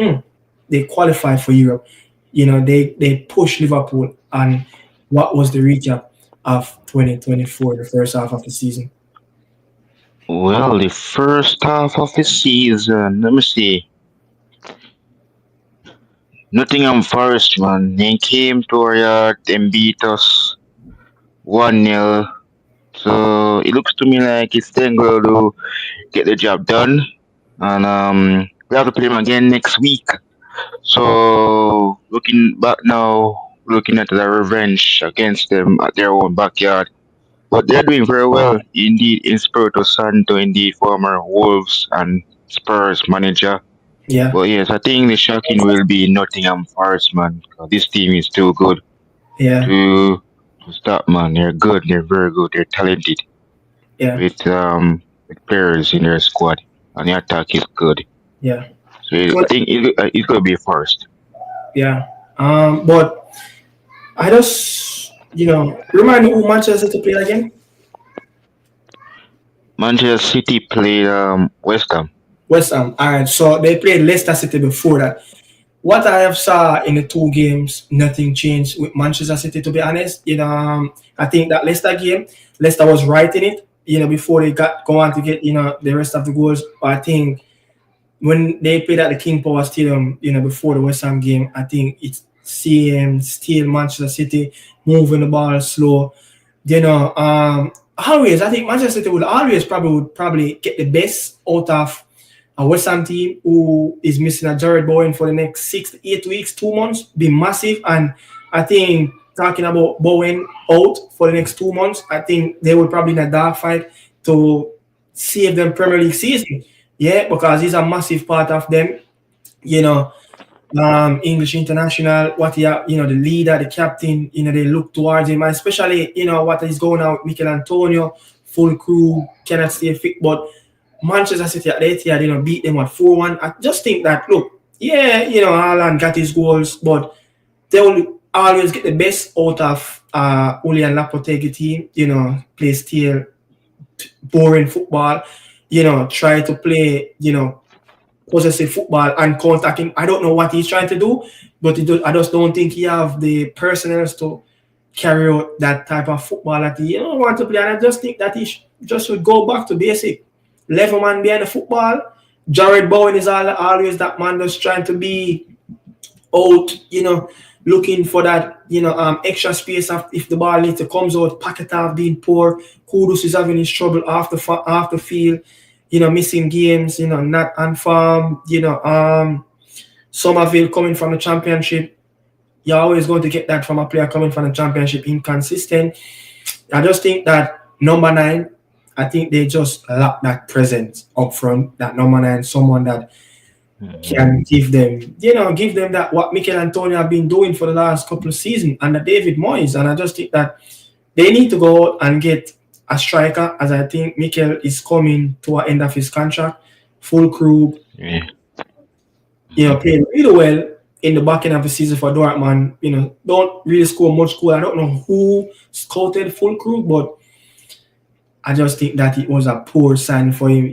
A: they qualify for Europe? They push Liverpool. And what was the recap of 2024, the first half of the season?
D: Well, the first half of the season, let me see. Nottingham Forest, man, they came to our yard and beat us 1-0. So it looks to me like it's then going to get the job done. And we have to play them again next week. So looking back now, looking at the revenge against them at their own backyard. But they're doing very well indeed in Spirito Santo, indeed, former Wolves and Spurs manager.
A: Yeah,
D: But yes, I think the shocking will be Nottingham Forest, man. 'Cause this team is too good
A: yeah,
D: to stop, man. They're good, they're very good, they're talented
A: yeah,
D: with players in their squad. And the attack is good.
A: yeah.
D: So I think it's gonna be Forest.
A: Yeah. But I just, remind me who Manchester to play again.
D: Manchester City played West Ham.
A: West Ham. All right. So they played Leicester City before that. What I have saw in the two games, nothing changed with Manchester City. To be honest, I think that Leicester game, Leicester was right in it. Before they got go on to get the rest of the goals. But I think when they played at the King Power Stadium, before the West Ham game, I think it's seeing still Manchester City moving the ball slow. Always I think Manchester City would probably get the best out of a West Ham team who is missing a Jared Bowen for the next 6 to 8 weeks, 2 months, be massive. And I think talking about Bowen out for the next 2 months, I think they will probably in a dark fight to save them Premier League season. Yeah, because he's a massive part of them. You know, English international, what the leader, the captain, they look towards him, and especially, what is going on with Mikel Antonio, full crew, cannot stay fit. But Manchester City at the Etihad, beat them at 4-1. I just think that, look, yeah, Haaland got his goals, but they will always get the best out of Julian Lopetegui team, play still boring football, try to play, possessive football and counter-attacking. I don't know what he's trying to do, but I just don't think he have the personnel to carry out that type of football that he want to play. And I just think that he just should go back to basic. Level man behind the football. Jared Bowen is always that man that's trying to be out, looking for that, extra space if the ball later comes out, packet off being poor. Kudus is having his trouble off the field, missing games, not on form, Somerville coming from the championship. You're always going to get that from a player coming from the championship, inconsistent. I just think that number 9, I think they just lack that presence up front, that number 9, someone that can give them that what Mikel Antonio have been doing for the last couple of seasons under David Moyes. And I just think that they need to go out and get a striker, as I think Mikel is coming to an end of his contract. Full crew,
D: Yeah.
A: playing really well in the back end of the season for Dortmund. Don't really score much goal. I don't know who scouted full crew, but I just think that it was a poor sign for him.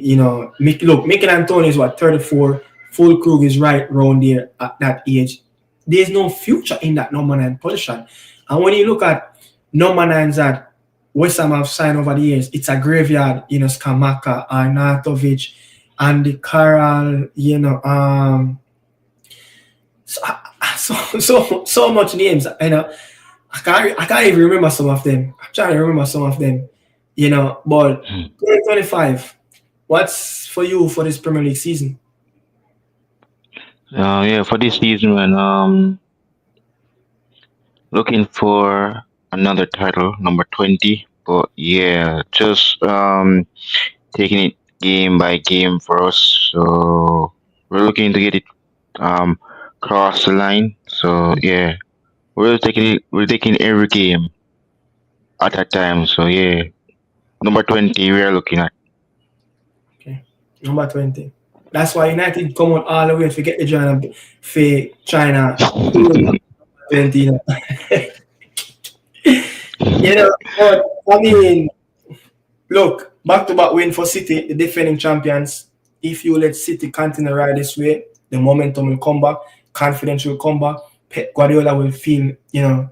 A: Mikel Antonio is 34. Full Krug is right around there at that age. There's no future in that number 9 position. And when you look at number 9s that West Ham have signed over the years, it's a graveyard. Skamaka, Arnautovic, Andy Carroll, so much names. I can't even remember some of them. I'm trying to remember some of them. But 2025, what's for you for this Premier League season?
D: Yeah, for this season, man, looking for another title, number 20. But yeah, just taking it game by game for us. So we're looking to get it um cross the line. So yeah, we're taking every game at a time. So yeah, number 20 we are looking at.
A: Okay, number 20. That's why United come on all the way to get the China for China. 20. But I mean, look, back-to-back win for City, the defending champions. If you let City continue ride this way, the momentum will come back, confidence will come back. Pep Guardiola will feel,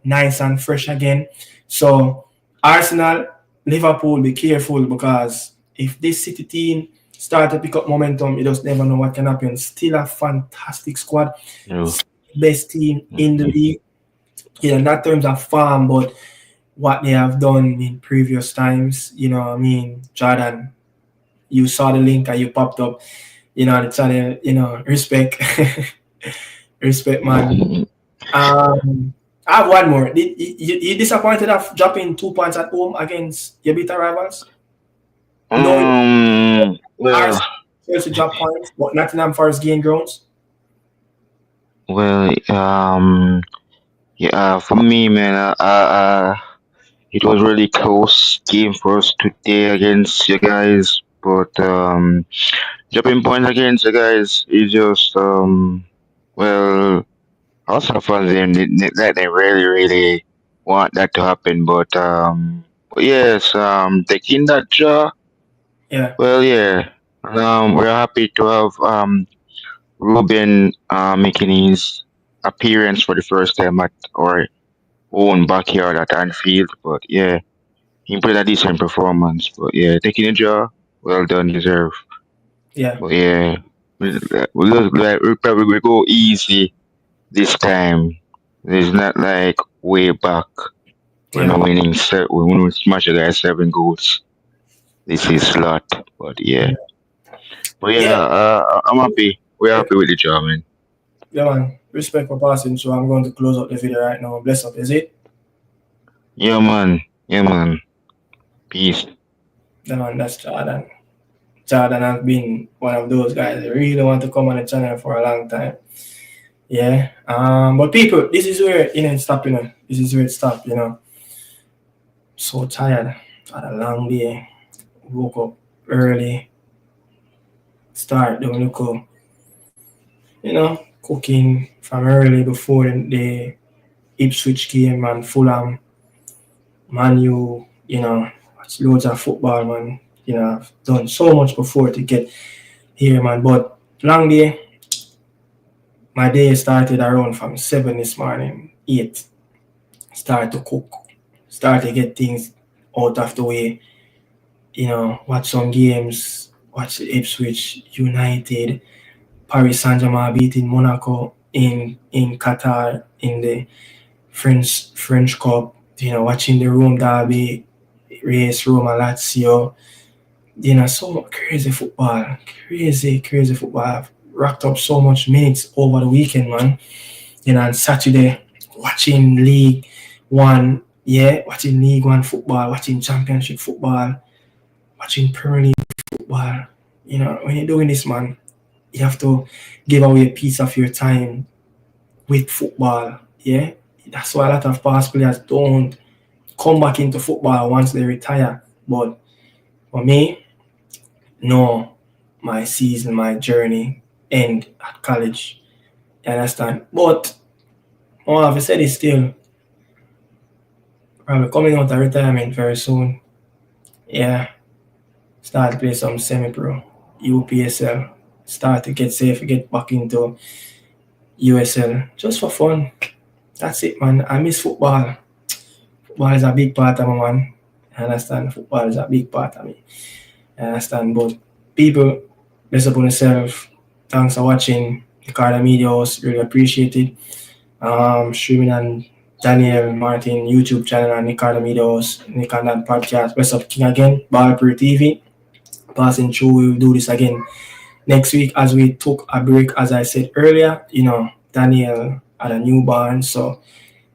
A: nice and fresh again. So Arsenal, Liverpool, be careful, because if this City team start to pick up momentum, you just never know what can happen. Still a fantastic squad,
D: No.
A: best team in the league. Not terms of farm, but what they have done in previous times. Jordan, you saw the link and you popped up, the channel, respect. Respect, man. I have one more. You disappointed of dropping 2 points at home against your bitter rivals?
D: Well,
A: Chelsea drop points, but Nottingham Forest gain grounds.
D: well, yeah, for me, man, it was really close game for us today against you guys, but dropping points against you guys is just well, also for them they really want that to happen, but yes, taking that draw
A: Yeah,
D: Well, yeah. We're happy to have Ruben making his appearance for the first time at our own backyard at Anfield. But yeah, he put a decent performance. But yeah, taking a draw, well done, deserve.
A: yeah,
D: But yeah, we look like we probably will go easy this time. It's not like way back when
A: yeah,
D: when we smash the guy 7 goals. This is a lot. But yeah. But yeah,
A: yeah,
D: I'm happy. We're
A: yeah,
D: happy with the job, man.
A: yeah, man. Respect for passing, so I'm going to close up the video right now. Bless up, is it?
D: Yeah, man. Yeah, man. Peace.
A: Yeah, man, that's Jordan. Jordan has been one of those guys that really want to come on the channel for a long time. Yeah. But people, this is where it stop, This is where it stopped, So tired. Had a long day. Woke up early. Start doing cooking from early before the Ipswich game and Fulham, Man U, watch loads of football, man. I've done so much before to get here, man. But long day, my day started around from 7 this morning, 8. Start to cook, start to get things out of the way, watch some games, watch Ipswich United, Paris Saint-Germain beating Monaco in Qatar in the French Cup, watching the Rome derby, race Roma Lazio, so crazy football, crazy football. I've racked up so much minutes over the weekend, man. On Saturday, watching League One, watching League One football, watching Championship football, watching Premier League football. When you're doing this, man, you have to give away a piece of your time with football. Yeah, that's why a lot of past players don't come back into football once they retire. But for me, no, my season, my journey end at college. You understand? But all I've said is still probably coming out of retirement very soon. Yeah, start to play some semi-pro, UPSL, start to get safe, get back into USL just for fun. That's it, man. I miss football. Football is a big part of me, man. I understand. Football is a big part of me. I understand. But people, bless up on yourself. Thanks for watching the Carter Media House. Really appreciate it. Streaming on Daniel Martin YouTube channel and Nick Carter Media House, Nick and that podcast. Bless up King again. Ballper TV. Passing through, we will do this again next week as we took a break, as I said earlier. Daniel had a newborn, so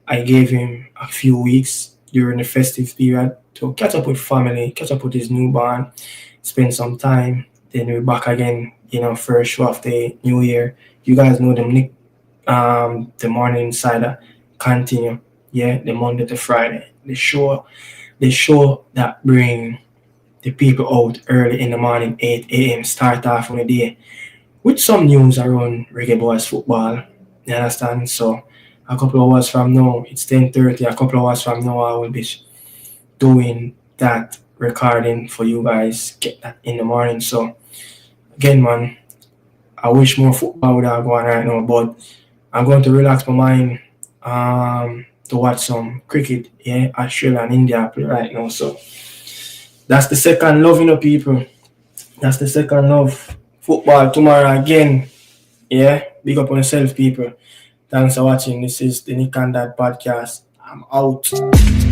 A: I gave him a few weeks during the festive period to catch up with family, catch up with his newborn, spend some time. Then we're back again, first show of the new year. You guys know them, Nick, the Morning Insider continue. Yeah, the Monday to Friday. The show that bring the people out early in the morning, 8 a.m. start off on the day with some news around Reggae Boyz football. You understand? So a couple of hours from now, it's 10:30. A couple of hours from now, I will be doing that recording for you guys. Get that in the morning. So again, man, I wish more football would have gone right now, but I'm going to relax my mind to watch some cricket. Yeah, Australia and India play right now. So that's the second love, people. That's the second love. Football tomorrow again. Yeah, big up on yourself, people. Thanks for watching. This is the Nick and Dad podcast. I'm out.